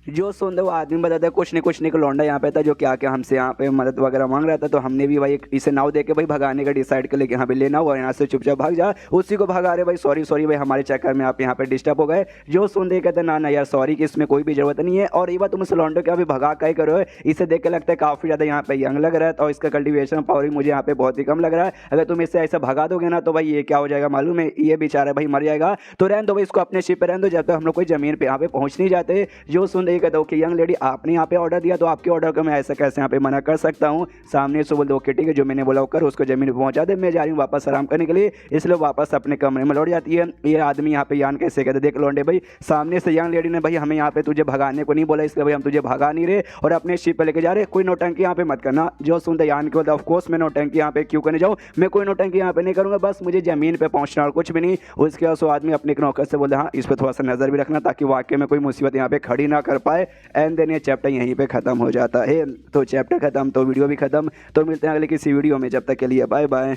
जो सुंदर वो आदमी बताता है कुछ नहीं लौंडा यहाँ पे था जो क्या क्या हमसे यहाँ पे मदद वगैरह मांग रहा था, तो हमने भी भाई इसे नाव दे के भाई भगाने का डिसाइड कर लेके यहाँ पे लेना हुआ, यहाँ से चुपचाप भाग जा, उसी को भगा रहे भाई सॉरी भाई हमारे चक्कर में आप यहाँ पे डिस्टर्ब हो गए। जो सुंदर कहते ना यार सॉरी कि इसमें कोई भी जरूरत नहीं है, और ये बात तुम इस लौंडे को अभी भगा का ही करो, इसे देख के लगता है काफ़ी ज़्यादा यहाँ पे यंग लग रहा है, और इसका कल्टिवेशन पावर मुझे यहाँ पे बहुत ही कम लग रहा है, अगर तुम इसे ऐसा भगा दोगे ना तो भाई ये क्या हो जाएगा मालूम है, ये बेचारा भाई मर जाएगा, तो रहने दो भाई इसको अपने शिप पे रहने दो जब तक हम लोग कोई ज़मीन पे यहाँ पे पहुँच नहीं जाते। जो सुंदर कहता हूँ कि यंग लेडी आपने यहाँ पे ऑर्डर दिया तो आपके ऑर्डर को मैं ऐसे कैसे यहाँ पे मना कर सकता हूँ? सामने से बोल दो ओके ठीक है जो मैंने बोला कर उसको जमीन पे पहुँचा दे, मैं जा रही हूँ वापस आराम करने के लिए, इसलिए वापस अपने कमरे में लौट जाती है। ये आदमी यहाँ पे यान कैसे कहते देख लौंडे भाई सामने से यंग लेडी ने भाई हमें यहाँ पे तुझे भगाने को नहीं बोला, इसलिए भाई हम तुझे भगा नहीं रहे और अपने शिप पे लेके जा रहे, कोई नौटंकी यहाँ पे मत करना। जो सुनते यान के बोलता ऑफकोर्स मैं नौटंकी यहाँ पे क्यों करने जाऊँ, मैं कोई नौटंकी यहाँ पे नहीं करूँगा, बस मुझे जमीन पे पहुँचना और कुछ भी नहीं। उसके बाद वो आदमी अपने नौकर से बोलता हाँ इस पर थोड़ा सा नजर भी रखना ताकि वाकई में कोई मुसीबत यहाँ पे खड़ी ना कर पाए। एंड देन ये चैप्टर यहीं पे खत्म हो जाता है। तो चैप्टर खत्म तो वीडियो भी खत्म, तो मिलते हैं अगले किसी वीडियो में, जब तक के लिए बाय बाय।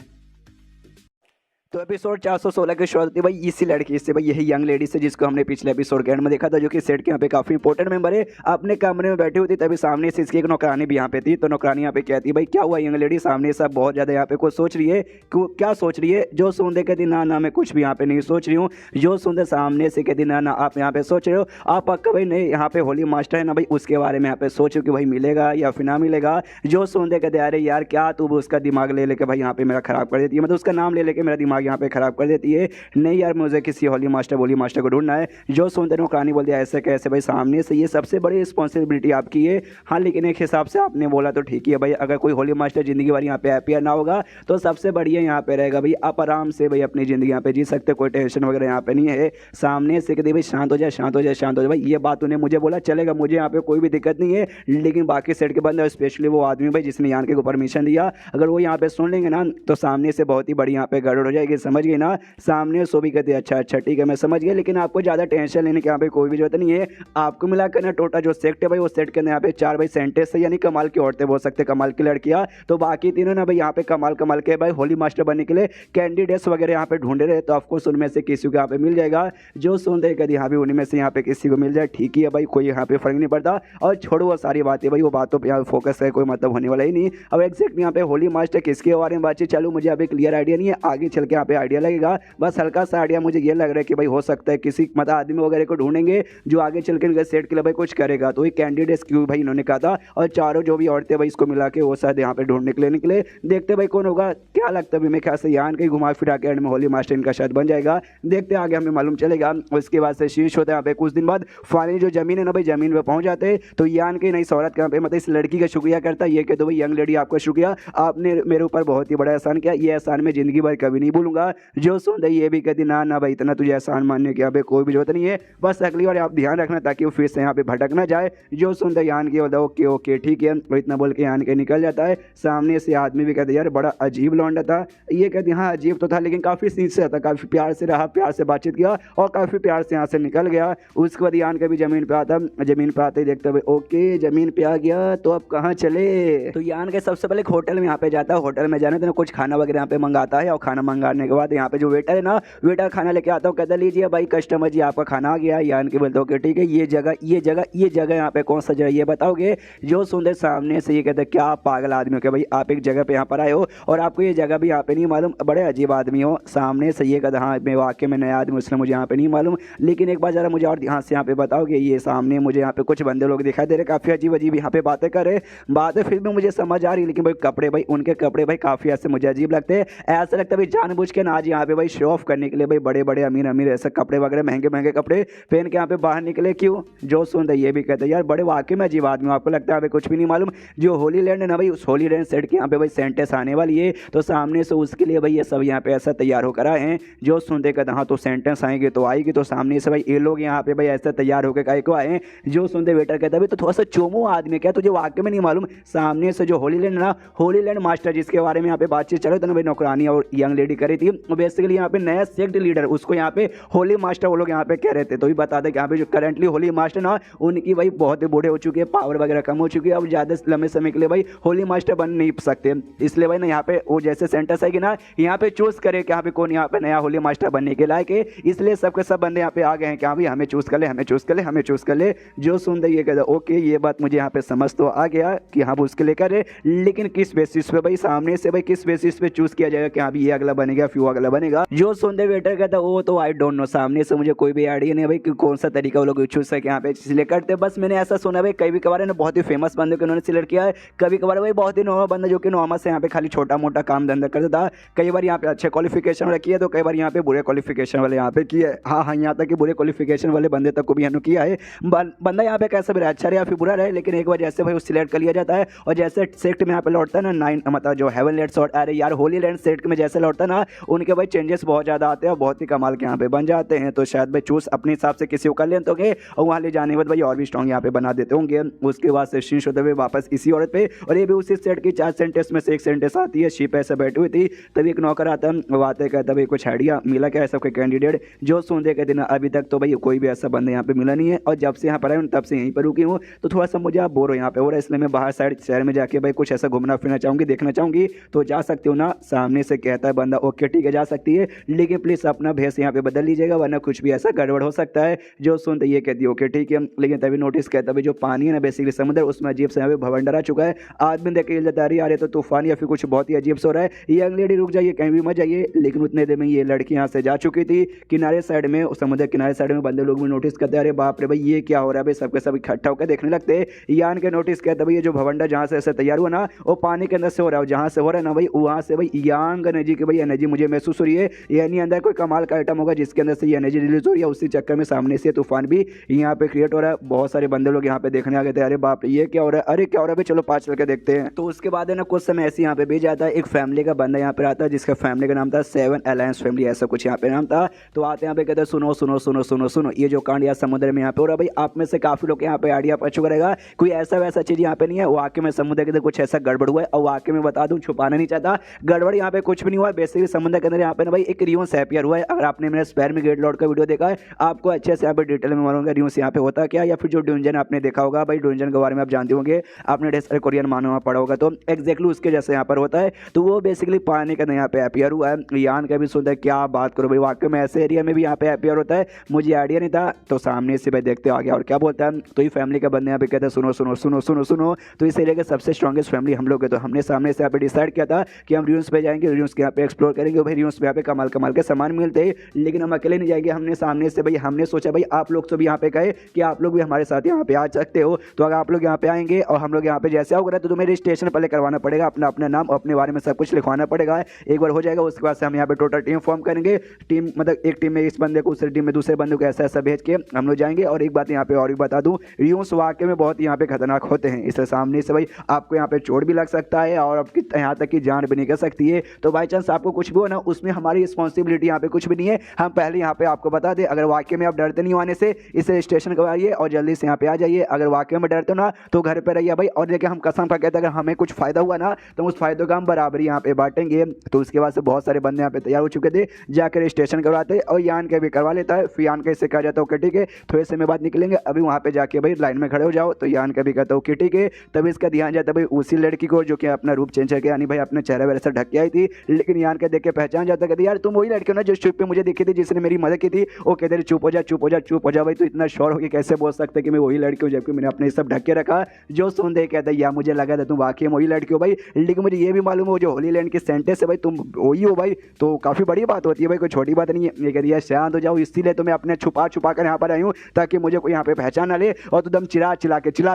तो एपिसोड 416 की शुरुआत होती है भाई इसी लड़की से, भाई यही यंग लेडी से जिसको हमने पिछले एपिसोड के एंड में देखा था, जो कि सेट के यहाँ पे काफी इंपॉर्टेंट मेंबर है, अपने कमरे में बैठी हुई थी। तभी सामने से इसकी एक नौकरानी भी यहाँ पे थी, तो नौकरानी यहाँ पे कहती है भाई क्या हुआ यंग लेडी, सामने से बहुत ज्यादा यहाँ पे कुछ सोच रही है, क्या सोच रही है? जो सुंदर कहती ना मैं कुछ भी यहाँ पे नहीं सोच रही हूँ। जो सुंदर सामने से कहती ना आप यहाँ पे सोच रहे हो, आप पक्का भाई नहीं यहाँ पे होली मास्टर है ना भाई उसके बारे में यहाँ पे सोचो कि भाई मिलेगा या फिर ना मिलेगा। जो सुंदर कहते अरे यार क्या तू उसका दिमाग ले लेके भाई यहाँ पे मेरा खराब कर देती है, मतलब उसका नाम ले लेके मेरा दिमाग यहाँ पे खराब कर देती है। नहीं यार मुझे किसी होली मास्टर को ढूंढना है। जो सुंदर नौकरानी बोल दिया ऐसे कैसे भाई, सामने से ये सबसे बड़ी रिस्पॉन्सिबिलिटी आपकी है। हाँ लेकिन एक हिसाब से आपने बोला तो ठीक है भाई, अगर कोई होली मास्टर जिंदगी भर यहाँ पे हैप्पी ना होगा तो सबसे बढ़िया यहाँ पे रहेगा भाई, आप आराम से भाई अपनी जिंदगी यहाँ पे जी सकते, कोई टेंशन वगैरह यहाँ पे नहीं है। सामने से कहते भाई शांत हो जाए शांत हो जाए शांत हो जाए, भाई ये बात उन्हें मुझे बोला चलेगा, मुझे यहाँ पे कोई भी दिक्कत नहीं है, लेकिन बाकी सेट के बंदे स्पेशली वो आदमी भाई जिसने यान के को परमिशन दिया, अगर वो यहाँ पे सुन लेंगे ना तो सामने से बहुत ही बड़ी यहाँ पे गड़बड़ हो जाएगी। कि समझ गई ना। सामने सो भी कहती है अच्छा अच्छा ठीक है मैं समझ गया, लेकिन आपको ज़्यादा टेंशन लेने की यहाँ पे कोई भी जरूरत नहीं है। आपको मिलाकर ना टोटल जो सेट है भाई वो सेट के अंदर यहाँ पे 4 भाई सेंटेस है, यानी कमाल की औरतें बोल सकते हैं, कमाल की लड़कियाँ। तो बाकी तीनों ना भाई यहाँ पे कमाल कमाल के भाई होली मास्टर बनने के लिए कैंडिडेट्स वगैरह यहाँ पे ढूंढे रहे, तो ऑफकोर्स उनमें से किसी को यहाँ पे मिल जाएगा। जो सुन रहे कभी यहाँ पे उनमें से यहाँ पे किसी को मिल जाए ठीक ही है भाई, कोई यहाँ पे फर्क नहीं पड़ता। और छोड़ो वो सारी बातें भाई, वो बातों पे यहाँ फोकस है, कोई मतलब होने वाला ही नहीं। अब एग्जैक्ट यहाँ पे होली मास्टर किसके बारे में बातचीत चालू मुझे अभी क्लियर आइडिया नहीं है, आगे चल के यहाँ पे आइडिया लगेगा। बस हल्का सा आइडिया मुझे ये लग रहा है कि भाई हो सकता है किसी मतलब आदमी वगैरह को ढूंढेंगे जो आगे चल के सेट के लिए भाई कुछ करेगा। तो ये कैंडिडेट्स क्यों भाई इन्होंने कहा था, और चारों जो भी औरतें भाई इसको मिला के वो शायद यहाँ पे ढूंढने के लिए निकले। देखते भाई कौन होगा, क्या लगता है भाई, मैं ख्याल से यान कहीं घुमा फिरा के एंड में होली मास्टर इनका शायद बन जाएगा। देखते आगे हमें मालूम चलेगा। उसके बाद से शीर्ष होता है यहाँ पे कुछ दिन बाद फाइनली जो जमीन है ना भाई जमीन पे पहुंच जाते हैं। तो यान की नई औरत यहाँ पे मतलब इस लड़की का शुक्रिया करता है, ये कहते भाई यंग लेडी आपका शुक्रिया, आपने मेरे ऊपर बहुत ही बड़ा एहसान किया, ये एहसान मैं जिंदगी भर कभी नहीं भूलूंगा। जो सुन रही ये भी कहती ना ना भाई इतना तुझे एहसान मानने की यहाँ पे कोई भी जरूरत नहीं है, बस अगली बार आप ध्यान रखना ताकि वो फिर से यहाँ पे भटक ना जाए। जो सुन रही यान की बोलता ओके ओके ठीक है, वो इतना बोल के यान के निकल जाता है। सामने से आदमी भी कहते यार बड़ा अजीब लौंडा था, ये कहती हाँ अजीब तो था लेकिन काफ़ी सिंसियर था, काफ़ी प्यार से रहा, प्यार से बातचीत किया और काफ़ी प्यार से यहाँ से निकल गया। उसके बाद यान का भी ज़मीन पे आता, ज़मीन पे आते ही देखते हुए ओके ज़मीन पे आ गया तो अब कहाँ चले। तो यान के सबसे पहले होटल में यहाँ पे जाता है, होटल में जाने तो कुछ खाना वगैरह यहाँ पे मंगाता है, और खाना मंगाने के बाद यहाँ पे जो वेटर है ना, वेटर खाना लेके आता है, कहता लीजिए भाई कस्टमर जी आपका खाना आ गया। यान के बोलते ओके ठीक है, ये जगह यहाँ पे कौन सा जगह ये बताओगे। जो सुनते सामने से ये कहते क्या आप पागल आदमी हो क्या भाई, आप एक जगह पे यहाँ पर आए हो और आपको ये जगह भी यहाँ पे नहीं मालूम, बड़े अजीब आदमी हो। सामने से ये कहता हाँ मैं वाकई में नया आदमी इसलिए मुझे यहाँ पे नहीं मालूम, लेकिन एक बार जरा मुझे और ध्यान से यहाँ पे बताओगे। ये सामने मुझे यहाँ पे कुछ बंदे लोग दिखाई दे रहे, काफ़ी अजीब अजीब यहाँ पे बातें कर रहे, बातें फिर भी मुझे समझ आ रही, लेकिन भाई कपड़े भाई उनके कपड़े भाई काफ़ी ऐसे मुझे अजीब लगते हैं। ऐसा लगता है भाई जानबूझ के ना आज यहाँ पे भाई शो ऑफ करने के लिए भाई बड़े बड़े अमीर अमीर ऐसे कपड़े वगैरह महंगे महंगे कपड़े पहन के यहाँ पे बाहर निकले क्यों। जो सुन रहे ये भी कहते हैं यार बड़े वाकई में अजीब आदमी, आपको लगता है हमें कुछ भी नहीं मालूम। जो होली लैंड है ना भाई उस होली लैंड सेट के यहाँ पे भाई सेंटेस आने वाली है, तो सामने से उसके लिए भाई ये सब यहाँ पे ऐसा तैयार होकर आए हैं। जो सुनते कहते हाँ तो सेंटेंस आएंगे तो आएगी, तो सामने से भाई ये लोग यहाँ पे भाई ऐसा तैयार होकर काहे को आए हैं। जो सुनते वेटर कहता है भाई तो थोड़ा सा चोमो आदमी क्या तुझे वाकई में नहीं मालूम। सामने से जो होली लैंड ना होली लैंड मास्टर जिसके बारे में यहाँ पे बातचीत चल रही थी ना भाई नौकरानी और यंग लेडी करी थी, बेसिकली यहाँ पे नया सेक्ट लीडर उसको यहाँ पे होली मास्टर वो लोग यहाँ पे कह रहे थे। तो भी बता दें कि यहाँ पे जो करंटली होली मास्टर ना उनकी भाई बहुत ही बूढ़े हो चुके हैं, पावर वगैरह कम हो चुकी है, अब ज़्यादा लंबे समय के लिए भाई होली मास्टर बन नहीं सकते। इसलिए भाई ना यहाँ पे वो जैसे सेंटेंस है कि ना यहाँ पे चूज करे कि यहाँ पे कौन यहाँ पे नया होली मास्टर बनने के लायक है, इसलिए सबके सब बंदे यहाँ पे आ गए हैं कि हाँ भाई हमें चूज कर ले, हमें चूज कर ले, हमें चूज कर ले। जो सुन रही ये कहता ओके ये बात मुझे यहाँ पे समझ तो आ गया कि हाँ उसके लेकर है, लेकिन किस बेसिस पे भाई सामने से भाई किस बेसिस पे चूज किया जाएगा कि हाँ ये अगला बनेगा फ्यू अगला बनेगा। जो सुन रहे वेटर कहता वो तो आई डोंट नो, सामने से मुझे कोई भी आइडिया नहीं भाई कि कौन सा तरीका वो लोग चूज है यहाँ पे सिलेक्ट करते। बस मैंने ऐसा सुना भाई कभी कभार है ना बहुत ही फेमस बंदे को उन्होंने सिलेक्ट किया है, कभी कभार भाई बहुत ही नॉर्मल बंदा जो कि नॉर्मल से यहाँ पे खाली छोटा मोटा काम धंधा करता था, कई बार यहाँ पे अच्छे क्वालिफिकेशन वाले किया तो कई बार यहाँ पे बुरे क्वालिफिकेशन वाले यहाँ पे किए। हाँ यहाँ तक कि बुरे क्वालिफिकेशन वाले बंदे तक को भी हनु किया है। बंदा यहाँ पे कैसा भी रहे, अच्छा रहे या फिर बुरा रहे, लेकिन एक बार जैसे भाई सिलेक्ट कर लिया जाता है और जैसे सेक्ट में यहाँ पे लौटता है ना 9 मतलब जो हेवन लेट्स और अरे यार होली लैंड सेक्ट में जैसे लौटता है ना उनके भाई चेंजेस बहुत ज़्यादा आते हैं और बहुत ही कमाल के यहाँ पे बन जाते हैं। तो शायद भाई चूज अपने हिसाब से किसी को कर लेते होंगे और वहाँ ले जाने के बाद भाई और भी स्ट्रॉन्ग यहाँ पे बना देते होंगे। उसके बाद से शीश होते हुए वापस इसी औरत पे, और ये भी उसी सेट की 4 सेंटेंस में से एक सेंटेंस आती है। शिप ऐसे बैठी हुई थी तभी एक नौकर आता है, वो आते कहता भाई कुछ आइडिया मिला क्या है सबके कैंडिडेट। जो सुनते कहते ना अभी तक तो भाई कोई भी ऐसा बंदा यहाँ पे मिला नहीं है और जब से यहाँ पर आए तब से यहीं पर रुकी हूँ, तो थोड़ा सा मुझे आप बोर हो यहाँ पे हो रहा है, इसलिए मैं बाहर साइड शहर में जाके भाई कुछ ऐसा घूमना फिरना चाहूँगी, देखना चाहूँगी, तो जा सकती हूँ ना। सामने से कहता है बंदा ओके ठीक है जा सकती है, लेकिन प्लीज़ अपना भेस यहाँ पे बदल लीजिएगा वरना कुछ भी ऐसा गड़बड़ हो सकता है। जो सुनते ये कहती है ओके ठीक है, लेकिन तभी नोटिस कहता है जो पानी है ना बेसिकली समुद्र उसमें अजीब से यहाँ पे भवंडर आ चुका है। आदमी देख के जाता है यार तो तूफान या फिर कुछ बहुत ही अजीब से हो रहा है, यंग लेडी रुक जाइए कहीं भी मत जाइए। लेकिन उतने देर में ये लड़की यहाँ से जा चुकी थी। किनारे साइड में समुद्र किनारे साइड में बंदे लोग भी नोटिस करते हैं अरे बाप रे भाई ये क्या हो रहा है भाई, सबके सब इकट्ठा होकर देखने लगते हैं। यान के नोटिस कहता है भाई ये जो भवंडर जहाँ से ऐसे तैयार हुआ ना वो पानी के अंदर से हो रहा है, जहाँ से हो रहा है ना भाई वहाँ से भाई यांग एनर्जी की भाई एनर्जी मुझे महसूस हो रही है, यानी अंदर कोई कमाल का आइटम होगा जिसके अंदर से ये एनर्जी रिलीज हो रही है। उसी चक्कर में सामने से तूफान भी यहाँ पे क्रिएट हो रहा है। बहुत सारे बंदे लोग यहाँ पे देखने आ गए थे अरे बाप रे ये क्या हो रहा है, अरे क्या हो रहा है भाई चलो पास चल के देखते हैं। तो उसके बाद है ना कुछ समय ऐसे यहाँ पे भेज जाता है, एक फैमिली का बंदा यहाँ पे आता है जिसका फैमिली का नाम था 7 अलायंस फैमिली ऐसा कुछ यहाँ पे नाम था। तो आते यहाँ पे कहते हैं सुनो सुनो सुनो सुनो सुनो ये जो कांड यहाँ समुद्र में यहाँ पे हो रहा है भाई आप में से काफी लोग यहाँ पे आइडिया पा चुका रहेगा, कोई ऐसा वैसा चीज यहाँ पे नहीं है। वाकई में समुद्र के अंदर कुछ ऐसा गड़बड़ हुआ है और वाकई में बता दूं छुपाना नहीं चाहता, गड़बड़ यहाँ पे कुछ भी नहीं हुआ। बेसिकली समुद्र के अंदर यहाँ पे ना भाई एक रियोस अपीयर हुआ है। अगर आपने मेरा स्पेयर में गेट लॉर्ड का वीडियो देखा है आपको अच्छे से यहाँ पे डिटेल में मालूम रियोस यहाँ पे होता क्या, या फिर जो डुंजन आपने देखा होगा भाई, डुंजन के बारे में आप जानते होंगे, आपने ढेर सारे कोरियन मानवा पड़ा होगा, तो एक्जैक्टली उसके जैसे यहाँ पर होता है। तो वो बेसिकली पानी के अंदर यहाँ पे अपीयर हुआ है। यान का भी सुनता है, क्या बात करो भाई, वाकई में ऐसे एरिया में भी यहाँ पे अपीयर होता है, मुझे आइडिया नहीं था। तो सामने से भाई देखते आ गया और क्या बोलता है, तो ये फैमिली का बंदे यहाँ पे कहते हैं सुनो सुनो सुनो सुनो सुनो, तो इस एरिया के सबसे स्ट्रॉन्गेस्ट फैमिली हम लोग है। तो हमने सामने से यहाँ पे डिसाइड किया था कि हम रियूस पे जाएंगे, रियूस के यहाँ पे एक्सप्लोर करेंगे। भाई रियूस पे यहाँ पे कमाल कमाल के सामान मिलते हैं, लेकिन हम अकेले नहीं जाएंगे। हमने सामने से भाई हमने सोचा भाई आप लोग तो भी यहाँ पे कहे कि आप लोग भी हमारे साथ यहाँ पे आ सकते हो। तो अगर आप लोग यहाँ पे आएंगे और हम लोग यहाँ पे जैसे आओगे तो तुम्हें रजिस्ट्रेशन पहले करवाना पड़ेगा, अपना अपना नाम अपने बारे में सब कुछ लिखवाना पड़ेगा। एक बार हो जाएगा उसके बाद से हम यहाँ पे टोटल टीम फॉर्म करेंगे। टीम मतलब एक टीम में इस बंदे को, दूसरी टीम में दूसरे बंदे को, ऐसा ऐसा भेज के हम लोग जाएंगे। और एक बात यहाँ पे और भी बता दूं, रियूस वाकई में बहुत यहाँ पे खतरनाक होते हैं, इसलिए सामने से भाई आपको यहाँ पे चोट भी लग सकता है और आपकी यहाँ तक की जान भी निकल सकती है। तो बाई चांस आपको कुछ भी हो ना, उसमें हमारी रिस्पॉन्सिबिलिटी यहाँ पे कुछ भी नहीं है। हम पहले यहाँ पे आपको बता दें, अगर वाकई में आप डरते नहीं आने से, इसे रजिस्ट्रेशन करवाइए और जल्दी से यहाँ पे आ जाइए। अगर वाकई में डरते हो ना तो घर पे रहिए भाई। और देखिए हम कसम खा कहते हैं, अगर हमें कुछ फायदा हुआ ना तो उस फायदों का हम बराबरी यहाँ पे बांटेंगे। तो उसके बाद से बहुत सारे बंदे यहाँ पे तैयार हो चुके थे, जाकर रजिस्ट्रेशन करवाते और यान के भी करवा लेता है। फिर यान का इससे कहा जाता है ओके ठीक है, थोड़े से में बाद निकलेंगे, अभी वहाँ पे जाके भाई लाइन में खड़े हो जाओ। तो यान का भी कहता है ओके ठीक है। तभी इसका ध्यान जाता है भाई उसी लड़की को जो कि अपना रूप चेंज करके, यानी भाई अपने चेहरे वैसे ढक के आई थी, लेकिन यान के देख के पहचान जाता है, यार तुम वही लड़की हो ना जो ट्रिप पे मुझे दिखी थी, जिसने मेरी मदद की थी। वो कहते चुप हो जा चुप हो जा चुप हो जा। भाई तो इतना श्योर हो कि कैसे बोल सकते कि मैं वही लड़की हूँ, जबकि मैंने अपने सब ढक के रखा। जो सुन दे कहता है यार मुझे लगा था तुम वाकई वही लड़की हो भाई, लेकिन मुझे ये भी मालूम हो जो होली लैंड की सेंटेंस है भाई तुम वही हो भाई। तो काफ़ी बड़ी बात होती है भाई, कोई छोटी बात नहीं है। ये कह दिया शांत हो जाओ, इसीलिए तो मैं अपने छुपा छुपा कर यहाँ पर आई हूँ ताकि मुझे कोई यहाँ पे पहचान ना ले, और तो दम चिल्ला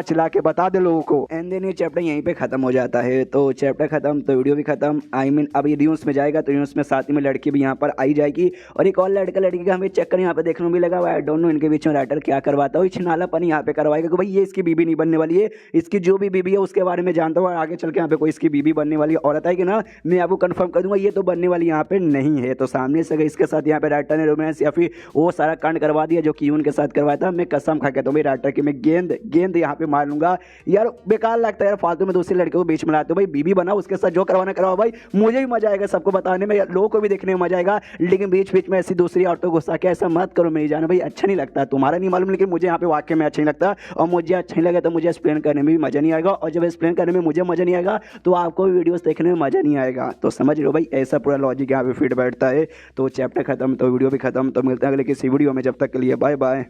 चिल्ला के बता दे लोगों को। एंड देन ये चैप्टर यहीं पे खत्म हो जाता है। तो चैप्टर खत्म तो वीडियो भी खत्म। आई मीन अब ये रियूस में जाएगा तो रियूस में साथ ही में लड़की भी यहाँ पर आई जाएगी, और एक और लड़का लड़की का हमें चक्कर यहाँ पे देखने को भी लगा हुआ है। आई डोंट नो इनके बीच में राइटर क्या करवाता हो, छिनालापन यहाँ पे करवाएगा कि भाई ये इसकी बीबी नहीं बनने वाली है, इसकी जो भी बीबी है उसके बारे में जानता हूँ, आगे चल के यहाँ पे कोई इसकी बीबी बनने वाली औरत है कि ना, मैं आपको कंफर्म कर दूंगा ये तो बनने वाली यहाँ पे नहीं है। तो सामने से अगर इसके साथ यहाँ पे राइटर ने रोमांस या फिर वो सारा कांड करवा दिया जो कि उनके साथ करवाया था, मैं कसम खा के तो भाई राइटर की मैं गेंद यहाँ पे मार लूंगा। यार बेकार लगता है यार, फालतू में दूसरी लड़के को बीच में लाते हो भाई, बीबी बनाओ उसके साथ जो करवाना करवाओ भाई, मुझे भी मजा आएगा सबको बताने में, लोगों को भी देखने में मजा आएगा। लेकिन बीच बीच में ऐसी दूसरी औरतों गुस्सा के ऐसा मत करो मेरी जान भाई, अच्छा नहीं लगता। तुम्हारा नहीं मालूम लेकिन मुझे यहाँ पे वाकई में अच्छा नहीं लगता, और मुझे अच्छा नहीं लगा तो मुझे एक्सप्लेन करने में भी मजा नहीं आएगा, और जब एक्सप्लेन करने में मुझे मजा नहीं आएगा तो आपको भी वीडियोस देखने में मजा नहीं आएगा। तो समझ लो भाई, ऐसा पूरा लॉजिक यहाँ पे फिट बैठता है। तो चैप्टर खत्म तो वीडियो भी खत्म। तो मिलते हैं अगले किसी वीडियो में, जब तक के लिए बाय बाय।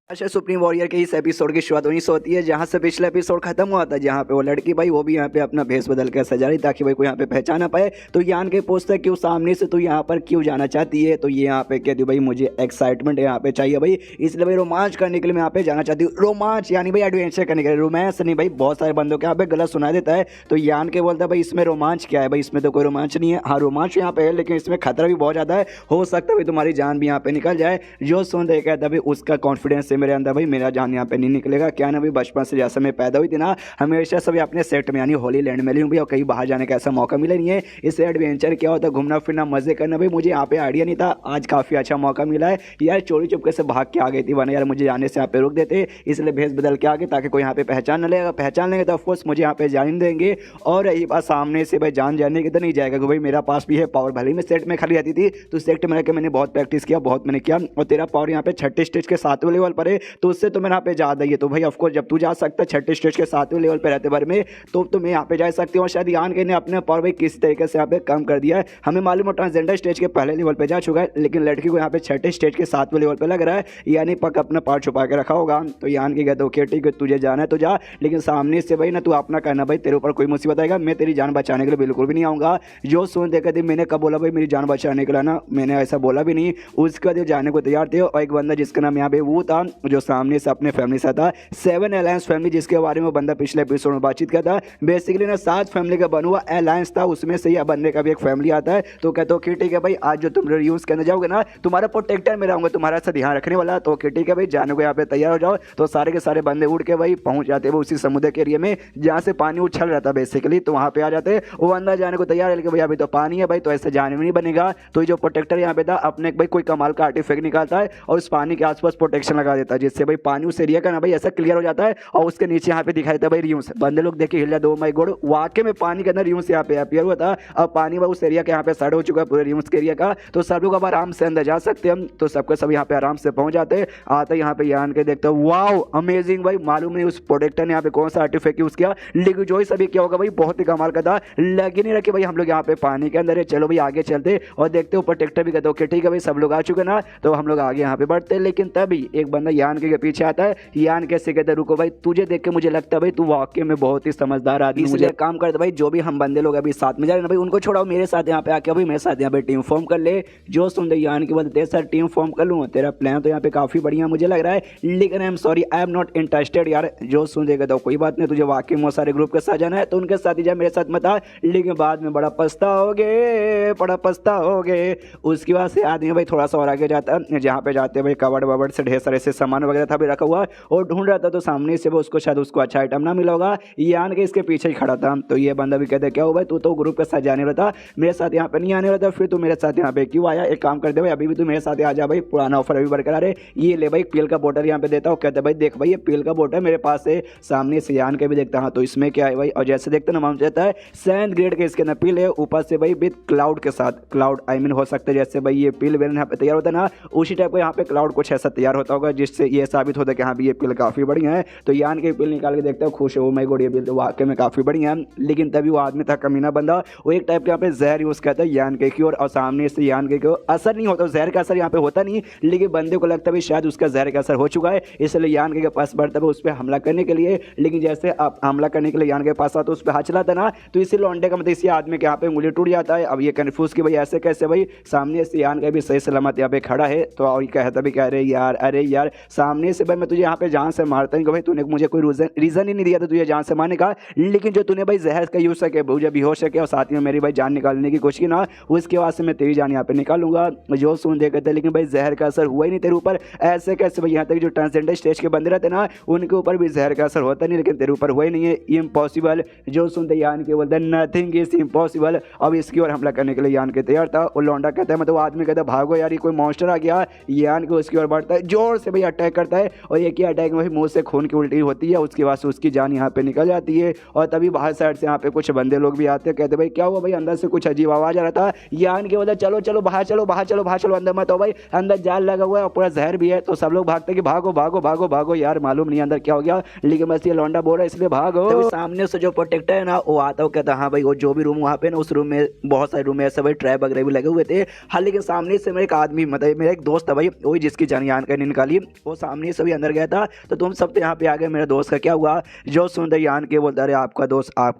अच्छा, सुप्रीम वॉरियर के इस एपिसोड की शुरुआत वहीं से होती है जहाँ से पिछला एपिसोड खत्म हुआ था, जहाँ पे वो लड़की भाई वो भी यहाँ पे अपना भेष बदल कर सजा रही ताकि भाई कोई यहाँ पे पहचान ना पाए। तो यान के पूछता है कि उस सामने से तो यहाँ पर क्यों जाना चाहती है, तो ये यहाँ पे कहती भाई मुझे एक्साइटमेंट यहाँ पे चाहिए भाई, इसलिए भाई रोमांच करने के लिए मैं यहाँ पे जाना चाहती हूँ। रोमांच यानी भाई एडवेंचर करने के लिए, रोमांस नहीं भाई, बहुत सारे बंदों के यहाँ पे गलत सुना देता है। तो यान के बोलता है भाई इसमें रोमांच क्या है, भाई इसमें तो कोई रोमांच नहीं है। हाँ रोमांच यहाँ पे है लेकिन इसमें खतरा भी बहुत ज़्यादा है, हो सकता है भाई तुम्हारी जान भी यहाँ पे निकल जाए। जो सुन दे कहता भाई उसका कॉन्फिडेंस है मेरे अंदर, भाई मेरा जान यहाँ पे नहीं निकलेगा। क्या ना भाई बचपन से जैसा मैं पैदा हुई थी ना, हमेशा सभी अपने सेट में यानी होली लैंड में लूँ भी, और कहीं बाहर जाने का ऐसा मौका मिला नहीं है। इससे एडवेंचर क्या होता है, घूमना फिरना मजे करना, भाई मुझे यहाँ पे आइडिया नहीं था, आज काफ़ी अच्छा मौका मिला है यार। चोरी चुपके से भाग के आ गई थी वरना यार मुझे जाने से यहाँ पे रोक देते, इसलिए भेष बदल के आ गए ताकि कोई यहाँ पे पहचान न लेगा। पहचान लेंगे तो ऑफकोर्स मुझे यहाँ पे जान देंगे। और रही बात सामने से भाई जान जाने की तो नहीं जाएगा, भाई मेरा पास भी है पावर। भले मैं सेट में खाली रहती थी तो सेट में रहकर मैंने बहुत प्रैक्टिस किया, बहुत मैंने किया, और तेरा पावर यहाँ पे 6ठे स्टेज के 7वें लेवल पर है, तो उससे तो मेरे यहाँ पे ज़्यादा ही है। तो भाई ऑफकोर्स जब तू जा सकता है 6ठे स्टेज के 7वें लेवल पे रहते बारे में, तो मैं यहाँ पे जा सकती हूँ। और शायद यान के ने अपने पावर भाई किसी तरीके से यहाँ पे कम कर दिया है। हमें मालूम है ट्रांसजेंडर स्टेज के पहले लेवल पे जा चुका है, लेकिन लड़की को यहाँ पे 6ठे स्टेज के 7वें लेवल पे लग रहा है, यानी पक अपना पावर छुपा के रखा होगा। तो यान की कहते ओके ठीक है तुझे जाना है तो जा, लेकिन सामने से भाई ना तू अपना करना भाई, तेरे ऊपर कोई मुसीबत आएगा मैं तेरी जान बचाने के लिए बिल्कुल भी नहीं आऊँगा। जो सुन देखा थी मैंने कब बोला भाई मेरी जान बचाने के लिए ना, मैंने ऐसा बोला भी नहीं। उसके बाद जाने को तैयार थे, और एक बंदा जिसका नाम यहाँ पे वो था जो सामने से अपने फैमिली से था, 7 अलायंस फैमिली, जिसके बारे में बंदा पिछले एपिसोड में बातचीत किया था। बेसिकली ना 7 फैमिली का बना हुआ अलायंस था, उसमें से यह बनने का भी एक फैमिली आता है। तो कहते हो कि ठीक है भाई आज जो तुम यूज करने जाओगे ना, तुम्हारा प्रोटेक्टर मैं रहूंगा, तुम्हारा सा ध्यान रखने वाला। तो ठीक है भाई जाने को यहाँ पे तैयार हो जाओ। तो सारे के सारे बंदे उड़ के भाई पहुंच जाते हैं उसी समुद्र के एरिया में जहाँ से पानी उछल रहा था बेसिकली, तो वहाँ पे आ जाते हैं। वो बंदा जाने को तैयार है लेकिन भाई अभी तो पानी है भाई, तो ऐसे जाने में नहीं बनेगा। तो जो प्रोटेक्टर यहाँ पे था अपने भाई कोई कमाल का आर्टिफैक्ट निकालता है और उस पानी के आसपास प्रोटेक्शन लगा देता है। देता है, जिससे भाई पानी उस एरिया का ना भाई ऐसा क्लियर हो जाता है और उसके नीचे यहाँ पे दिखाई देता है भाई रियूस। बंदे लोग देख के हिल जाते, ओ माय गॉड, वाकई में पानी के अंदर रियूस यहाँ पे अपीयर हुआ था। अब पानी भाई उस एरिया के यहाँ पे साइड हो चुका है पूरे रियूस के एरिया का, तो सब लोग अब आराम से अंदर जा सकते हैं। तो सबके सब यहाँ पे आराम से पहुंच जाते हैं। आते यहाँ पे यान के देखते हैं, वाओ अमेजिंग भाई, मालूम नहीं उस प्रोटेक्टर ने यहाँ पे कौन सा आर्टिफैक्ट यूज किया, लेकिन जो ही सभी क्या होगा भाई बहुत ही कमाल का था। लग ही नहीं रखे भाई हम लोग यहाँ पे पानी के अंदर है। चलो भाई आगे चलते और देखते हो प्रोटेक्टर भी कहते हो कि ठीक है भाई सब लोग आ चुके ना, तो हम लोग आगे यहाँ पे बढ़ते। लेकिन तभी एक बंदा यान के पीछे आता है। यान कैसे कहते रुको भाई, तुझे देख के मुझे लगता है भाई तू वाकई में बहुत ही समझदार आदमी, मुझे काम करते भाई जो भी हम बंदे लोग अभी साथ में जा रहे हैं भाई उनको छोड़ाओ, मेरे साथ यहाँ पे आके भाई मेरे साथ यहाँ पे टीम फॉर्म कर ले। जो सुन दे यान की बात, तेरे साथ टीम फॉर्म कर लूँ, तेरा प्लान तो यहाँ पे काफी बढ़िया मुझे लग रहा है, लेकिन I am sorry I am not interested यार। जो सुन देगा तो कोई बात नहीं, तुझे वाकई बहुत सारे ग्रुप के साथ जाना है तो उनके साथ ही जा, मेरे साथ मत आ, लेकिन बाद में बड़ा पछताओगे, बड़ा पछताओगे। उसके बाद से आदमी भाई थोड़ा सा और आगे जाता है, जहाँ पे जाते भाई कबड़ वबड़ से ढेर सारे से सामान वगैरह था भी रखा हुआ और ढूंढ रहा था, तो सामने से वो उसको शायद उसको अच्छा आइटम ना मिला होगा। यान के इसके पीछे ही खड़ा था। तो ये बंदा भी कहते क्या हो भाई, तू तो ग्रुप के साथ जाने वाला था, मेरे साथ यहाँ पे नहीं आने वाला था, फिर तू मेरे साथ यहाँ पे क्यों आया? एक काम कर दे भाई, अभी भी तू मेरे साथ आ जा भाई, पुराना ऑफर अभी बरकरार है। ये ले भाई पील का बोतल यहाँ पे देता हूँ। कहते भाई देख भाई ये पील का बोतल मेरे पास है। सामने से यान के भी देखता हाँ, तो इसमें क्या है भाई, और जैसे देखते ना मालूम चलता है 7th ग्रेड के इसके अंदर पील है, ऊपर से भाई विद क्लाउड के साथ, क्लाउड आई मीन हो सकता है जैसे भाई ये पील वेल यहाँ पे तैयार होता है ना, उसी टाइप का यहाँ पे क्लाउड कुछ ऐसा तैयार होता होगा, जिससे ये साबित होता है कि हाँ भी ये पील काफी बढ़िया है। तो यान के पील निकाल के देखते हो, खुश हो, माय गॉड ये पील तो वाकई में काफी बढ़िया है। लेकिन तभी वो आदमी था कमीना बंदा, वो एक टाइप के यहाँ पे जहर यूज करता है यान के की ओर, और सामने से यान के असर नहीं होता, जहर का असर यहाँ पे होता नहीं, लेकिन बंदे को लगता है शायद उसका जहर का असर हो चुका है, इसलिए यान के पास बढ़ता है उस पर हमला करने के लिए। लेकिन जैसे आप हमला करने के लिए यान के पास आता, उस पर हाथ चलाता ना, तो इसी लौंडे का मतलब इसी आदमी के यहाँ पे उंगली टूट जाता है। अब ये कंफ्यूज कि भाई ऐसे कैसे भाई, सामने से यान का भी सही सलामत यहाँ पे खड़ा है, तो और कहता भी कह रहे यार, अरे यार सामने से भाई मैं तुझे यहाँ पे जान से मारता हूँ कि भाई तूने मुझे कोई रीजन ही नहीं दिया था तुझे जान से मारने का, लेकिन जो तूने भाई जहर का यूज सके मुझे बेहोश सके और साथ में मेरी भाई जान निकालने की कोशिश की ना, उसके बाद से मैं तेरी जान यहाँ पे निकालूंगा। जो सुन दे कहते, लेकिन भाई जहर का असर हुआ ही नहीं तेरे ऊपर, ऐसे कैसे भाई? यहाँ तक जो ट्रांसजेंडर स्टेज के बंदे रहते ना उनके ऊपर भी जहर का असर होता नहीं, लेकिन तेरे ऊपर हुआ ही नहीं है, इम्पॉसिबल। जो सुनते यान के बोलते नथिंग इज इम्पॉसिबल। अब इसकी ओर हमला करने के लिए यान के तैयार था, और लौंडा कहता है मतलब आदमी कहता है भागो यार ये कोई मॉन्स्टर आ गया। यान के उसकी ओर बढ़ता है, जोर से भाई अटैक करता है, और एक ही अटैक में मुंह से खून की उल्टी होती है, उसके बाद से उसकी जान यहाँ पे निकल जाती है। और तभी बाहर साइड से यहाँ पे कुछ बंदे लोग भी आते हैं, कहते भाई क्या हुआ भाई? अंदर से कुछ अजीब आवाज आ रहा था। यान के बोलते चलो चलो बाहर चलो, बाहर चलो, बाहर चलो, अंदर मत हो भाई, अंदर जाल लगा हुआ है और पूरा जहर भी है। तो सब लोग भागते कि भागो भागो भागो भागो, यार मालूम नहीं अंदर क्या हो गया, लेकिन बस ये लौंडा बोल रहा है इसलिए भागो। तो सामने से जो प्रोटेक्टर है ना वो आता है, कहता हाँ भाई वो जो भी रूम वहाँ पे ना, उस रूम में बहुत सारे रूम में ऐसे भाई ट्रैप वगैरह भी लगे हुए थे। हाँ लेकिन सामने से मेरे एक आदमी मतलब मेरा एक दोस्त था भाई, वही जिसकी जान यान का निकाली, वो सामने से भी अंदर गया था। तो तुम सब तो यहाँ पे आ गए, मेरे दोस्त का क्या हुआ? जो सुनते यान के बोलता अरे आपका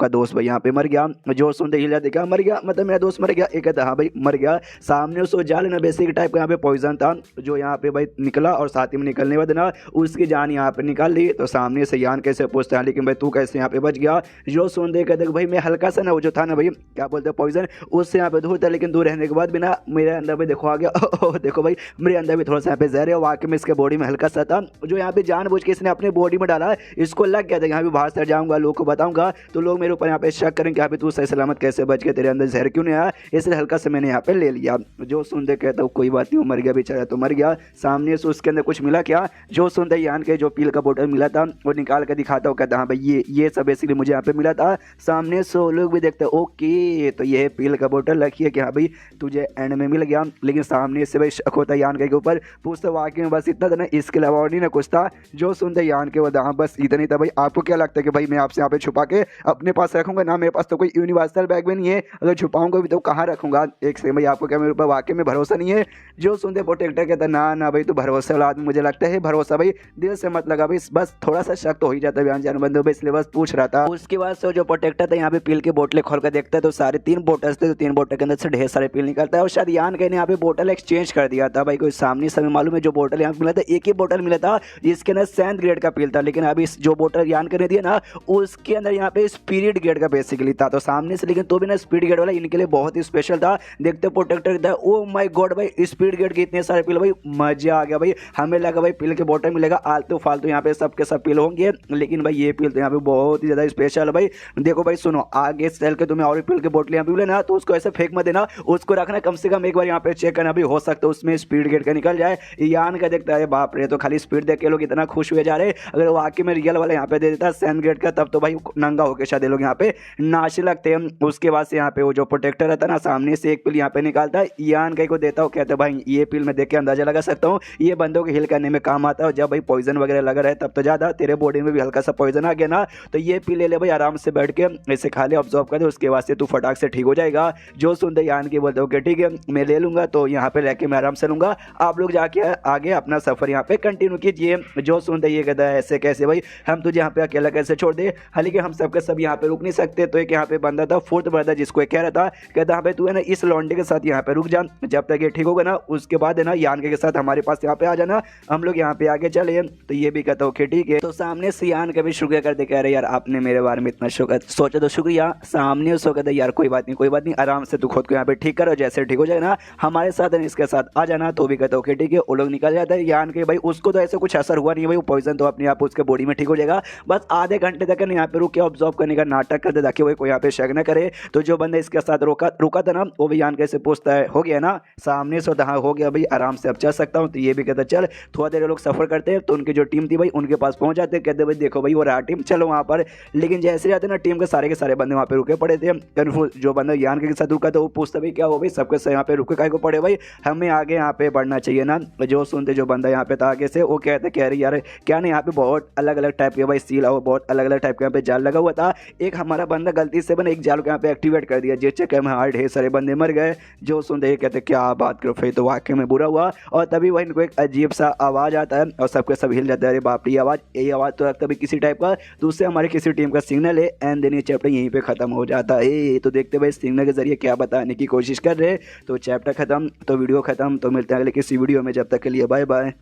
दोस्त भाई यहाँ पे मर गया। जो सुनते हिला देखा मर गया, मतलब मेरा दोस्त मर गया। एक कहता हाँ भाई मर गया। सामने उसको जाल ना बेसिक टाइप का यहाँ पे पॉइजन था, जो यहाँ पे भाई निकला, और साथ ही में निकलने के बाद ना उसकी जान यहाँ पे निकाल ली। तो सामने से यान कैसे पूछता है लेकिन भाई तू कैसे यहाँ पे बच गया? जो सुन दे कहते भाई मैं हल्का सा ना वो जो था ना भाई क्या बोलते हैं पॉइजन, उससे यहाँ पे दूर था, लेकिन दूर रहने के बाद भी ना मेरे अंदर भी देखो आ गया। देखो भाई मेरे अंदर भी थोड़ा सा यहाँ पे जहर है, वाकई में इसके बॉडी में हल्का सा था, जो यहाँ पे जानबूझ के इसने अपने बॉडी में डाला। इसको लग गया था यहाँ पे बाहर से जाऊंगा लोग को बताऊंगा तो लोग मेरे ऊपर यहाँ पे शक करेंगे यहाँ पे तू सही सलामत कैसे बच गया, तेरे अंदर जहर क्यों नहीं आया, इसलिए हल्का से मैंने यहाँ पे ले लिया। जो सुनते कहता हूँ कोई बात नहीं, मर गया बेचारा तो मर गया। सामने से उसके अंदर कुछ मिला क्या? जो सुनते यान के जो पील का बोतल मिला था वो निकाल कर दिखाता हूँ, कहता हाँ भाई ये सब बेसिकली मुझे यहाँ पे मिला था। सामने से लोग भी देखते ओके तो ये पील का बोतल रखिए कि हाँ भाई तुझे एंड में मिल गया। लेकिन सामने से भाई शक होता यान के ऊपर, पूछते वाकई में बस इतना था ना, इसके अलावा और नहीं ना कुछ था? जो सुनते यान के वो हाँ बस इतना ही था भाई। आपको क्या लगता है कि भाई मैं आपसे यहाँ पे छुपा के अपने पास रखूंगा ना? मेरे पास तो कोई यूनिवर्सल बैग भी नहीं है, अगर छुपाऊंगा भी तो कहाँ रखूंगा? एक से भाई आपको क्या मेरे ऊपर वाकई में भरोसा नहीं है? जो सुनते प्रोटेक्टर कहता ना भाई तू भरोसे वाला आदमी मुझे लगता है, भरोसा भाई दिल से मत लगा भाई, बस थोड़ा सा शक तो हो ही जाता है बयान जान बंदों पर, इसलिए बस पूछ रहा था। उसके बाद से जो प्रोटेक्टर था यहाँ पे पील के बोतलें खोल कर देखता है तो सारे 3 बोतल थे, तो 3 बोतल के अंदर से ढेर सारे पील निकलता है। और शायद यान के ने यहाँ पे बोतल एक्सचेंज कर दिया था भाई, कोई सामने समय मालूम है। जो बोतल यहाँ पे मिला था एक ही बोतल मिला था जिसके अंदर 7th ग्रेड का पील था, लेकिन अभी जो बोतल यान के ने दिया ना उसके अंदर यहाँ पे स्पिरिट ग्रेड का बेसिकली था। तो सामने से लेकिन तो भी ना स्पीड ग्रेड वाला इनके लिए बहुत ही स्पेशल था। देखते प्रोटेक्टर था, ओ माय गॉड भाई स्पीड ग्रेड के इतने सारे पील भाई, मजा आ गया भाई। हमें लगा भाई पील के बोतल मिलेगा आलतू फालतू यहाँ पे सबके सब पील होंगे, लेकिन भाई ये पील तो यहाँ पे बहुत ही ज्यादा स्पेशल है भाई। देखो भाई सुनो, आगे चल के तुम्हें और पील के बोतल यहाँ पे मिले ना तो उसको ऐसे फेंक मत देना, उसको रखना कम से कम एक बार यहाँ पे चेक करना भी हो सकता है उसमें स्पीड ग्रेड का निकल जाए। यान का देखता है बाप रे, तो खाली स्पीड देख के लोग इतना खुश हुए जा रहे। अगर वाकई में रियल वाला यहाँ पे दे देता सैन ग्रेड का, तब तो भाई नंगा होकर शायद लोग यहाँ पे नाचने लगते हैं। उसके बाद से यहाँ पे वो जो प्रोटेक्टर रहता है ना, सामने से एक पिल यहाँ पे निकालता है, यान कहीं को देता हूँ, कहते हैं भाई ये पिल मैं देख के अंदाजा लगा सकता हूँ ये बंदों को हिल करने में काम आता है। जब भाई पॉइजन वगैरह लगा रहे तब तो ज़्यादा, तेरे बॉडी में भी हल्का सा पॉइजन आ गया ना, तो ये पी ले भाई आराम से बैठ के, इसे खा ले, ऑब्जॉर्व कर दे, उसके बाद से तू फटाक से ठीक हो जाएगा। जो सुनते यान की बोलते ओके ठीक है मैं ले लूँगा, तो यहाँ पे लेके मैं आराम से लूँगा, आप लोग जाके आगे अपना सफ़र यहाँ पे कंटिन्यू कीजिए। जो सुनते ये कहता है ऐसे कैसे भाई, हम तुझे यहाँ पे अकेला कैसे छोड़ दे, हालांकि हम सबके सब यहाँ पे रुक नहीं सकते। तो एक यहाँ पे बंदा था फोर्थ ब्रदर, जिसको एक कह रहा था, कहता हाँ भाई तू है ना इस लॉन्डे के साथ यहाँ पे रुक जा, जब तक ये ठीक होगा ना उसके बाद है ना यान के साथ हमारे पास यहाँ पे आ जाना, हम लोग यहाँ पे आगे चले। तो ये भी कहता ओके ठीक है। तो सामने से यान का भी शुक्रिया करते, कह रहे यार आपने मेरे बारे में इतना सोचा तो शुक्रिया। सामने उसको कहते यार कोई बात नहीं आराम से तू खुद को यहाँ पे ठीक करो, जैसे ठीक हो जाए ना हमारे साथ इसके साथ आ जाना। तो भी कहता ओके ठीक है। वो लोग निकल जाते हैं। यान के भाई उसको तो ऐसे कुछ असर हुआ नहीं भाई, वो पॉइजन तो अपने आप उसके बॉडी में ठीक हो जाएगा, बस आधे घंटे तक यहाँ पे रुक के ऑब्जॉर्व करने का नाटक करते ताकि वो कोई यहाँ पे शक न करे। तो जो बंदा इसके साथ रुका था ना, वो भी यान कैसे पूछता है हो गया ना, सामने से हाँ हो गया भाई आराम से अब चल सकता हूँ। तो ये भी कहता चल। थोड़ा देर लोग सफर करते हैं, तो उनकी जो टीम थी भाई उनके पास पहुंच जाते, कहते भाई देखो भाई वो रहा टीम, चलो वहाँ पर। लेकिन जैसे जाते ना टीम के सारे बंदे वहाँ पे रुके पड़े थे। कन्फ्यूज जो बंदा यान के साथ रुका था वो पूछता भाई क्या हो भाई सबके यहाँ पे रुके काहे को पड़े भाई, हमें आगे यहाँ पे बढ़ना चाहिए ना। जो सुनते जो बंदा यहाँ पे था आगे से, वो कहते कह रही यार क्या नहीं यहाँ पे बहुत अलग अलग टाइप के भाई सील और बहुत अलग अलग टाइप के यहाँ पे जाल लगा हुआ था। एक हमारा बंदा गलती से बना एक जाल को यहाँ पे एक्टिवेट कर दिया, जिस चक्कर में हमारे ढेर सारे बंदे मर गए। जो सुनते कहते क्या बात करो फिर तो वाकई में बुरा हुआ। और तभी वही इनको एक अजीब सा आवाज़ आता है और सबके सब हिल जाता है, अरे बाप रे यही आवाज़ तो लगता है किसी टाइप का, तो उससे हमारे किसी टीम का सिग्नल है। एंड देन ये चैप्टर यहीं पे खत्म हो जाता है। तो देखते भाई सिग्नल के जरिए क्या बताने की कोशिश कर रहे। तो चैप्टर खत्म, तो वीडियो खत्म। तो मिलते हैं अगले किसी वीडियो में, जब तक के लिए बाय बाय।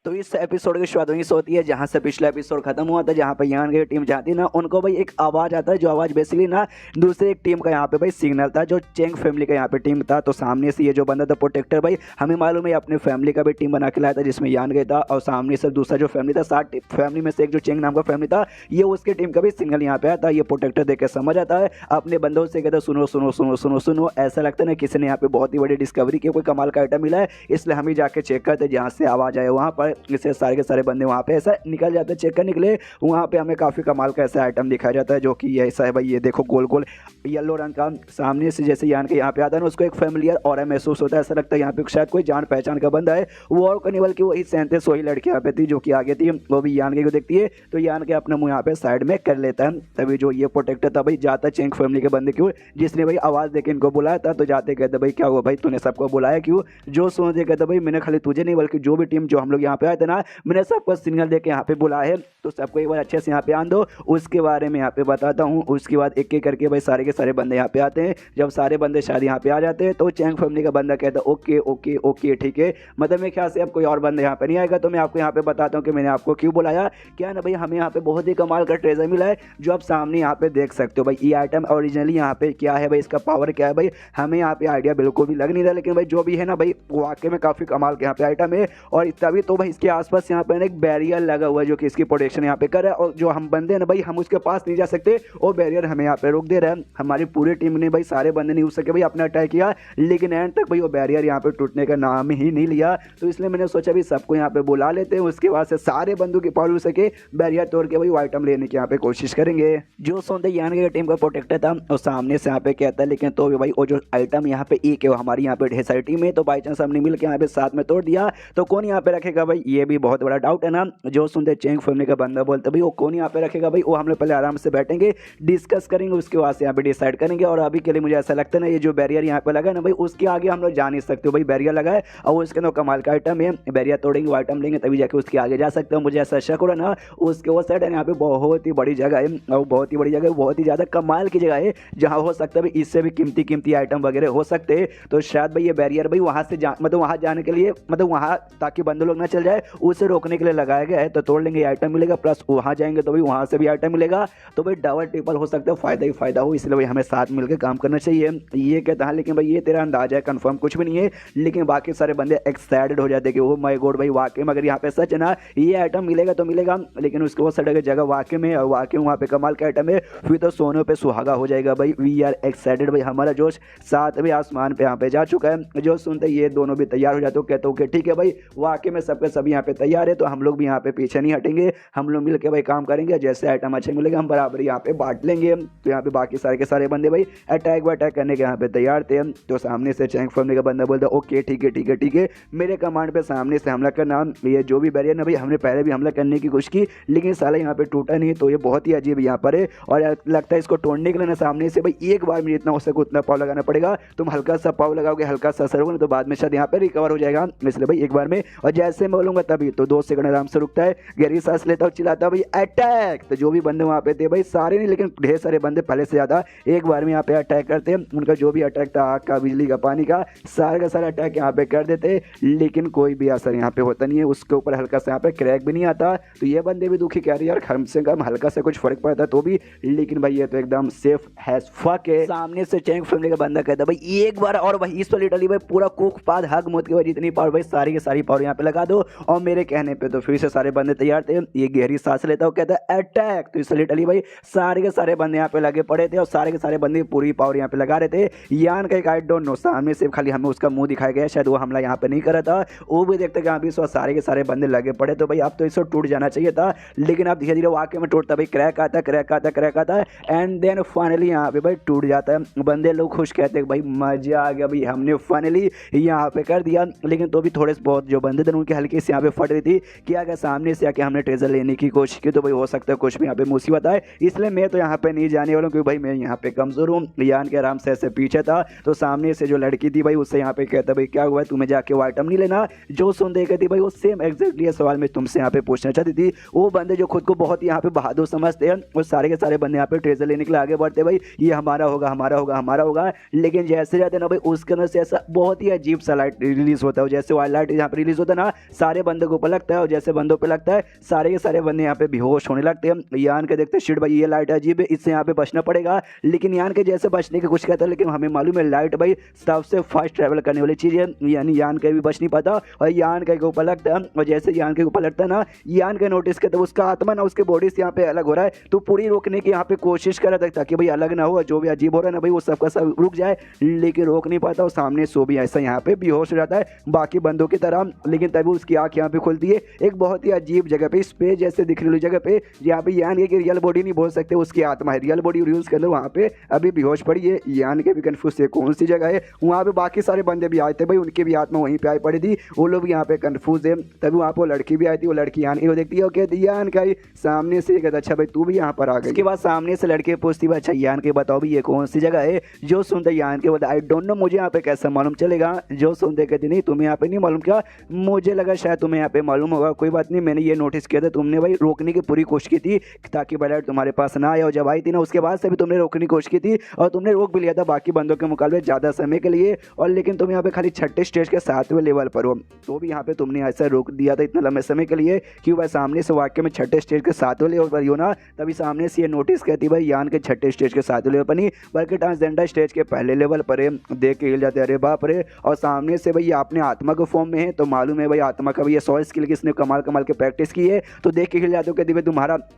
तो इस एपिसोड की शुरुआत वहीं से होती है जहाँ से पिछला एपिसोड खत्म हुआ था, जहाँ पे यान की टीम जाती है ना, उनको भाई एक आवाज़ आता है, जो आवाज़ बेसिकली ना दूसरे एक टीम का यहाँ पे भाई सिग्नल था, जो चेंग फैमिली का यहाँ पे टीम था। तो सामने से ये जो बंदा था प्रोटेक्टर भाई, हमें मालूम है अपने फैमिली का भी टीम बना के लाया था, जिसमें यान गया था। और सामने से दूसरा जो फैमिली था, 7 फैमिली में से एक जो चेंग नाम का फैमिली था, ये उसके टीम का भी सिग्नल यहाँ पे आया था। ये प्रोटेक्टर देख के समझ आता है, अपने बंदों से कहता सुनो सुनो सुनो सुनो सुनो, ऐसा लगता है ना किसी ने यहाँ पे बहुत ही बड़ी डिस्कवरी की, कोई कमाल का आइटम मिला है, इसलिए हम ही जाके चेक करते जहाँ से आवाज़ आए वहाँ पर। इसे सारे के सारे बंदे वहाँ पे ऐसा निकल जाते हैं, चेक करने के लिए। वहाँ पे हमें काफ़ी कमाल का ऐसा आइटम दिखाया जाता है, जो कि ये ऐसा है भाई, ये देखो गोल गोल येलो रंग का। सामने से जैसे यान के यहाँ पे आता है ना, उसको एक फेमिलियर ऑरा महसूस होता है, ऐसा लगता है यहाँ पे शायद कोई जान पहचान का बंदा है। वो और कनिवल की वही 37 वही लड़की यहाँ पे थी जो कि आगे थी, वो भी यान के को देखती है। तो यान के अपना मुँह यहाँ पे साइड में कर लेता है। तभी जो ये प्रोटेक्टर था भाई जाता चेंग फैमिली के बंदे क्यों, जिसने भाई आवाज़ देके इनको बुलाया था। तो जाते कहते भाई क्या हुआ भाई तूने सबको बुलाया क्यों। जो सोचते कहते भाई मैंने खाली तुझे नहीं बल्कि जो भी टीम जो हम लोग यहाँ पे आए थे ना, मैंने सबको सिग्नल देके यहाँ पे बुलाया है, तो सबको एक बार अच्छे से यहाँ पे आन दो, उसके बारे में यहाँ पे बताता हूँ। उसके बाद एक एक करके भाई सारे के सारे बंदे यहाँ पे आते हैं। जब सारे बंदे शायद यहाँ पे आ जाते हैं, तो चैंग फैमिली का बंदा कहता है ओके ओके ओके ठीक है, मतलब मेरे ख्याल से अब कोई और बंदा यहाँ पे नहीं आएगा। तो मैं आपको यहाँ पे बताता हूँ कि मैंने आपको क्यों बुलाया। क्या ना भाई हमें यहाँ पे बहुत ही कमाल का ट्रेजर मिला है, जो आप सामने यहाँ पे देख सकते हो भाई। ये आइटम ओरिजिनली यहाँ पे क्या है भाई, इसका पावर क्या है भाई, हमें यहाँ पे आइडिया बिल्कुल भी लग नहीं रहा, लेकिन भाई जो भी है ना भाई वाकई में काफ़ी कमाल के यहाँ पे आइटम है। और तभी तो भाई इसके आसपास यहाँ पे एक बैरियर लगा हुआ है, जो कि इसकी प्रोटेक्शन यहाँ पे कर रहा है। और जो हम बंदे हैं ना भाई, हम उसके पास नहीं जा सकते, वो बैरियर हमें यहाँ पे रोक दे रहा है। हमारी पूरी टीम ने भाई सारे बंदे नहीं हो सके भाई अपना अटैक किया, लेकिन एंड तक भाई वो बैरियर यहाँ पे टूटने का नाम ही नहीं लिया। तो इसलिए मैंने सोचा भाई सबको यहाँ पे बुला लेते हैं, उसके बाद से सारे बंदों की पावर हो सके बैरियर तोड़ के भाई वो आइटम लेने की यहाँ पे कोशिश करेंगे। जो सोनते यान की टीम का प्रोटेक्टर था और सामने से यहाँ पे कहता है, लेकिन तो भी भाई वो जो आइटम यहाँ पे एक है, वो हमारी यहाँ पे ढेर सारी टीम है, तो बाई चांस हमने मिल के यहाँ पे साथ में तोड़ दिया तो कौन यहाँ पे रखेगा भाई, ये भी बहुत बड़ा डाउट है ना। जो सुनते चेंग फैमिली का बंदा बोलता भाई वो कौन यहाँ पे रखेगा भाई, वो हम लोग पहले आराम से बैठेंगे डिस्कस करेंगे, उसके बाद से यहाँ पे डिसाइड करेंगे। और अभी के लिए मुझे ऐसा लगता है ना, ये जो बैरियर यहाँ पे लगा है ना भाई, उसके आगे हम लोग जा नहीं सकते भाई। बैरियर लगा है और उसके अंदर कमाल का आइटम है, बैरियर तोड़ेंगे वो आइटम लेंगे तभी जाके उसके आगे जा सकते हो। मुझे ऐसा शक हो रहा ना, उसके वो साइड है यहाँ पे बहुत ही बड़ी जगह है, और बहुत ही बड़ी जगह, बहुत ही ज़्यादा कमाल की जगह है, जहाँ हो सकता है भाई इससे भी कीमती आइटम वगैरह हो सकते हैं। तो शायद भाई ये बैरियर भाई वहाँ से मतलब वहाँ जाने के लिए, मतलब वहाँ ताकि बंदे लोग ना चल जाए उसे रोकने के लिए लगाया गया है। तो तोड़ लेंगे आइटम मिलेगा, प्लस वहाँ जाएंगे तो भाई वहाँ से भी आइटम मिलेगा। तो भाई डबल ट्रिपल हो सकता है, फायदा ही फायदा हो, इसलिए भाई हमें साथ मिलकर काम करना चाहिए, ये कहता है। लेकिन भाई ये तेरा अंदाजा है, कंफर्म कुछ भी नहीं है। लेकिन बाकी सारे बंदे एक्साइटेड हो जाते हैं कि ओ माय गॉड भाई वाकई में अगर यहाँ पे सच है ना ये आइटम मिलेगा तो मिलेगा, लेकिन उसके वो सड़क जगह वाकई में, और वाकई वहाँ पे कमाल का आइटम है, फिर तो सोने पे सुहागा हो जाएगा भाई। वी आर एक्साइटेड भाई, हमारा जोश सातवें आसमान पे यहाँ पे जा चुका है। जो सुनते ये दोनों भी तैयार हो जाते हो, कहते हो कि ठीक है भाई वाकई में सबके सब यहाँ पे तैयार है, तो हम लोग भी यहाँ पे पीछे नहीं हटेंगे, हम लोग मिल के भाई काम करेंगे, जैसे आइटम अच्छे मिलेगा हम बराबर यहाँ पे बांट लेंगे। तो यहाँ पे बाकी सारे के सारे बंदे भाई अटैक करने के यहाँ पे तैयार थे। तो सामने से चैंक फर्म का बंदा बोलता ओके ठीक है ठीक है ठीक है, मेरे कमांड पे सामने से हमला करना। ये जो भी बैरियर ना भाई हमने पहले भी हमला करने की कोशिश की, लेकिन साला यहाँ पे टूटा नहीं, तो ये बहुत ही अजीब यहाँ पर है। और लगता है इसको तोड़ने के लिए ना सामने से भाई एक बार में जितना हो सके उतना पाव लगाना पड़ेगा। तुम हल्का सा पाव लगाओगे, हल्का सा असर होगा ना, तो बाद में शायद यहाँ पे रिकवर हो जाएगा, इसलिए भाई एक बार में। और जैसे मैं बोलूंगा तभी तो 2 सेकंड आराम से रुकता है, गहरी सांस लेता हूँ, चिल्लाता भाई अटैक। तो जो भी बंदे वहाँ पे थे भाई, सारे नहीं लेकिन ढेर सारे बंदे पहले से ज़्यादा एक बार में यहाँ पे अटैक करते हैं। उनका जो भी अटैक था आग का, बिजली का, पानी का, सारे का सारा अटैक यहाँ पे कर देते, लेकिन कोई भी असर यहाँ पे होता नहीं है। उसके ऊपर हल्का सा यहाँ पे क्रैक भी नहीं आता। तो ये बंदे भी दुखी कह रहे यार कम से कम हल्का से कुछ फर्क पड़ता तो भी, लेकिन भाई ये तो एकदम सेफ हैज फक है। सामने से चैंक फैमिली का बंदा कहता भाई एक बार और भाई इस वाली डली भाई पूरा कुक पाद हग मोद के भाई जितनी पावर भाई सारी की सारी पावर यहाँ पे लगा दो। और मेरे कहने पे तो फिर से सारे बंदे तैयार थे। ये गहरी सांस लेता हूँ, कहता है अटैक। तो इस वाली डली भाई सारे के सारे बंदे यहाँ पे लगे पड़े थे, और सारे के सारे बंदे पूरी पावर यहाँ पे लगा रहे थे। यान का एक आई डोंट नो, सामने से खाली हमें उसका मुंह दिखाया गया, शायद वो हमला यहाँ पे नहीं करा था। वो भी देखते कि अभी सारे के सारे बंदे लगे पड़े, तो भाई अब तो इसको टूट जाना चाहिए था, लेकिन अब धीरे धीरे वाकई में टूटता भाई, क्रैक आता क्रैक आता क्रैक आता, एंड देन फाइनली यहाँ पे भाई टूट जाता है। बंदे लोग खुश कहते हैं भाई मजा आ गया भाई, हमने फाइनली यहाँ पे कर दिया। लेकिन तो भी थोड़े बहुत जो बंदे थे उनकी हल्की से यहाँ पे फट रही थी कि अगर सामने से आके हमने ट्रेजर लेने की कोशिश की तो भाई हो सकता है कुछ भी यहाँ पे मुसीबत आए, इसलिए मैं तो यहाँ पे नहीं जाने वाला हूँ, क्योंकि भाई मैं यहाँ पे कमजोर हूँ। यान के आराम से ऐसे पीछे था, तो सामने से जो लड़की थी भाई उससे यहाँ पे कहता भाई क्या हुआ है, तुम्हें जाके वो आइटम नहीं लेना जो सुन दे कहती भाई, वो सेम एग्जैक्टली सवाल मैं तुमसे यहाँ पे पूछना चाहती थी। वो बंदे जो खुद को बहुत यहाँ पे बहादुर समझते हैं, वो सारे के सारे बंदे यहाँ पे ट्रेजर लेने के लिए आगे बढ़ते भाई, ये हमारा होगा हमारा होगा हमारा होगा। लेकिन जैसे जाते ना भाई उसके अंदर से ऐसा बहुत ही अजीब सा लाइट रिलीज होता है, जैसे वाइल्ड लाइट यहाँ पे रिलीज होता है ना, सारे बंदों के ऊपर लगता है, और जैसे बंदों पे लगता है सारे के सारे बंदे यहाँ पे बेहोश होने लगते हैं। यान के देखते शिट भाई ये लाइट अजीब है, इससे यहाँ पे बचना पड़ेगा। लेकिन यान के जैसे बचने की कोशिश करता है, लेकिन हमें मालूम है लाइट भाई सबसे फास्ट ट्रैवल करने वाली चीज़ है, यानी यान के भी बच नहीं पाता, और यान के ऊपर लगता है। और जैसे यान के ऊपर लगता है ना, यान के नोटिस करते उसका आत्मा ना उसके बॉडी से यहाँ पे अलग हो रहा है, तो पूरी रोकने की यहाँ पे कोशिश कर रहा था ताकि भाई अलग ना हो, जो भी अजीब हो रहा है ना भाई वो सबका सब रुक जाए, लेकिन रोक नहीं पाता। और सामने सो भी ऐसा यहाँ पे बेहोश हो जाता है बाकी बंदों की तरह। लेकिन तभी उसकी आँख यहाँ पे खुलती है एक बहुत ही अजीब जगह पे, स्पेस जैसे दिख रही जगह पे, यहाँ पे यान के रियल बॉडी नहीं बोल सकते, उसकी आत्मा है, रियल बॉडी यूज के अंदर वहाँ पे अभी बेहोश पड़ी है। यान के भी कन्फ्यूज थे कौन सी जगह है, वहाँ पे बाकी सारे बंदे भी आए थे भाई, उनकी भी आत्मा वहीं पे आई पड़ी थी, वो लोग यहाँ पे कन्फ्यूज है। तभी वहाँ पे वो लड़की भी आई थी, वो लड़की यान की वो देखती है, ओके यान का सामने से कहता अच्छा भाई तू भी यहाँ पर आ गई। उसके बाद सामने से लड़के पूछती है अच्छा यान के बताओ भी ये कौन सी जगह है। जो सुनते यान के बोलता आई डोंट नो, मुझे यहाँ पे कैसा मालूम चलेगा। जो सुनते कहती नहीं तुम्हें यहाँ पे नहीं मालूम क्या, मुझे लगा शायद तुम्हें यहाँ पे मालूम होगा, कोई बात नहीं, मैंने ये नोटिस किया था तुमने भाई रोकने की पूरी कोशिश की थी ताकि बैलेट तुम्हारे पास ना आए, और जब आई थी ना उसके बाद से भी तुमने रोकने की कोशिश की थी, और तुमने रोक भी लिया था बाकी बंदों के मुकाबले ज़्यादा समय के लिए, और लेकिन तुम यहाँ पे खाली 6ठे स्टेज के 7वें लेवल पर हो, तो भी यहाँ पे तुमने ऐसा रोक दिया था इतना लंबे समय के लिए क्यों भाई, सामने से वाक्य में 6ठे स्टेज के 7वें लेवल पर हो ना, तभी सामने से ये नोटिस कहती भाई यान के 6ठे स्टेज के 7वें लेवल पर नहीं बल्कि ट्रांसजेंडर स्टेज के पहले लेवल पर है। देख के हिल जाते अरे बाप रे। और सामने से भाई आपने आत्मा के फॉर्म में है, तो मालूम है भाई आत्मा का भी ये 100 स्किल किसने कमाल कमाल के प्रैक्टिस की है, तो देख के हिल जाते हो कहती भाई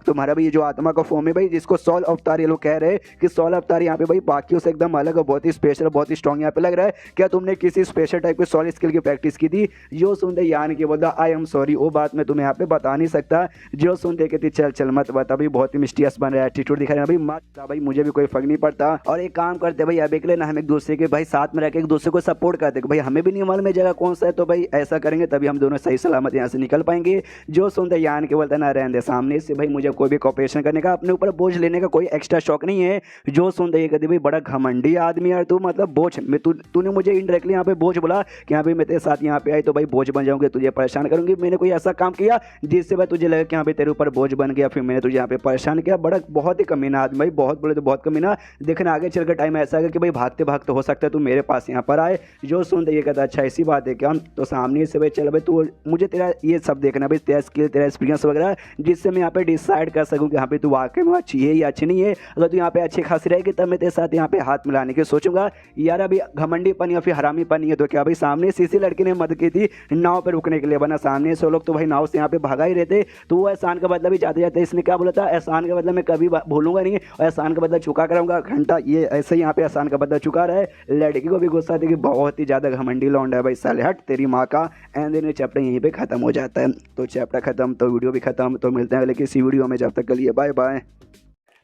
तुम्हारा भी ये जो आत्मा का फॉर्म है भाई, जिसको 16 अवतार ये लोग कह रहे हैं कि 16 अवतार यहाँ पे भाई बाकियों से एकदम अलग और बहुत ही स्पेशल बहुत ही स्ट्रॉन्ग यहाँ पे लग रहा है, क्या तुमने किसी स्पेशल टाइप के 16 स्किल की प्रैक्टिस की थी। जो सुनते यान के बोलता आई एम सॉरी, वो बात मैं तुम्हें यहाँ पे बता नहीं सकता। जो सुनते कहती चल चल मत बता भाई, बहुत ही मिस्टीरियस बन रहा है, एटीट्यूड दिखा रहा है भाई, मत भाई मुझे भी कोई फर्क नहीं पड़ता। और एक काम करते भाई अब एक लेना हम एक दूसरे के भाई साथ में रह के एक दूसरे को सपोर्ट करते भाई, हमें भी नहीं मालूम है जगह कौन सा है, तो भाई ऐसा करेंगे तभी हम दोनों सही सलामत यहाँ से निकल पाएंगे। जो सुनते यान के बोलता ना रहने दे, सामने से भाई मुझे कोई भी कॉपरेशन करने का अपने ऊपर बोझ लेने का कोई एक्स्ट्रा शौक नहीं है। जो सुनते ये कहती भाई बड़ा घमंडी आदमी यार तू, मतलब बोझ में तूने मुझे इनडायरेक्टली यहाँ पे बोझ बोला कि हाँ भाई मैं तेरे साथ यहाँ पे आई तो भाई बोझ बन जाऊंगी, तुझे परेशान करूंगी। मैंने कोई ऐसा काम किया जिससे भाई तुझे लगा कि यहाँ पे तेरे ऊपर बोझ बन गया, फिर मैंने तुझे यहाँ पे परेशान किया। बड़ा बहुत ही कमीना आदमी भाई, बहुत बोले तो बहुत कमीना। देखना आगे चल कर टाइम ऐसा है कि भाई भागते भागते हो सकता है तू मेरे पास यहाँ पर आए। जो सुनते ये कहता अच्छा ऐसी बात है क्या, तो सामने से भाई चल भाई तू मुझे तेरा ये सब देखना भाई, तेरा स्किल, तेरा एक्सपीरियंस वगैरह, जिससे मैं यहाँ पे डिसाइड कर सकूँ कि यहाँ पे तू वाकई में अच्छी है या अच्छी नहीं है। अगर तू यहाँ पे अच्छी खासी रहेगी तब मैं तेरे साथ यहाँ पे हाथ मिलाने की सोचूंगा। यार अभी घमंडीपन या फिर हरामीपन नहीं है तो क्या भाई, सामने से इसी लड़की ने मदद की थी नाव पे रुकने के लिए, वरना सामने से लोग तो भाई नाव से यहाँ पे भागा ही रहते। तो वो एहसान का बदला भी जाते जाते इसने क्या बोला था, एहसान का बदला मैं कभी भूलूंगा नहीं और एहसान का बदला चुका कराऊंगा। घंटा ये ऐसे ही यहाँ पे एहसान का बदला चुका रहा है। लड़की को भी गुस्सा थी कि बहुत ही ज़्यादा घमंडी लौंडा है भाई, साले हट तेरी माँ का। एंड देन चैप्टर यहीं पे खत्म हो जाता है। तो चैप्टर खत्म तो वीडियो भी खत्म। तो मिलते हैं अगले किसी वीडियो में, जब तक के लिए बाय बाय।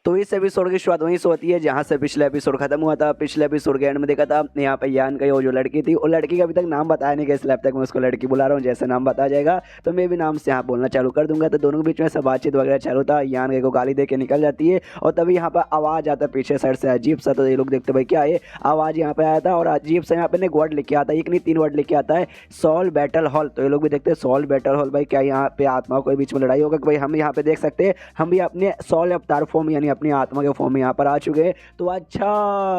तो इस एपिसोड की शुरुआत वहीं से होती है जहाँ से पिछले एपिसोड खत्म हुआ था। पिछले एपिसोड के एंड में देखा था यहाँ पे यान का वो जो लड़की थी, वो लड़की का अभी तक नाम बताया नहीं गया, इसलिए अब तक मैं उसको लड़की बुला रहा हूँ। जैसे नाम बताया जाएगा तो मैं भी नाम से यहाँ बोलना चालू कर दूंगा। तो दोनों के बीच में सब बातचीत वगैरह चालू था। यान को गाली दे के निकल जाती है और तभी यहाँ पर आवाज़ आता है पीछे साइड से अजीब सा। तो ये लोग देखते भाई क्या है, आवाज़ यहाँ पे आया था और अजीब सा यहाँ पे एक वर्ड लिख के आता है, एक नहीं 3 वर्ड लिख के आता है, सॉल बैटल हॉल। तो ये लोग भी देखते हैं सॉल बैटल हॉल, भाई क्या यहाँ पे आत्माओं के बीच में लड़ाई होगा कि भाई हम यहाँ पे देख सकते हैं हम भी अपने सॉल अवतार फॉर्म यानी अपनी आत्मा के फॉर्म में यहाँ पर आ चुके हैं। तो अच्छा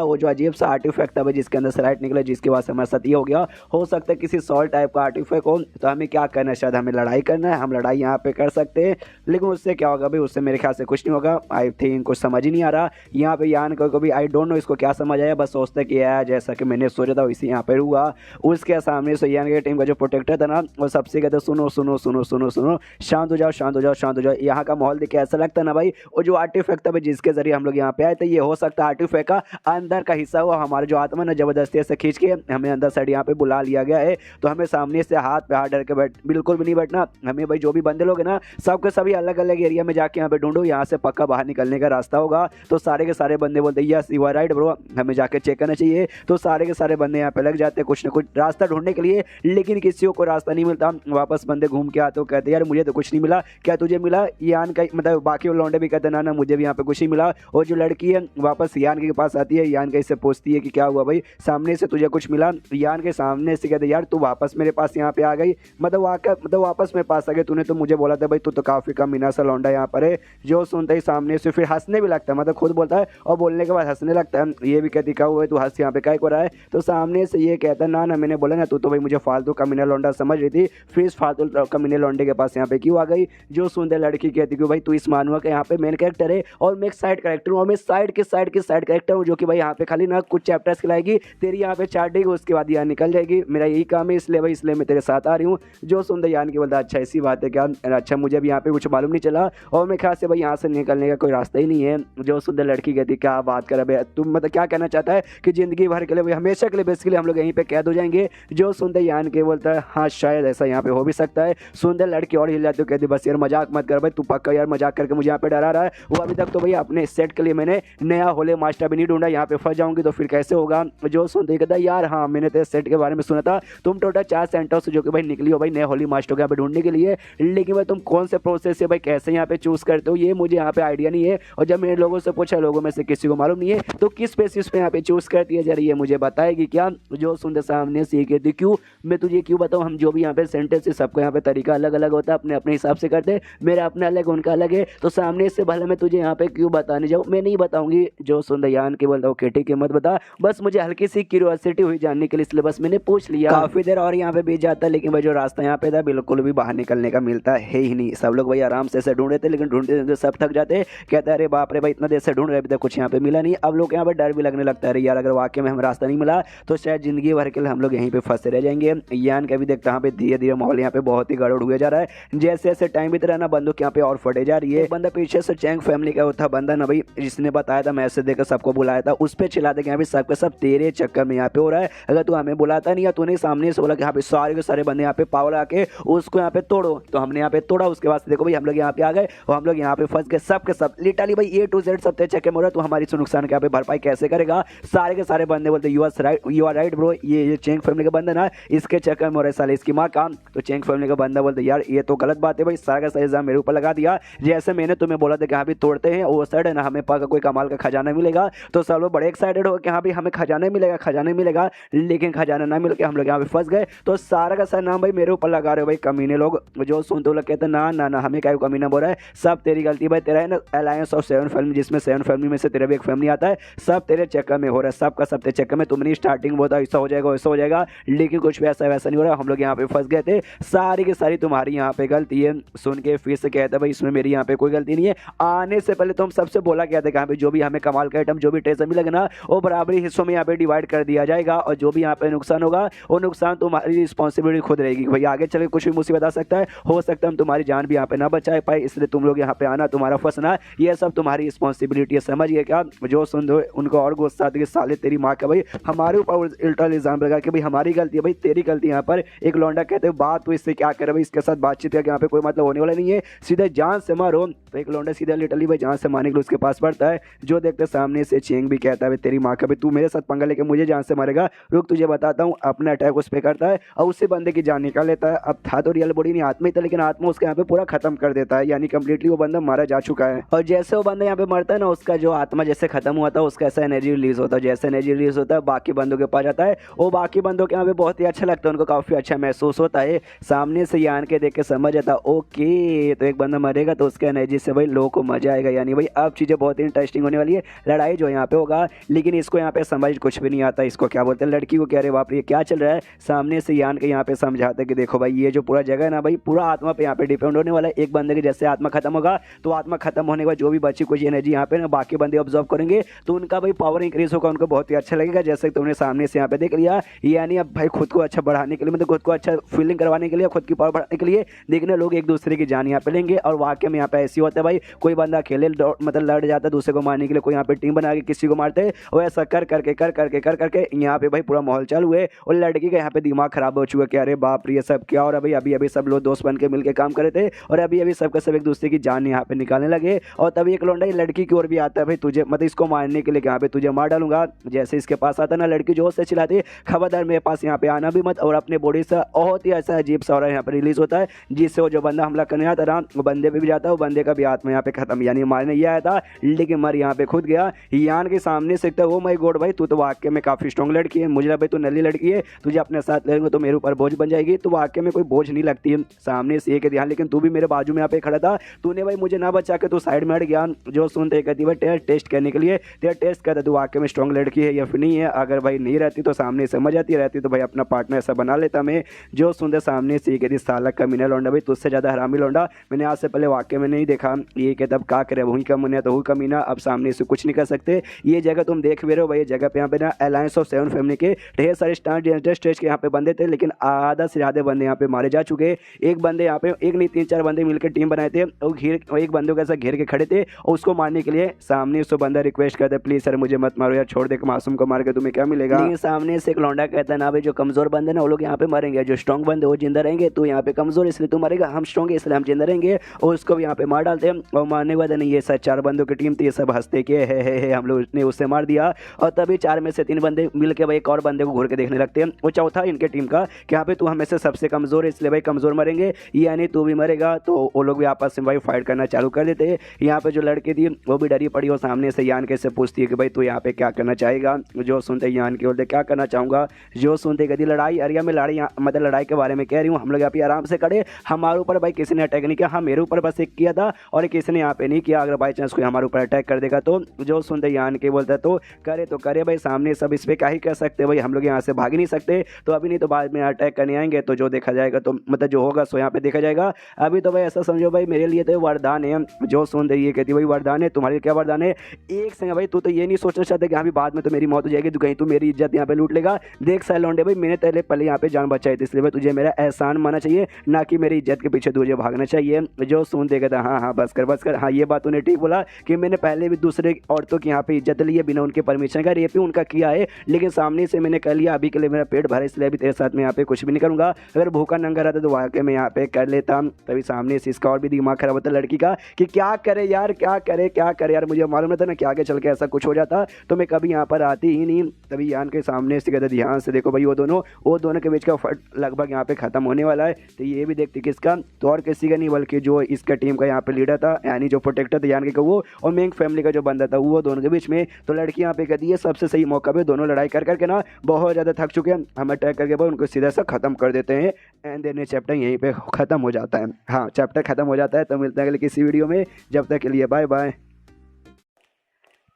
वो जो अजीब सा आर्टिफैक्ट था भाई जिसके अंदर से लाइट निकला, जिसके बाद से हमारे साथ ये हो गया, हो सकता है किसी सॉल टाइप का आर्टिफैक्ट हो। तो हमें क्या करना है, शायद हमें लड़ाई करना है, हम लड़ाई यहाँ पे कर सकते हैं। लेकिन उससे क्या होगा भाई, उससे मेरे ख्याल से कुछ नहीं होगा। आई थिंक कुछ समझ ही नहीं आ रहा यहाँ पे यान को भी, आई डोंट नो इसको क्या समझ आया, बस सोचते कि यार जैसा कि मैंने सोचा था वैसे यहाँ पे हुआ। उसके सामने से यान की टीम का जो प्रोटेक्टर था ना, वो सबसे कहते सुनो सुनो सुनो सुनो सुनो, शांत हो जाओ शांत हो जाओ शांत हो जाओ। यहाँ का माहौल देख के ऐसा लगता है ना भाई, वो जो आर्टिफैक्ट था भाई जिसके जरिए हम लोग यहाँ पे आए थे, ये हो सकता है आर्टिफैक्ट का अंदर का हिस्सा हुआ। हमारे जो आत्मा ना जबरदस्ती से खींच के हमें अंदर साइड यहाँ पे बुला लिया गया है। तो हमें सामने से हाथ पे हाथ डर के बिल्कुल भी नहीं बैठना। हमें भाई जो भी बंदे लोग हैं ना, सबके सभी अलग अलग एरिया में जाके यहाँ पे ढूंढो, यहाँ से पक्का बाहर निकलने का रास्ता होगा। तो सारे के सारे बंदे बोलते yes you are right bro, हमें जाके चेक करना चाहिए। तो सारे के सारे बंदे यहाँ पे लग जाते हैं कुछ ना कुछ रास्ता ढूंढने के लिए, लेकिन किसी को रास्ता नहीं मिलता। वापस बंदे घूम के आते हो, कहते यार मुझे तो कुछ नहीं मिला, क्या तुझे मिला? यान का मतलब बाकी लौंडे भी कहते ना मुझे भी यहाँ पे कुछ नहीं मिला। और जो लड़की है वापस यान के पास आती है, यान के इससे पूछती है कि क्या हुआ भाई, सामने से तुझे कुछ मिला? यान के सामने से कहते यार तू वापस मेरे पास यहाँ पे आ गई, मतलब वापस मेरे पास आ गई, तूने तो मुझे बोला था भाई तू तो काफी कमीना सा लौंडा यहाँ पर है। जो सुनता ही सामने से फिर हंसने भी लगता है, मतलब खुद बोलता है और बोलने के बाद हंसने लगता है। ये भी कहती क्या हुआ है तू हंस यहाँ पे क्या हो रहा है? तो सामने से ये कहता ना मैंने बोला ना, तू तो भाई मुझे फालतू कमीना लौंडा समझ रही थी, फिर इस फालतू कमीने लौंडे के पास यहाँ पे क्यों आ गई? जो सुनते लड़की कहती कि भाई तू इस मानवा का यहाँ पे मेन कैरेक्टर है और मैं एक साइड कैरेक्टर हूँ, मैं साइड के साइड कैरेक्टर हूँ, जो कि भाई यहाँ पे खाली ना कुछ चैप्टर्स खिलाएगी, तेरी यहाँ पे चाट देगी, उसके बाद यहाँ निकल जाएगी। मेरा यही काम है, इसलिए भाई इसलिए मैं तेरे साथ आ रही हूँ। जो सुनते यान की बोलता अच्छा ऐसी बात है क्या? अच्छा मुझे भी यहाँ पे कुछ मालूम नहीं चला और मैं ख्याल से भाई यहाँ से निकलने का कोई रास्ता ही नहीं है। जो सुनते लड़की कहती क्या बात कर भाई, तुम मतलब क्या कहना चाहता है कि जिंदगी भर के लिए भाई हमेशा के लिए बेसिकली हम लोग यहीं पे कैद हो जाएंगे? जो सुनते यान के बोलता है हाँ शायद ऐसा यहाँ पे हो भी सकता है। सुनते लड़की और हिल जाती है, कहती बस यार मजाक मत कर भाई, तू पक्का यार मजाक करके मुझे यहाँ पे डरा रहा है। वो अभी तक तो भाई अपने सेट के लिए मैंने नया होले मास्टर भी नहीं ढूंढा, यहाँ पे फंस जाऊंगी तो फिर कैसे होगा? जो सुनते कहता यार हाँ मैंने तेरे सेट के बारे में सुना था, तुम टोटल 4 सेंटर्स जो कि भाई निकली हो भाई नए होली मास्टर को यहाँ पे ढूंढने के लिए, लेकिन भाई तुम कौन से प्रोसेस से भाई कैसे यहाँ पे चूज करते हो ये मुझे यहाँ पे आइडिया नहीं है। और जब मैंने लोगों से पूछा, लोगों में से किसी को मालूम नहीं है, तो किस बेसिस पे यहाँ पे चूज करती है जरा ये मुझे बताएगी क्या? जो सुनते सामने से ये कहती क्यों मैं तुझे क्यों बताऊँ, हम जो भी यहाँ पे सेंटेंस है सबको यहाँ पे तरीका अलग अलग होता है, अपने अपने हिसाब से करते, मेरा अपना अलग उनका अलग है। तो सामने से भले मैं तुझे यहाँ पे क्यों बताने जाऊँ, मैं नहीं बताऊंगी। जो सुनते यान के बोलता हूँ ठीक है मत बता, बस मुझे हल्की सी क्यूरियोसिटी हुई जानने के लिए, इसलिए बस मैंने पूछ लिया। काफी देर और यहाँ पे बीत जाता है, लेकिन भाई जो रास्ता यहाँ पे था बिल्कुल भी बाहर निकलने का मिलता है ही नहीं। सब लोग भाई आराम से ढूंढते थे, लेकिन ढूंढते सब थक जाते, कहते अरे बाप रे भाई इतना देर से ढूंढ रहे अभी तक कुछ यहाँ पे मिला नहीं। अब लोग यहाँ पे डर भी लगने लगता है यार, अगर वाकई में हम रास्ता नहीं मिला तो शायद जिंदगी भर के लिए हम लोग यहीं पे फंसे रह जाएंगे। यान का भी देखता यहाँ पे धीरे धीरे माहौल यहाँ पे बहुत ही गड़बड़ हुआ जा रहा है। जैसे जैसे टाइम बीत रहा है ना, बंदूक यहाँ पे और फटे जा रही है। बंदा पीछे से चैंग फैमिली का था बंदा ना भाई, जिसने बताया था मैसेज देकर सबको बुलाया था, उस पर चिल्ला दे यहाँ पे सबके सब तेरे चक्कर में यहाँ पे हो रहा है। अगर तू हमें बुलाता नहीं है, तूने सामने से बोला कि यहाँ पे सारे के सारे बंदे यहाँ पे पावर आके उसको यहाँ पे तोड़ो, तो हमने यहाँ पे तोड़ा। उसके बाद देखो भाई हम लोग यहाँ पे आ गए और हम लोग यहाँ पे फंस गए सब के सब, लिटरली भाई A to Z सब तेरे चक्कर में हो रहा है। तो हमारी नुकसान के यहाँ पे भरपाई कैसे करेगा? सारे के सारे बंदे बोलते यू आर राइट ब्रो, ये चेंग फैमिली का बंदा ना इसके चक्कर में हो रहा है साले इसकी माँ काम। तो चेंग फैमिली का बंदा बोलते यार ये तो गलत बात है भाई, सारा का सारा इल्जाम मेरे ऊपर लगा दिया। जैसे मैंने तुम्हें बोला था कि यहाँ भी तोड़ते हैं वो साइड है ना हमें पक्का कोई कमाल का खजाना मिलेगा। तो सब लोग बड़े एक्साइटेड हो कि हाँ भाई हमें खजाना मिलेगा, खजाना मिलेगा, लेकिन खजाना ना मिल के हम लोग यहाँ पे फंस गए। तो सारा का सारा नाम भाई मेरे ऊपर लगा रहे हो भाई कमीने लोग। जो सुनते लोग कहते हैं ना ना ना हमें क्या कमीना बोल रहा है, सब तेरी गलती भाई। तेरा है ना अलायंस ऑफ 7 फैमिली, जिसमें 7 फैमिली में से तेरा भी एक फैमिली आता है, सब तेरे चक्कर में हो रहा है, सबका सब तेरे चक्कर में। तुमने स्टार्टिंग बोला ऐसा हो जाएगा वैसा हो जाएगा, लेकिन कुछ वैसा वैसा नहीं हो रहा। हम लोग यहाँ पे फंस गए थे, सारी की सारी तुम्हारी यहाँ पे गलती है। सुन के फिर से कहते भाई इसमें मेरी यहाँ पे कोई गलती नहीं है। आने से पहले तुम सबसे बोला क्या था कि हाँ भाई जो भी हमें कमाल का आइटम जो भी ट्रेजर मिलेगा ना वो बराबरी हिस्सों में यहाँ पे डिवाइड कर दिया जाएगा, और जो भी यहाँ पे नुकसान होगा वो नुकसान तुम्हारी रिस्पॉन्सिबिलिटी खुद रहेगी। भाई आगे चल के कुछ भी मुसीबत आ सकता है, हो सकता है हम तुम्हारी जान भी यहाँ पे ना बचा पाए, इसलिए तुम लोग यहाँ पे आना, तुम्हारा फंसना, ये सब तुम्हारी रिस्पॉन्सिबिलिटी है, समझिए क्या। जो सुन दो उनको और गुस्सा आती है, साले तेरी माँ का भाई हमारे ऊपर उल्टा इल्जाम लगा कि भाई हमारी गलती है, भाई तेरी गलती। यहाँ पर एक लौंडा कहते हैं बात तो इससे क्या करे भाई, इसके साथ बातचीत करके यहाँ पे कोई मतलब होने वाला नहीं है, सीधे जान से मारो। तो एक लौंडा सीधा लिटरली भाई जान से मारने के लिए उसके पास पड़ता है। जो देखते सामने से चेंग भी कहता है तेरी माँ का भाई तू मेरे साथ पंगा लेके मुझे जान से मारेगा, रुक तुझे बताता हूँ। अपना अटैक उस पर करता है और उससे बंदे की जान निकाल लेता है। अब था तो रियल बॉडी नहीं आत्मा ही था, लेकिन आत्मा उसके यहाँ पे पूरा खत्म कर देता है, यानी कंप्लीटली वो बंदा मारा जा चुका है। और जैसे वो बंदा यहाँ पे मरता है ना, उसका जो आत्मा जैसे खत्म हुआ था उसका ऐसा एनर्जी रिलीज होता है, जैसे एनर्जी रिलीज होता है बाकी बंदों के पास जाता है, वो बाकी बंदों के यहाँ पे बहुत ही अच्छा लगता है, उनको काफी अच्छा महसूस होता है। सामने से यान के देख के समझ जाता ओके तो एक बंदा मरेगा तो उसके एनर्जी से भाई लोगों को मजा आएगा, यानी भाई अब चीजें बहुत ही इंटरेस्टिंग होने वाली है, लड़ाई जो यहाँ पे होगा। लेकिन इसको यहाँ पे समझ कुछ भी नहीं आता, इसको क्या बोलते हैं लड़की को, कह रहे बाप रे क्या चल रहा है। सामने से यान के यहाँ पे समझाते हैं कि देखो भाई ये जो पूरा जगह है ना भाई पूरा आत्मा पे यहाँ पे डिपेंड होने वाला है। एक बंदे की जैसे आत्मा खत्म होगा तो आत्मा खत्म होने के बाद जो भी बची कुछ एनर्जी यहाँ पे ना बाकी बंदे ऑब्जर्व करेंगे तो उनका भाई पावर इंक्रीज होगा, उनको बहुत ही अच्छा लगेगा। जैसे तुमने सामने से यहाँ पे देख लिया, यानी अब भाई खुद को अच्छा बढ़ाने के लिए, मतलब खुद को अच्छा फीलिंग करवाने के लिए, खुद की पावर बढ़ाने के लिए देखने लोग एक दूसरे की जान यहाँ पे लेंगे। और वाकई में यहाँ पे ऐसी होता है भाई कोई बंदा अकेले मतलब लड़ जाता है दूसरे को मारने के लिए, कोई यहाँ पे टीम बना के किसी को मारते हैं, और ऐसा कर करके यहाँ पे भाई पूरा माहौल चालू है। और लड़की का यहाँ पे दिमाग खराब हो चुका है कि अरे बाप रे ये सब क्या हो रहा है भाई, अभी अभी सब लोग दोस्त बन के मिलकर काम कर रहे थे और अभी अभी सबका सब एक दूसरे की जान यहाँ पे निकालने लगे। और तभी एक लौंडा लड़की की ओर भी आता है, भाई तुझे मतलब इसको मारने के लिए यहाँ पे तुझे मार डालूंगा। जैसे इसके पास आता ना लड़की जोर से चिल्लाती है खबरदार मेरे पास यहाँ पे आना भी मत, और अपने बॉडी से बहुत ही ऐसा अजीब सा और यहाँ पे रिलीज होता है जिससे वो जो बंदा हमला करने आता रहा वो बंदे पे भी जाता है, वो बंदे का भी आत्मा यहाँ पे खत्म, यानी मारने ये आया था लेकिन मर यहाँ पे खुद गया। यान के सामने से ओ माय गॉड भाई तू तो वाकई में काफी स्ट्रॉन्ग लड़की है, मुझे भाई तू नली लड़की है, तुझे अपने साथ लेंगे तो मेरे ऊपर बोझ बन जाएगी। तो वाकई में कोई बोझ नहीं लगती है, सामने से एक ध्यान, लेकिन तू भी मेरे बाजू में यहाँ पे खड़ा था, तूने भाई मुझे ना बचा के तू साइड में हट गया। जो सुनते कहती भाई टेस्ट करने के लिए तेरा टेस्ट करता तू वाकई में स्ट्रॉन्ग लड़की है या फिर नहीं है। अगर भाई नहीं रहती तो सामने समझ आती रहती तो भाई अपना पार्टनर ऐसा बना लेता मैं। जो सुनते सामने से कहती साला कमीना लौंडा भाई तुझसे ज्यादा हरामी लौंडा मैंने आज से पहले वाकई में नहीं देखा। ये कहता अब क्या करे वही कमीना तो वही कमीना, अब सामने से कुछ नहीं कर सकते। ये जगह तुम देख भी रहे हो भाई, ये जगह पे यहाँ पे ना अलायंस ऑफ 7 फैमिली के ढेर सारे स्टेज के यहाँ पे बंदे थे, लेकिन आधा से ज्यादा बंदे यहाँ पे मारे जा चुके। एक बंदे यहाँ पे एक नहीं 3-4 बंदे मिलकर टीम बनाए थे और एक बंदे को ऐसा घेर के खड़े थे और उसको मारने के लिए सामने उसको बंदा रिक्वेस्ट करता है प्लीज सर मुझे मत मारो यार, छोड़ दे मासूम को मार के तुम्हें क्या मिलेगा। लेकिन सामने से एक लौंडा कहता है ना भाई जो कमजोर बंदे ना वो लोग यहाँ पे मरेंगे, जो स्ट्रॉन्ग बंदे वो जिंदा रहेंगे, तू यहाँ पे कमजोर इसलिए तू मरेगा, हम स्ट्रॉन्ग है इसलिए हम जिंदा रहेंगे। और उसको भी यहाँ पे मार डालते हैं और मारने के बाद नहीं ये सब 4 बंदों की टीम थी, ये सब हंसते के है हम लोग ने उससे मार दिया। और तभी 4 में से 3 बंदे मिलकर भाई एक और बंदे को घूर के देखने लगते हैं, वो चौथा इनके टीम का कि यहाँ पे तू हमें से सबसे कमजोर है इसलिए भाई कमजोर मरेंगे, यानी तू भी मरेगा। तो वो लोग भी आपस में भाई फाइट करना चालू कर देते हैं। यहाँ पे जो लड़की थी वो भी डरी पड़ी और सामने से यान कैसे पूछती है कि भाई तू यहाँ पे क्या करना चाहेगा। जो सुनते यान की बोलते क्या करना चाहूँगा। जो सुनते कहती लड़ाई अरिया में लड़ाई मतलब लड़ाई के बारे में कह रही हूँ, हम लोग यहाँ पे आराम से खड़े, हमारे ऊपर भाई किसी ने अटैक नहीं किया, हाँ मेरे ऊपर बस एक किया था और किसी ने यहाँ पे नहीं किया, अगर बाई चांस कोई हमारे ऊपर अटैक कर देगा तो। जो सुनते यान के बोलता है तो करे भाई सामने सब इस पर क्या ही कह सकते भाई, हम लोग यहाँ से भाग ही नहीं सकते, तो अभी नहीं तो बाद में अटैक करने आएंगे तो जो देखा जाएगा तो मतलब जो होगा सो यहाँ पे देखा जाएगा। अभी तो भाई ऐसा समझो भाई मेरे लिए तो वरदान है। जो सुन रही है कहती भाई वरदान है, तुम्हारे क्या वरदान है। एक संग भाई तू तो ये नहीं सोचना चाहते कि हाँ भी बाद में तो मेरी मौत हो जाएगी, तो कहीं तू मेरी इज्जत यहाँ पे लूट लेगा। देख सालोंडे भाई मैंने तेरे पहले यहाँ पे जान बचाई थी, इसलिए भाई तुझे मेरा एहसान मानना चाहिए ना कि मेरी इज्जत के पीछे तुझे भागना चाहिए। जो सुन देगा था हाँ बस कर हाँ ये बात तूने ठीक बोला कि मैंने पहले भी दूसरे औरतों की यहाँ पे इज्जत ली है बिना उनके परमिशन का, रेप भी उनका किया है, लेकिन सामने से मैंने कर लिया। अभी के लिए मेरा पेट भरा इसलिए अभी तेरे साथ में यहाँ पे कुछ भी नहीं करूँगा, अगर भूखा नंगा रहता तो वाकई मैं यहाँ पे कर लेता। तभी सामने से इसका और भी दिमाग खराब होता लड़की का कि क्या करे यार क्या करे यार, मुझे मालूम नहीं था ना कि आगे चल के ऐसा कुछ हो जाता तो मैं कभी यहाँ पर आती ही नहीं। तभी यान के सामने से कहते ध्यान से देखो भाई वो दोनों के बीच का फाइट लगभग यहाँ पे खत्म होने वाला है। तो ये भी देखते किसका तो और किसी का नहीं बल्कि जो इसका टीम का यहाँ पे लीडर था यानी जो प्रोटेक्टर था यान यान के वो और मेंग फैमिली का जो बंदा था वो दोनों के बीच में। तो लड़की यहाँ पे कहती है सबसे सही मौका पे दोनों लड़ाई कर करके ना बहुत ज़्यादा थक चुके हैं, हम अटैक करके भाई उनको सीधा सा खत्म कर देते हैं। एंड देन चैप्टर यहीं पे खत्म हो जाता है। हाँ, चैप्टर खत्म हो जाता है। तो मिलते हैं अगले किसी वीडियो में, जब तक के लिए बाय बाय।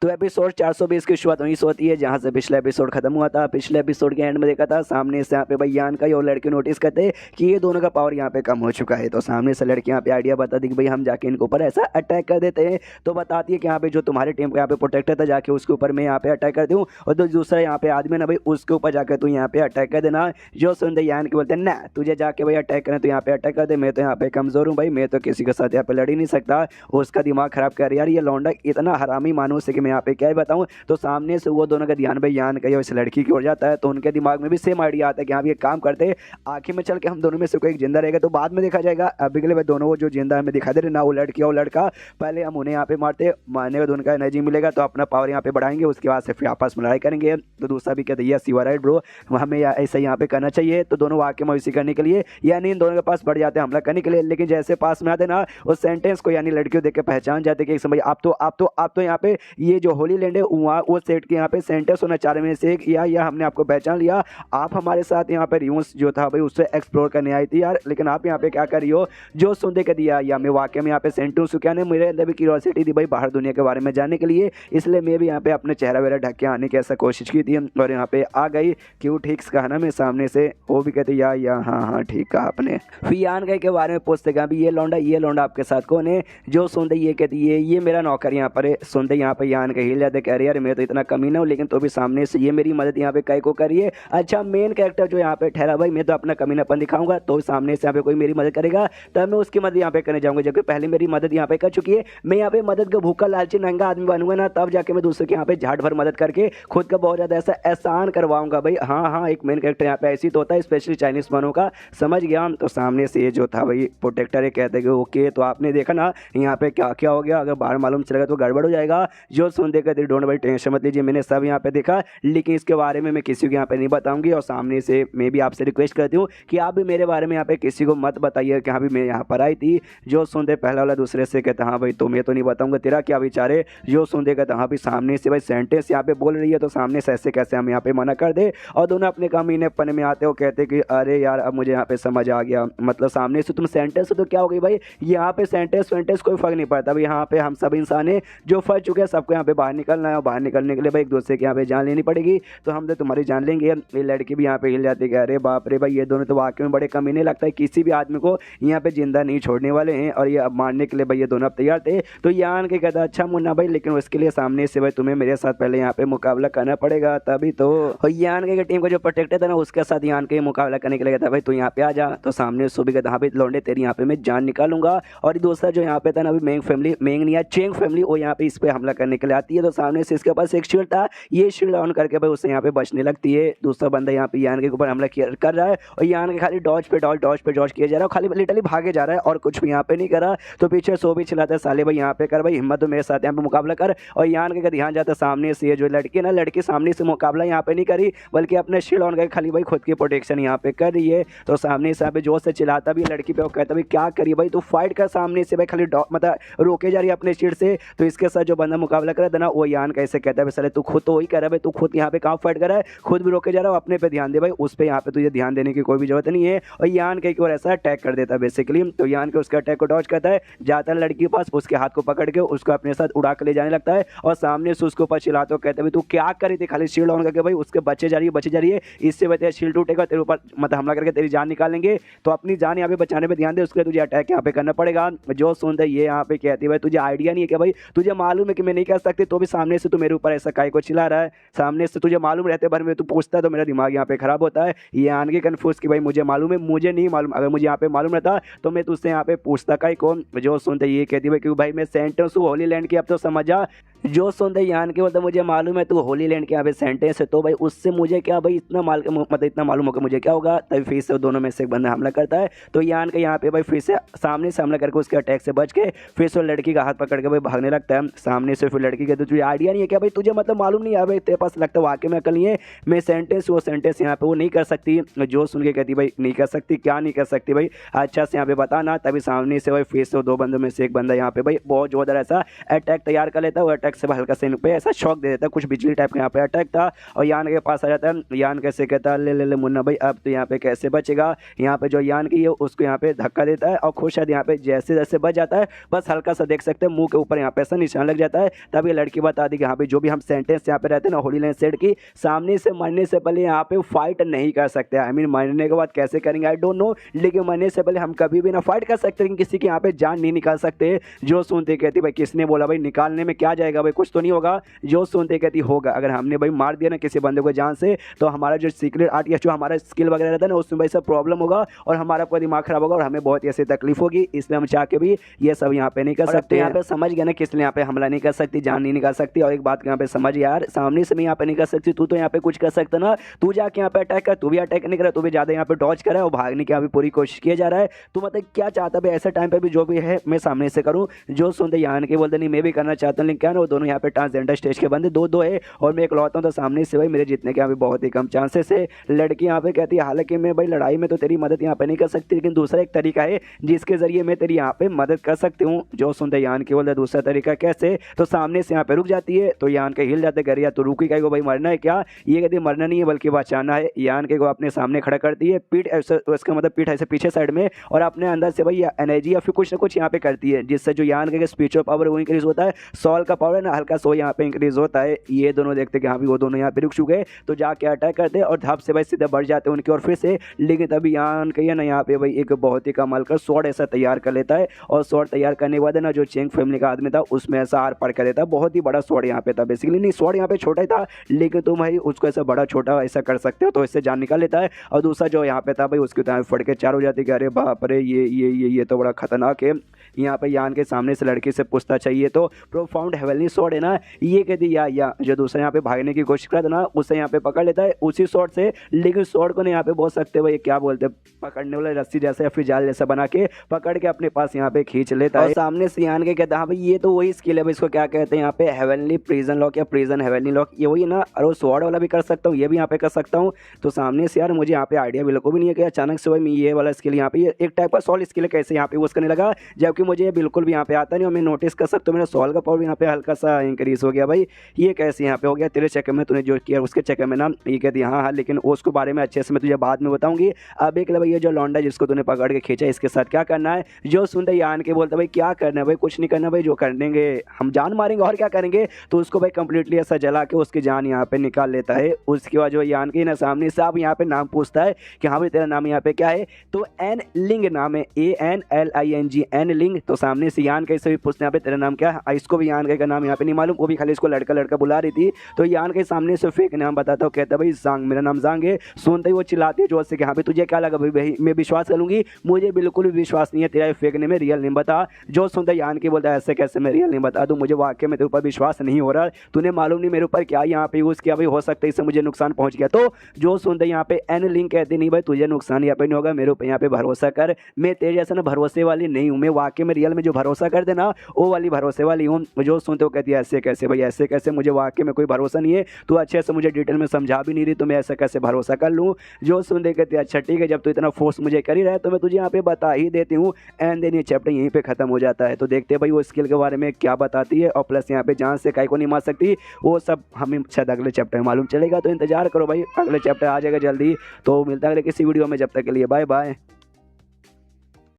तो एपिसोड 420 की शुरुआत वहीं से होती है जहाँ से पिछला एपिसोड खत्म हुआ था। पिछले एपिसोड के एंड में देखा था सामने से यहाँ पे भाई यान का और लड़की नोटिस करते हैं कि ये दोनों का पावर यहाँ पे कम हो चुका है। तो सामने से लड़की यहाँ पे आइडिया बताती कि भाई हम जाके इनके ऊपर ऐसा अटैक कर देते हैं। तो बताती है कि यहाँ पे जो तुम्हारे टीम का यहाँ पे प्रोटेक्टर था जाके उसके ऊपर मैं यहाँ पे अटैक कर दूँ, और जो दूसरा यहाँ पे आदमी ना भाई उसके ऊपर जाकर तू यहाँ पे अटैक कर देना। जो सुनते यान के बोलते हैं ना तुझे जाके भाई अटैक करना तो यहाँ पे अटैक कर दे, मैं तो यहाँ पे कमजोर हूँ भाई, मैं तो किसी के साथ यहाँ पे लड़ ही नहीं सकता। उसका दिमाग खराब कर यार, ये लौंडा इतना हरामी मानूस है कि मैं यहाँ पे क्या ही बताऊँ। तो सामने से वो दोनों का ध्यान भाई यान का इस लड़की की ओर जाता है। तो उनके दिमाग में भी सेम आइडिया आता है कि हाँ ये काम करते, आखिर में चल के हम दोनों में से कोई एक जिंदा रहेगा तो बाद में देखा जाएगा। अभी के लिए भाई दोनों वो जो जिंदा हमें दिखा दे रहे ना, वो लड़की और लड़का, पहले हम उन्हें यहाँ पे मारते, मारने के बाद उनका एनर्जी मिलेगा तो अपना पावर यहाँ पे बढ़ाएंगे, उसके बाद से फिर आपस में लड़ाई करेंगे। तो दूसरा भी कहते हैं यू आर राइट ब्रो, हमें ऐसा यहाँ पे करना चाहिए। तो दोनों वाकई में इसी करने के लिए यानी इन दोनों के पास बढ़ जाते हैं हमला करने के लिए। लेकिन जैसे पास में आते ना उस सेंटेंस को यानी लड़कियों देख के पहचान जाते कि एक समय आप तो यहाँ पे ये जो होली लैंड है वहाँ वो सेट के यहाँ पे सेंटेंस होना 4 में से एक, या हमने आपको पहचान लिया, आप हमारे साथ यहाँ पे रियूस जो था भाई उससे एक्सप्लोर करने आई थी यार, लेकिन आप यहाँ पे क्या कर रही हो। जो सुनते कर दिया या मैं वाकई में यहाँ पे सेंटेंस क्या ने मेरे अंदर भी क्यूरियोसिटी थी भाई बाहर दुनिया के बारे में जानने के लिए, इसलिए मैं भी यहाँ पे अपने चेहरा वेरा ढक के आने की ऐसा कोशिश की थी और यहाँ पे आ गई। क्यों ठीक कहा ना मैं सामने से, वो भी कहते या हाँ ठीक कहा आपने। फिर यान गए के बारे में पूछते कहा भी ये लौंडा आपके साथ कौन है। जो सुनते ये कहती है ये मेरा नौकर यहाँ पर है। सुनते यहाँ पे यान के हिल जाते, कह रहे यार मैं तो इतना कमी ना हूँ, लेकिन तो भी सामने से ये मेरी मदद यहाँ पे कई को करिए। अच्छा मेन कैरेक्टर जो यहाँ पे ठहरा भाई मैं तो अपना कमीनापन दिखाऊंगा, तो सामने से यहाँ पे कोई मेरी मदद करेगा तब मैं उसकी मदद यहाँ पे करने जाऊंगा, जबकि पहले मेरी मदद यहाँ पे कर चुकी है। मैं यहाँ पे मदद का भूखा लालची नंगा आदमी बनूंगा ना, तब जाके मैं दूसरे के यहाँ पे झाड़ भर मदद करके खुद का बहुत ज्यादा ऐसा एहसान करवाऊंगा भाई। हाँ एक मेन कैरेक्टर यहाँ पे ऐसी तो होता है, स्पेशली चाइनीज बनों का, समझ गया। तो सामने से ये जो था भाई प्रोटेक्टर है कहते कि ओके, तो आपने देखा ना यहाँ पे क्या क्या हो गया, अगर बाहर मालूम चलेगा तो गड़बड़ हो जाएगा। जो सुन देखा डोंट भाई टेंशन मत लीजिए, मैंने सब यहाँ पे देखा, लेकिन इसके बारे में मैं किसी को यहाँ पे नहीं बताऊंगी। और सामने से मैं भी आपसे रिक्वेस्ट करती हूँ कि आप भी मेरे बारे में यहाँ पे किसी को मत बताइए कि हाँ भी मैं यहाँ पर आई थी। जो सुनते पहला वाला दूसरे से कहता हाँ भाई तो मैं तो नहीं बताऊंगा, तेरा क्या विचार है। जो सुनते कहता हाँ भी सामने से भाई सेंटेंस यहाँ पे बोल रही है तो सामने से ऐसे कैसे हम यहाँ पे मना कर दे। और दोनों अपने कमीनेपन में आते हो कहते कि अरे यार अब मुझे यहाँ पे समझ आ गया, मतलब सामने से तुम सेंटेंस तो क्या हो गई भाई, यहाँ पे सेंटेंस वेंटेंस कोई फर्क नहीं पड़ता भाई, यहाँ पे हम सब इंसान है जो फंस चुके हैं, सबको यहाँ पे बाहर निकलना है और बाहर निकलने के लिए भाई एक दूसरे के यहाँ पे जान लेनी पड़ेगी। तो हम तो तुम्हारी जान लेंगे। ये लड़की भी यहाँ पे हिल जाती है, अरे बाप रे भाई ये दोनों तो वाकई में बड़े कमीने, लगता है किसी भी आदमी को यहाँ पे जिंदा नहीं छोड़ने वाले हैं, और ये अब मारने के लिए भाई ये दोनों अब तैयार थे। तो यान के कहता अच्छा मुन्ना भाई, लेकिन उसके लिए सामने से भाई तुम्हें मेरे साथ पहले यहाँ पे मुकाबला करना पड़ेगा तभी तो। और यान के टीम का जो प्रोटेक्टर था ना उसके साथ यान के मुकाबला करने के लिए कहता भाई तू यहाँ पे आ जा। तो सामने सुबह कहता हाँ भाई लौंडे तेरी यहाँ पे मैं जान निकालूंगा। और दूसरा जो यहाँ पे था ना अभी मेंग फैमिली, मेंग नहीं चेंग फैमिली, वो यहाँ पे इस पे हमला करने के लिए आती है। तो सामने से इसके पास एक शील्ड था, ये शील्ड ऑन करके भाई उससे यहाँ पे बचने लगती है। दूसरा बंदा यहाँ पे यान के ऊपर हमला कर रहा है और यान के खाली डॉज पे डॉज किया जा रहा है, खाली लिटरली भागे जा रहा है और कुछ भी यहाँ पे नहीं कर रहा। तो पीछे सो भी चिल्लाता है साले भाई यहाँ पे कर भाई हिम्मत तो मेरे साथ यहाँ पे मुकाबला कर। और यान के ध्यान जाता है सामने से ये जो लड़की ना, लड़की सामने से मुकाबला यहाँ पे नहीं करी बल्कि अपने शील्ड ऑन करके खाली भाई खुद की प्रोटेक्शन यहाँ पे कर रही है। तो सामने से यहाँ पे जोर से चिल्लाता भी लड़की पे और कहता भाई क्या करी भाई तू फाइट कर, सामने से भाई खाली मतलब रोके जा रही है अपने शील्ड से। तो इसके साथ जो बंदा मुकाबला कर रहा था ना वो यान कैसे कहता है साले तू खुद तो वही कर रहा है, तू खुद यहाँ पे कहाँ फाइट कर रहा है, खुद भी रोके जा रहा है, अपने पे ध्यान दे भाई, उस पे यहाँ पे तुझे ध्यान देने की कोई भी जरूरत नहीं है। और यान के और ऐसा अटैक कर देता है बेसिकली। तो यान के उसके अटैक को डॉज करता है, जाता है लड़की के पास, उसके हाथ को पकड़ के उसको अपने साथ उड़ा के ले जाने लगता है और सामने से उसके ऊपर चिल्लाते हो कहते भाई तू क्या करी थी, खाली शील्ड ऑन करके भाई उसके बचे जा रही है, इससे बचे शील्ड टूटेगा तेरे ऊपर मतलब हमला करके तेरी जान निकाल लेंगे। तो अपनी जान यहाँ पे बचाने पे ध्यान दे, उसके लिए तुझे अटैक यहाँ पे करना पड़ेगा। जो सुनते ये यहाँ पे कहती है भाई तुझे आइडिया नहीं है क्या भाई, तुझे मालूम है कि मैं नहीं कर सकती, तो भी सामने से तू मेरे ऊपर ऐसा काय को चिल्ला रहा है। सामने से तुझे मालूम रहते भर में तू पूछता है तो मेरा दिमाग यहाँ पे खराब होता है। ये आन के कन्फ्यूज कि भाई मुझे मालूम है, मुझे नहीं मालूम, अगर मुझे यहाँ पे मालूम रहता तो मैं तुझसे यहाँ पे पूछता का ही कौन। जो सुनते ये कहती भाई क्यों भाई मैं सेंटेंस हूँ होली लैंड की, अब तो समझ जा जो सुनते यान के बोलता मुझे मालूम है तू होली लैंड के यहाँ पे सेंटेंस है, तो भाई उससे मुझे क्या भाई इतना मतलब इतना मालूम होगा मुझे क्या होगा। तभी फिर से दोनों में से एक बंदा हमला करता है, तो यान के यहाँ पे भाई फिर से सामने से हमला करके उसके अटैक से बच के फिर से लड़की का हाथ पकड़ के भाई भागने लगता है सामने से। फिर लड़की के तो तुझे आइडिया नहीं है क्या भाई, तुझे मतलब मालूम नहीं है भाई, तेरे पास लगता है वाकई में अकल नहीं है। मैं सेंटेंस वो सेंटेंस यहाँ पे वो नहीं कर सकती। जो सुन के कहती भाई नहीं कर सकती, क्या नहीं कर सकती भाई, अच्छा से यहाँ पे बताना। तभी सामने से भाई फिर से दो बंदों में से एक बंदा यहाँ पे भाई बहुत जोरदार ऐसा अटैक तैयार कर लेता है। वो अटैक से हल्का से इन पे ऐसा शॉक दे देता है, कुछ बिजली टाइप का यहाँ पे अटैक था। और यान के पास आ जाता है। यान कैसे कहता है ले ले ले मुन्ना भाई अब तो यहाँ पे कैसे बचेगा। यहाँ पे जो यान की है उसको यहाँ पे धक्का देता है और खुद शायद यहाँ पे जैसे जैसे बच जाता है, बस हल्का सा देख सकते हैं मुंह के ऊपर यहाँ पे ऐसा निशान लग जाता है। तब ये लड़की बता दी कि यहाँ पे जो भी हम सेंटेंस यहाँ पे रहते हैं ना होली लैंड सेट की, सामने से मरने से पहले यहाँ पे फाइट नहीं कर सकते। आई मीन मरने के बाद कैसे करेंगे आई डोंट नो, लेकिन मरने से पहले हम कभी भी ना फाइट कर सकते, लेकिन किसी की यहाँ पे जान नहीं निकाल सकते। जो सुनते कहती भाई किसने बोला भाई, निकालने में क्या जाएगा भाई, कुछ तो नहीं होगा। जो सुनते कहती होगा, अगर हमने भाई मार दिया ना किसी बंदे को जान से, तो हमारा जो सीक्रेट आर्ट या जो हमारा स्किल वगैरह रहता है ना उसमें भाई सब प्रॉब्लम होगा और हमारा पूरा दिमाग खराब होगा और हमें बहुत ऐसी तकलीफ होगी। इसलिए हम चाह के भी ये सब यहाँ पे नहीं कर सकते। यहाँ पे समझ गया ना किस लिए यहाँ पे हमला नहीं कर सकती, जान नहीं निकाल सकती। और एक बात यहाँ पे समझ यार, सामने से मैं यहाँ पे नहीं कर सकती, तू तो यहाँ पे कुछ कर सकता ना, तू जाके यहाँ पे अटैक कर, तू भी अटैक नहीं कर, तू भी ज्यादा यहाँ पे डॉज कर रहा है और भागने की अभी पूरी कोशिश किया जा रहा है। तो मतलब क्या चाहता है ऐसे टाइम पे भी जो भी है मैं सामने से करूँ। जो सुनते यहाँ के बोलते नहीं मैं भी करना चाहता हूँ, लेकिन क्या ना वो दोनों यहाँ पे ट्रांसजेंडर स्टेज के बंदे दो दो है और मैं इकलौता हूँ, तो सामने से भाई मेरे जीतने के यहाँ पे बहुत ही कम चांसेस है। लड़की यहाँ पे कहती है हालांकि मैं भाई लड़ाई में तो तेरी मदद यहाँ पे नहीं कर सकती, लेकिन दूसरा एक तरीका है जिसके जरिए मैं तेरी यहाँ पे मदद कर सकती हूँ। जो सुनते यान के बोलते दूसरा तरीका कैसे, तो सामने से यहाँ पे रुक जाती है। तो यान के हिल जाते कर या तो रुकी का भाई मरना है क्या, ये कहती मरना नहीं है बल्कि बचाना है। यान के को अपने सामने खड़ा करती है, पीठ उसका मतलब पीठ ऐसे पीछे साइड में, और अपने अंदर से भाई एनर्जी या फिर कुछ ना कुछ यहाँ पे करती है, जिससे जो यान के स्पिरिचुअल पावर वो इंक्रीज होता है, सॉल का पावर है ना हल्का सो यहाँ पे इंक्रीज होता है। ये दोनों देखते कि हाँ भी वो दोनों यहाँ पे रुक चुके, तो जाके अटैक करते और धप से भाई सीधे बढ़ जाते हैं उनकी और फिर से। लेकिन तभी यान कहिए ना यहाँ पे भाई एक बहुत ही कमाल का स्वॉर्ड ऐसा तैयार कर लेता है, और स्वॉर्ड तैयार करने के बाद ना जो चेंग फैमिली का आदमी था उसमें ऐसा आर पार कर देता है। बहुत ही बड़ा स्वॉर्ड यहाँ पे था, बेसिकली नहीं स्वॉर्ड यहाँ पे छोटा ही था, लेकिन तुम भाई उसको ऐसा बड़ा छोटा ऐसा कर सकते हो, तो इससे जान निकाल लेता है। और दूसरा जो यहाँ पे था भाई उसकी तो फट के चार हो जाती कि अरे बाप रे ये तो बड़ा खतरनाक है। यहाँ पे यान के सामने से लड़की से पूछता चाहिए तो प्रोफाउंड हेवनली स्वॉर्ड है ना, ये कहती या जो दूसरा यहाँ पे भागने की कोशिश करता ना उसे यहाँ पे पकड़ लेता है उसी स्वॉर्ड से। लेकिन स्वॉर्ड को नहीं यहाँ पे बोल सकते भाई क्या बोलते हैं, पकड़ने वाले रस्सी जैसे या फिर जाल जैसा बना के पकड़ के अपने पास यहाँ पे खींच लेता है। सामने से यान के कहता है हाँ भाई ये तो वही स्किल है भाई, इसको क्या कहते हैं यहाँ पे हेवनली प्रिजन लॉक या प्रिजन हेवनली लॉक, ये वही ना। और वो स्वॉर्ड वाला भी कर सकता हूँ, ये भी यहाँ पे कर सकता हूँ। तो सामने से यार मुझे यहाँ पे आइडिया बिल्कुल भी नहीं है कि अचानक से भाई मैं ये वाला स्किल यहाँ पे एक टाइप का सॉल स्किल है कैसे यहाँ पे यूज करने लगा, जबकि मुझे बिल्कुल भी यहाँ पे आता नहीं। और मैं नोटिस कर सकता हूँ मेरा सॉल का पावर यहाँ पे हल्का सा इंक्रीज हो गया भाई, ये कैसे यहाँ पे हो गया तेरे चक्कर में, तूने जो किया उसके चक्कर में ना। ये कहती हाँ, लेकिन उसको बारे में अच्छे से मैं तुझे बाद में बताऊंगी। अब एक भाई ये जो लौंडा जिसको तूने पकड़ के खींचा इसके साथ क्या करना है। जो सुनते यान के बोलते भाई क्या करना है भाई, कुछ नहीं करना भाई, जो करेंगे हम जान मारेंगे और क्या करेंगे। तो उसको भाई कंप्लीटली ऐसा जला के उसकी जान यहाँ पे निकाल लेता है। उसके बाद जो यान के ना सामने से अब यहाँ पे नाम पूछता है कि हाँ भाई तेरा नाम यहाँ पे क्या है, तो एन लिंग नाम है, ANLING एन लिंग। तो सामने से यान कैसे भी पूछते यहाँ पे तेरा नाम क्या है, इसको भी यान का नाम यहाँ पे नहीं मालूम, वो भी खाली इसको लड़का लड़का बुला रही थी। तो यान के सामने से फेक नाम बताता हूँ, कहता भाई जांग, मेरा नाम जांग है। सुनते ही वो चिल्लाती है जोर से कि हाँ भाई तुझे क्या लगा भाई मैं विश्वास करूंगी, मुझे बिल्कुल भी विश्वास नहीं है, तेरा फेक नेम है, रियल नेम बता। जो सुनते यान के बोलता है ऐसे कैसे मैं रियल नेम बता दूं, मुझे वाकई में तेरे ऊपर विश्वास नहीं हो रहा, तूने मालूम नहीं मेरे ऊपर क्या यहाँ पे यूज़ किया भाई, हो सकता है इससे मुझे नुकसान पहुंच गया। तो जो सुनते यहाँ पे एन लिंक कहते नहीं भाई तुझे नुकसान यहाँ पे नहीं होगा, मेरे ऊपर यहाँ पे भरोसा कर, मैं तेरे जैसा ना भरोसे वाली नहीं हूँ, मैं वाकई में रियल में जो भरोसा कर देना वो वाली भरोसे वाली हूँ। जो सुनते हो कहती है ऐसे कैसे भाई, ऐसे कैसे, मुझे वाकई में कोई भरोसा नहीं है, तू अच्छे से मुझे डिटेल में समझा भी नहीं रही, तो मैं ऐसा कैसे भरोसा कर लूँ। जो सुनते कहती है अच्छा ठीक है, जब तू इतना फोर्स मुझे कर ही रहा है तो मैं तुझे यहाँ पे बता ही देती हूँ। एंड देन ये चैप्टर यहीं पे खत्म हो जाता है। तो देखते हैं भाई वो स्किल के बारे में क्या बताती है, और प्लस यहाँ पे जान से काई को नहीं मार सकती, वो सब हमें शायद अगले चैप्टर में मालूम चलेगा। तो इंतजार करो भाई, अगले चैप्टर आ जाएगा जल्दी। तो मिलता है अगले किसी वीडियो में, जब तक के लिए बाय बाय।